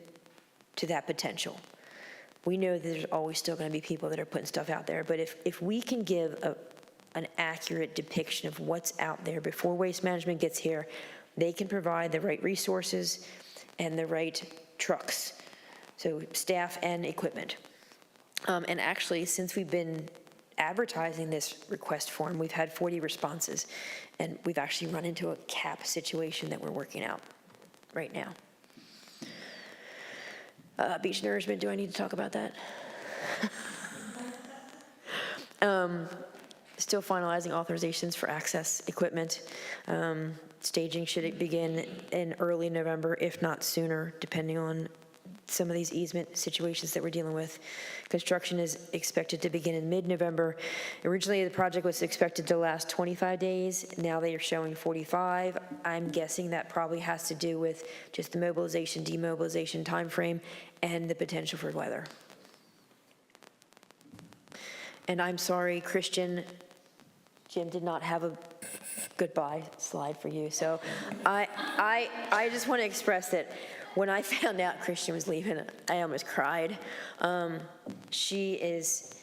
that potential. We know that there's always still going to be people that are putting stuff out there, but if we can give an accurate depiction of what's out there before Waste Management gets here, they can provide the right resources and the right trucks, so staff and equipment. And actually, since we've been advertising this request form, we've had 40 responses, and we've actually run into a cap situation that we're working out right now. Beach nourishment, do I need to talk about that? Still finalizing authorizations for access equipment. Staging should begin in early November, if not sooner, depending on some of these easement situations that we're dealing with. Construction is expected to begin in mid-November. Originally, the project was expected to last 25 days. Now they are showing 45. I'm guessing that probably has to do with just the mobilization, demobilization timeframe and the potential for weather. And I'm sorry, Christian, Jim did not have a goodbye slide for you. So I just want to express that when I found out Christian was leaving, I almost cried. She's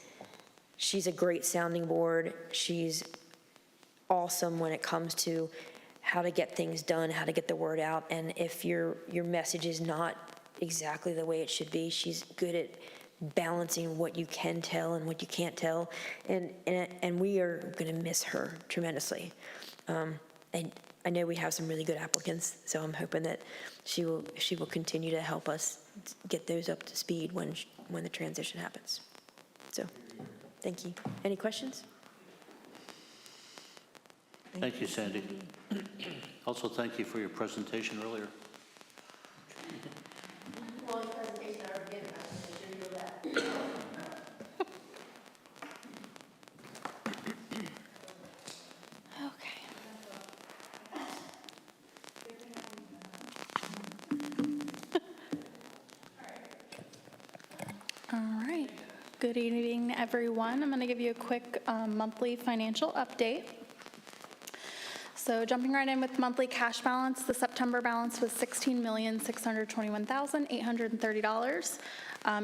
a great sounding board. She's awesome when it comes to how to get things done, how to get the word out. And if your message is not exactly the way it should be, she's good at balancing what you can tell and what you can't tell. And we are going to miss her tremendously. And I know we have some really good applicants, so I'm hoping that she will continue to help us get those up to speed when the transition happens. So, thank you. Any questions? Thank you, Sandy. Also, thank you for your presentation earlier. Good evening, everyone. I'm going to give you a quick monthly financial update. So jumping right in with monthly cash balance, the September balance was $16,621,830.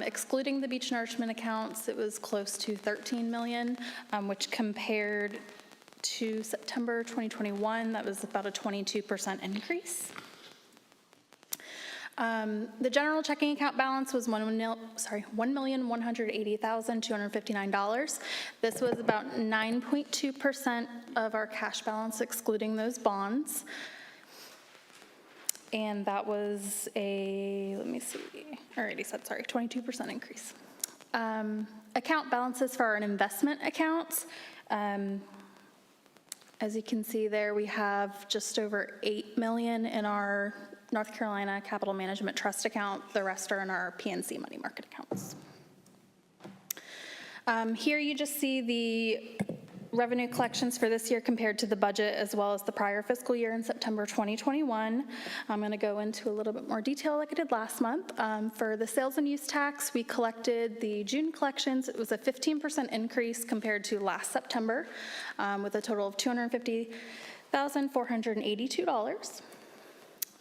Excluding the beach nourishment accounts, it was close to $13 million, which compared to September 2021, that was about a 22% increase. The general checking account balance was $1,180,259. This was about 9.2% of our cash balance, excluding those bonds. And that was let me see, I already said, sorry, 22% increase. Account balances for our investment accounts. As you can see there, we have just over $8 million in our North Carolina Capital Management Trust account. The rest are in our PNC money market accounts. Here you just see the revenue collections for this year compared to the budget as well as the prior fiscal year in September 2021. I'm going to go into a little bit more detail like I did last month. For the sales and use tax, we collected the June collections. It was a 15% increase compared to last September, with a total of $250,482.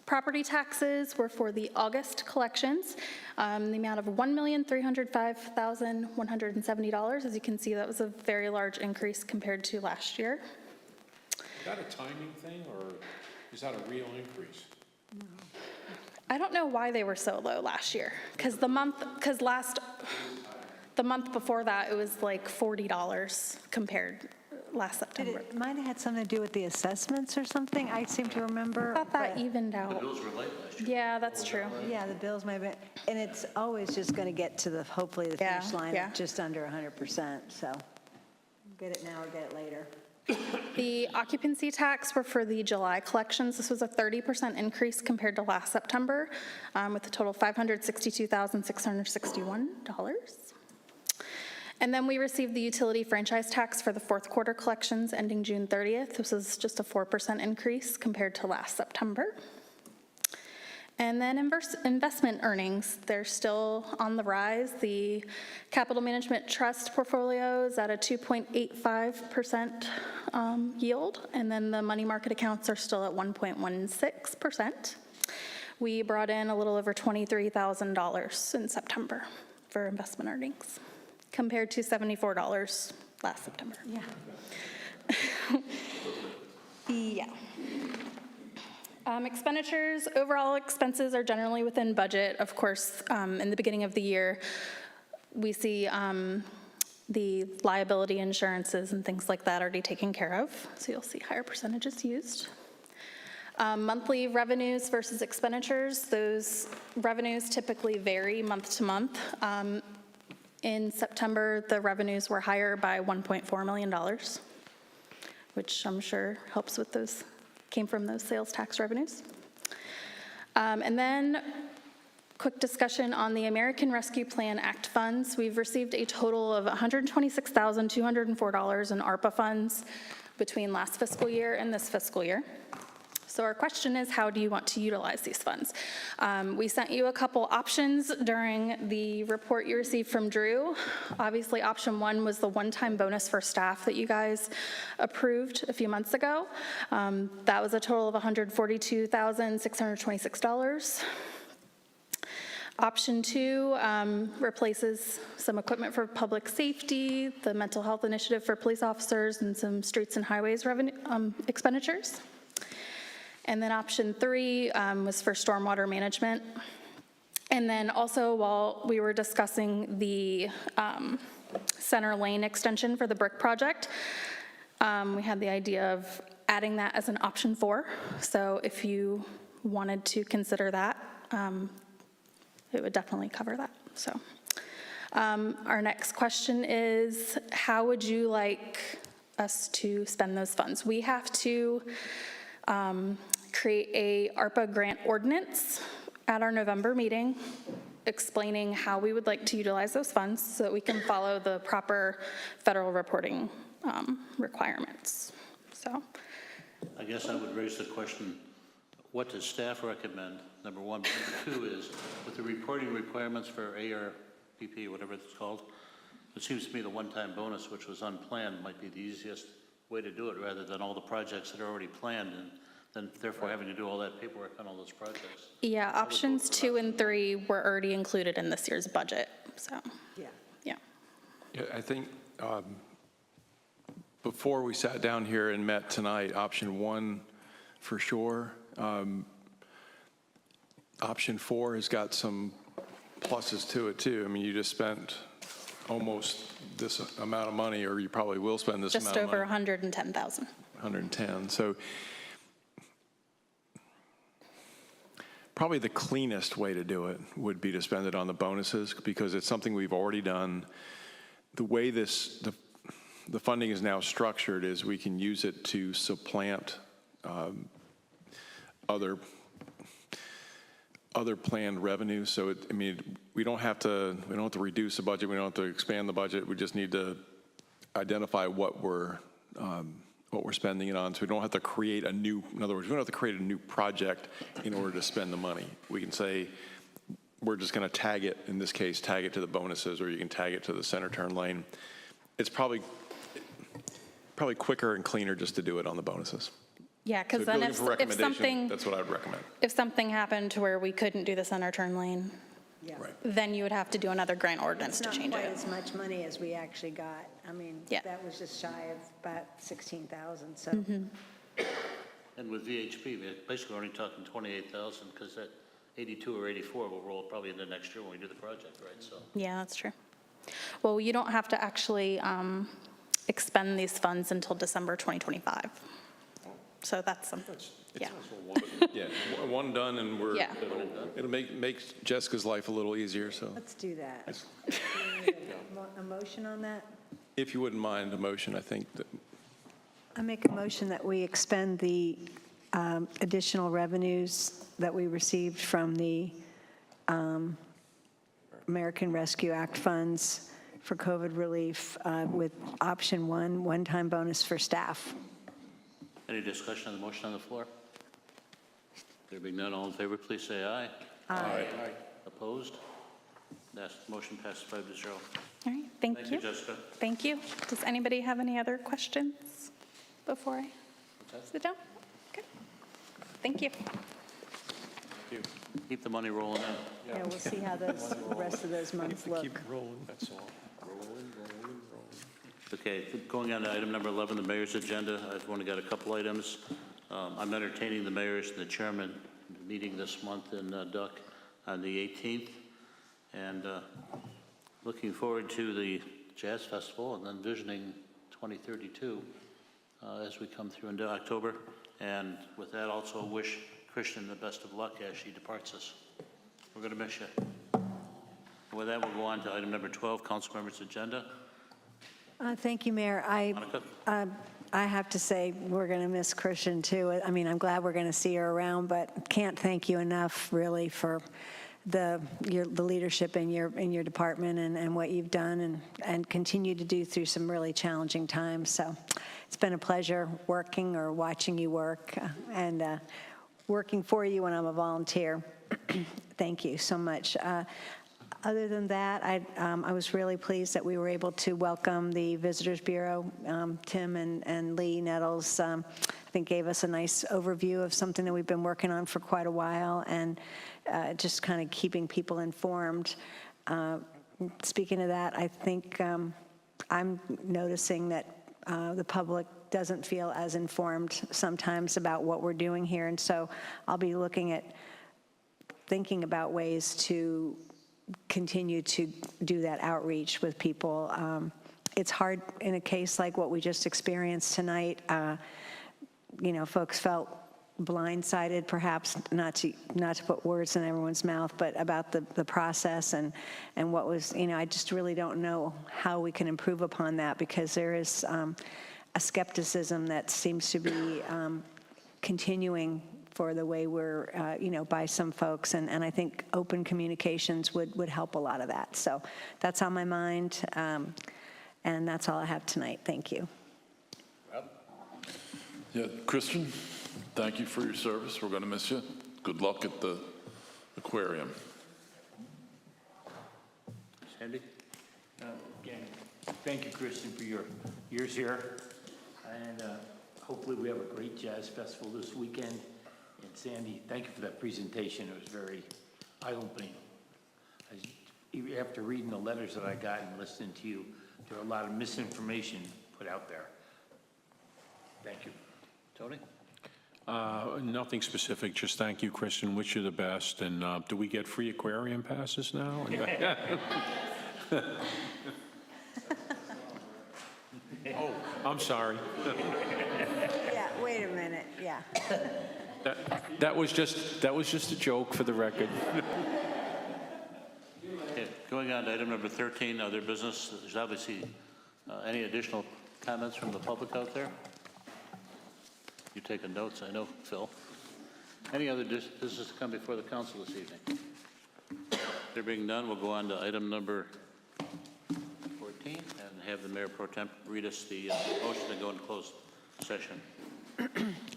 Property taxes were for the August collections, the amount of $1,305,170. As you can see, that was a very large increase compared to last year. Is that a timing thing, or is that a real increase? I don't know why they were so low last year, because the month before that, it was like $40 compared last September. It might have had something to do with the assessments or something, I seem to remember. I thought that evened The out. bills were late last year. Yeah, that's true. Yeah, the bills might have been, and it's always just going to get to hopefully the finish line yeah. at just under 100%, so get it now or get it later. The occupancy tax were for the July collections. This was a 30% increase compared to last September, with a total of $562,661. And then we received the utility franchise tax for the fourth quarter collections ending June 30th. This was just a 4% increase compared to last September. And then investment earnings, they're still on the rise. The capital management trust portfolio is at a 2.85% yield, and then the money market accounts are still at 1.16%. We brought in a little over $23,000 in September for investment earnings, compared to $74 last September. Yeah. Yeah. Expenditures, overall expenses are generally within budget. Of course, in the beginning of the year, we see the liability insurances and things like that already taken care of. So you'll see higher percentages used. Monthly revenues versus expenditures, those revenues typically vary month to month. In September, the revenues were higher by $1.4 million, which I'm sure helps with those, came from those sales tax revenues. And then quick discussion on the American Rescue Plan Act funds. We've received a total of $126,204 in ARPA funds between last fiscal year and this fiscal year. So our question is, how do you want to utilize these funds? We sent you a couple options during the report you received from Drew. Obviously, option one was the one-time bonus for staff that you guys approved a few months ago. That was a total of $142,626. Option two replaces some equipment for public safety, the mental health initiative for police officers, and some streets and highways revenue expenditures. And then option three was for stormwater management. And then also, while we were discussing the center lane extension for the brick project, we had the idea of adding that as an option 4. So if you wanted to consider that, it would definitely cover that. So our next question is, how would you like us to spend those funds? We have to create a ARPA grant ordinance at our November meeting explaining how we would like to utilize those funds so that we can follow the proper federal reporting requirements. So I guess I would raise the question, what does staff recommend? Number one. Number two is, with the reporting requirements for ARPP, whatever it's called, it seems to me the one-time bonus, which was unplanned, might be the easiest way to do it rather than all the projects that are already planned and then therefore having to do all that paperwork on all those projects. yeah, options 2 and 3 were already included in this year's budget, so. Yeah. Yeah. Yeah, I think before we sat down here and met tonight, option 1 for sure. Option 4 has got some pluses to it too. I mean, you just spent almost this amount of money, or you probably will spend this amount of money. Just over 110,000. 110. So probably the cleanest way to do it would be to spend it on the bonuses, because it's something we've already done. The way the funding is now structured is we can use it to supplant other planned revenues. So we don't have to reduce the budget. We don't have to expand the budget. We just need to identify what we're spending it on. So we don't have to create a new. In other words, we don't have to create a new project in order to spend the money. We can say we're just going to tag it. In this case, tag it to the bonuses, or you can tag it to the center turn lane. It's probably quicker and cleaner just to do it on the bonuses. Yeah, because So then if you're looking for if something, that's what I'd recommend. if something happened to where we couldn't do the center turn lane, Yeah. Right. then you would have to do another grant ordinance It's to not change quite it. as much money as we actually got. I mean, Yeah. that was just shy of about 16,000, so. And with VHP, we're basically only talking 28,000, because that 82 or 84 will roll probably into next year when we do the project, right? So, Yeah, that's true. Well, you don't have to actually expend these funds until December 2025. So that's something, yeah. Yeah, one done, and Yeah. it'll make Jessica's life a little easier. So, Let's do that. Do we need a motion on that? if you wouldn't mind a motion, I think that. I make a motion that we expend the additional revenues that we received from the American Rescue Act funds for COVID relief with option one-time bonus for staff. any discussion on the motion on the floor? There being none, all in favor, please say aye. Aye. Opposed? That motion passes 5-0. All right, thank you. Thank you, Jessica. Thank you. Does anybody have any other questions before I sit down? Okay. Thank you. Keep the money rolling in. Yeah, we'll see how the rest of those months look. rolling, that's all. Okay, going on to item number 11, the mayor's agenda. I've only got a couple items. I'm entertaining the mayor's and the chairman meeting this month in Duck on the 18th, and looking forward to the Jazz Festival and then visioning 2032 as we come through into October. And with that, also wish Christian the best of luck as she departs us. We're going to miss you. And with that, we'll go on to item number 12, council members' agenda. Thank you, Mayor. Monica? I have to say, we're going to miss Christian, too. I mean, I'm glad we're going to see her around, but can't thank you enough, really, for the leadership in your department and what you've done and continue to do through some really challenging times. So it's been a pleasure working or watching you work and working for you when I'm a volunteer. Thank you so much. Other than that, I was really pleased that we were able to welcome the Visitors Bureau. Tim and Lee Nettles, I think, gave us a nice overview of something that we've been working on for quite a while, and just kind of keeping people informed. Speaking of that, I think I'm noticing that the public doesn't feel as informed sometimes about what we're doing here, and so I'll be thinking about ways to continue to do that outreach with people. It's hard in a case like what we just experienced tonight. Folks felt blindsided, perhaps, not to put words in everyone's mouth, but about the process and what was, I just really don't know how we can improve upon that, because there is a skepticism that seems to be continuing for the way we're, by some folks. And I think open communications would help a lot of that. So that's on my mind. And that's all I have tonight. Thank you. Yeah, Christian, thank you for your service. We're going to miss you. Good luck at the aquarium. Sandy? Again, thank you, Christian, for your years here. And hopefully we have a great jazz festival this weekend. And Sandy, thank you for that presentation. It was very eye-opening. After reading the letters that I got and listening to you, there were a lot of misinformation put out there. Thank you. Tony? Nothing specific, just thank you, Kristen, wish you the best. And do we get free aquarium passes now? Oh, I'm sorry. Yeah, wait a minute, yeah. That was just a joke for the record. Okay, going on to item number 13, other business. There's obviously any additional comments from the public out there? You taking notes, I know, Phil. Any other business to come before the council this evening? There being none, we'll go on to item number 14 and have the Mayor Pro Tem read us the motion to go into closed session.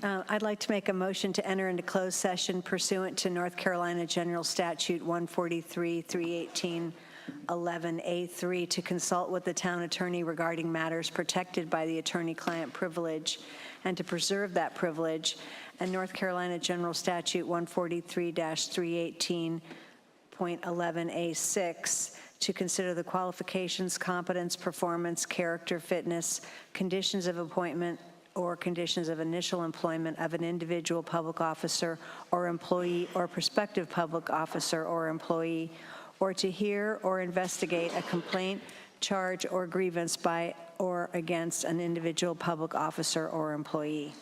I'd like to make a motion to enter into closed session pursuant to North Carolina General Statute 143-318-11A3 to consult with the town attorney regarding matters protected by the attorney-client privilege and to preserve that privilege, and North Carolina General Statute 143-318.11A6 to consider the qualifications, competence, performance, character, fitness, conditions of appointment, or conditions of initial employment of an individual public officer or employee or prospective public officer or employee, or to hear or investigate a complaint, charge, or grievance by or against an individual public officer or employee.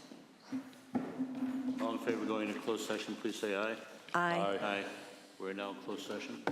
All in favor of going into closed session, please say aye. Aye. Aye. We're now in closed session.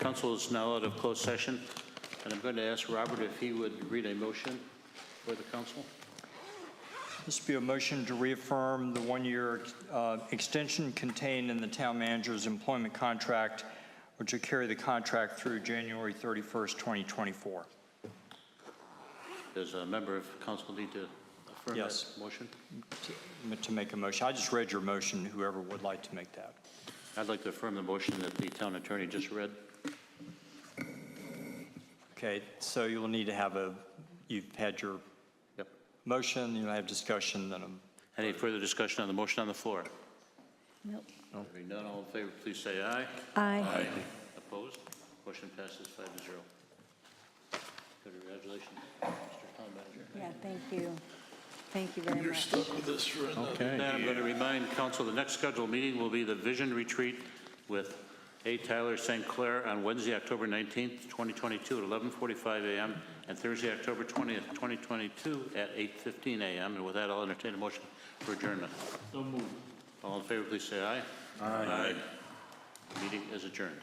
council is now out of closed session, and I'm going to ask Robert if he would read a motion for the council. This would be a motion to reaffirm the one-year extension contained in the town manager's employment contract, which will carry the contract through January 31st, 2024. Does a member of council need to affirm Yes. that motion? To make a motion. I just read your motion, whoever would like to make that. I'd like to affirm the motion that the town attorney just read. Okay, so you'll need to have you've had your motion, you'll have discussion, then Any further discussion on the motion on the floor? Nope. Hearing none, all in favor, please say aye. Aye. Opposed? Motion passes 5-0. Congratulations, Mr. Town Manager. Yeah, thank you. Thank you very much. You're stuck with this for another. Okay. Then I'm going to remind council, the next scheduled meeting will be the Vision Retreat with A. Tyler St. Clair on Wednesday, October 19th, 2022 at 11:45 a.m. and Thursday, October 20th, 2022 at 8:15 a.m. And with that, I'll entertain a motion for adjournment. So moved. All in favor, please say aye. Aye. Meeting is adjourned.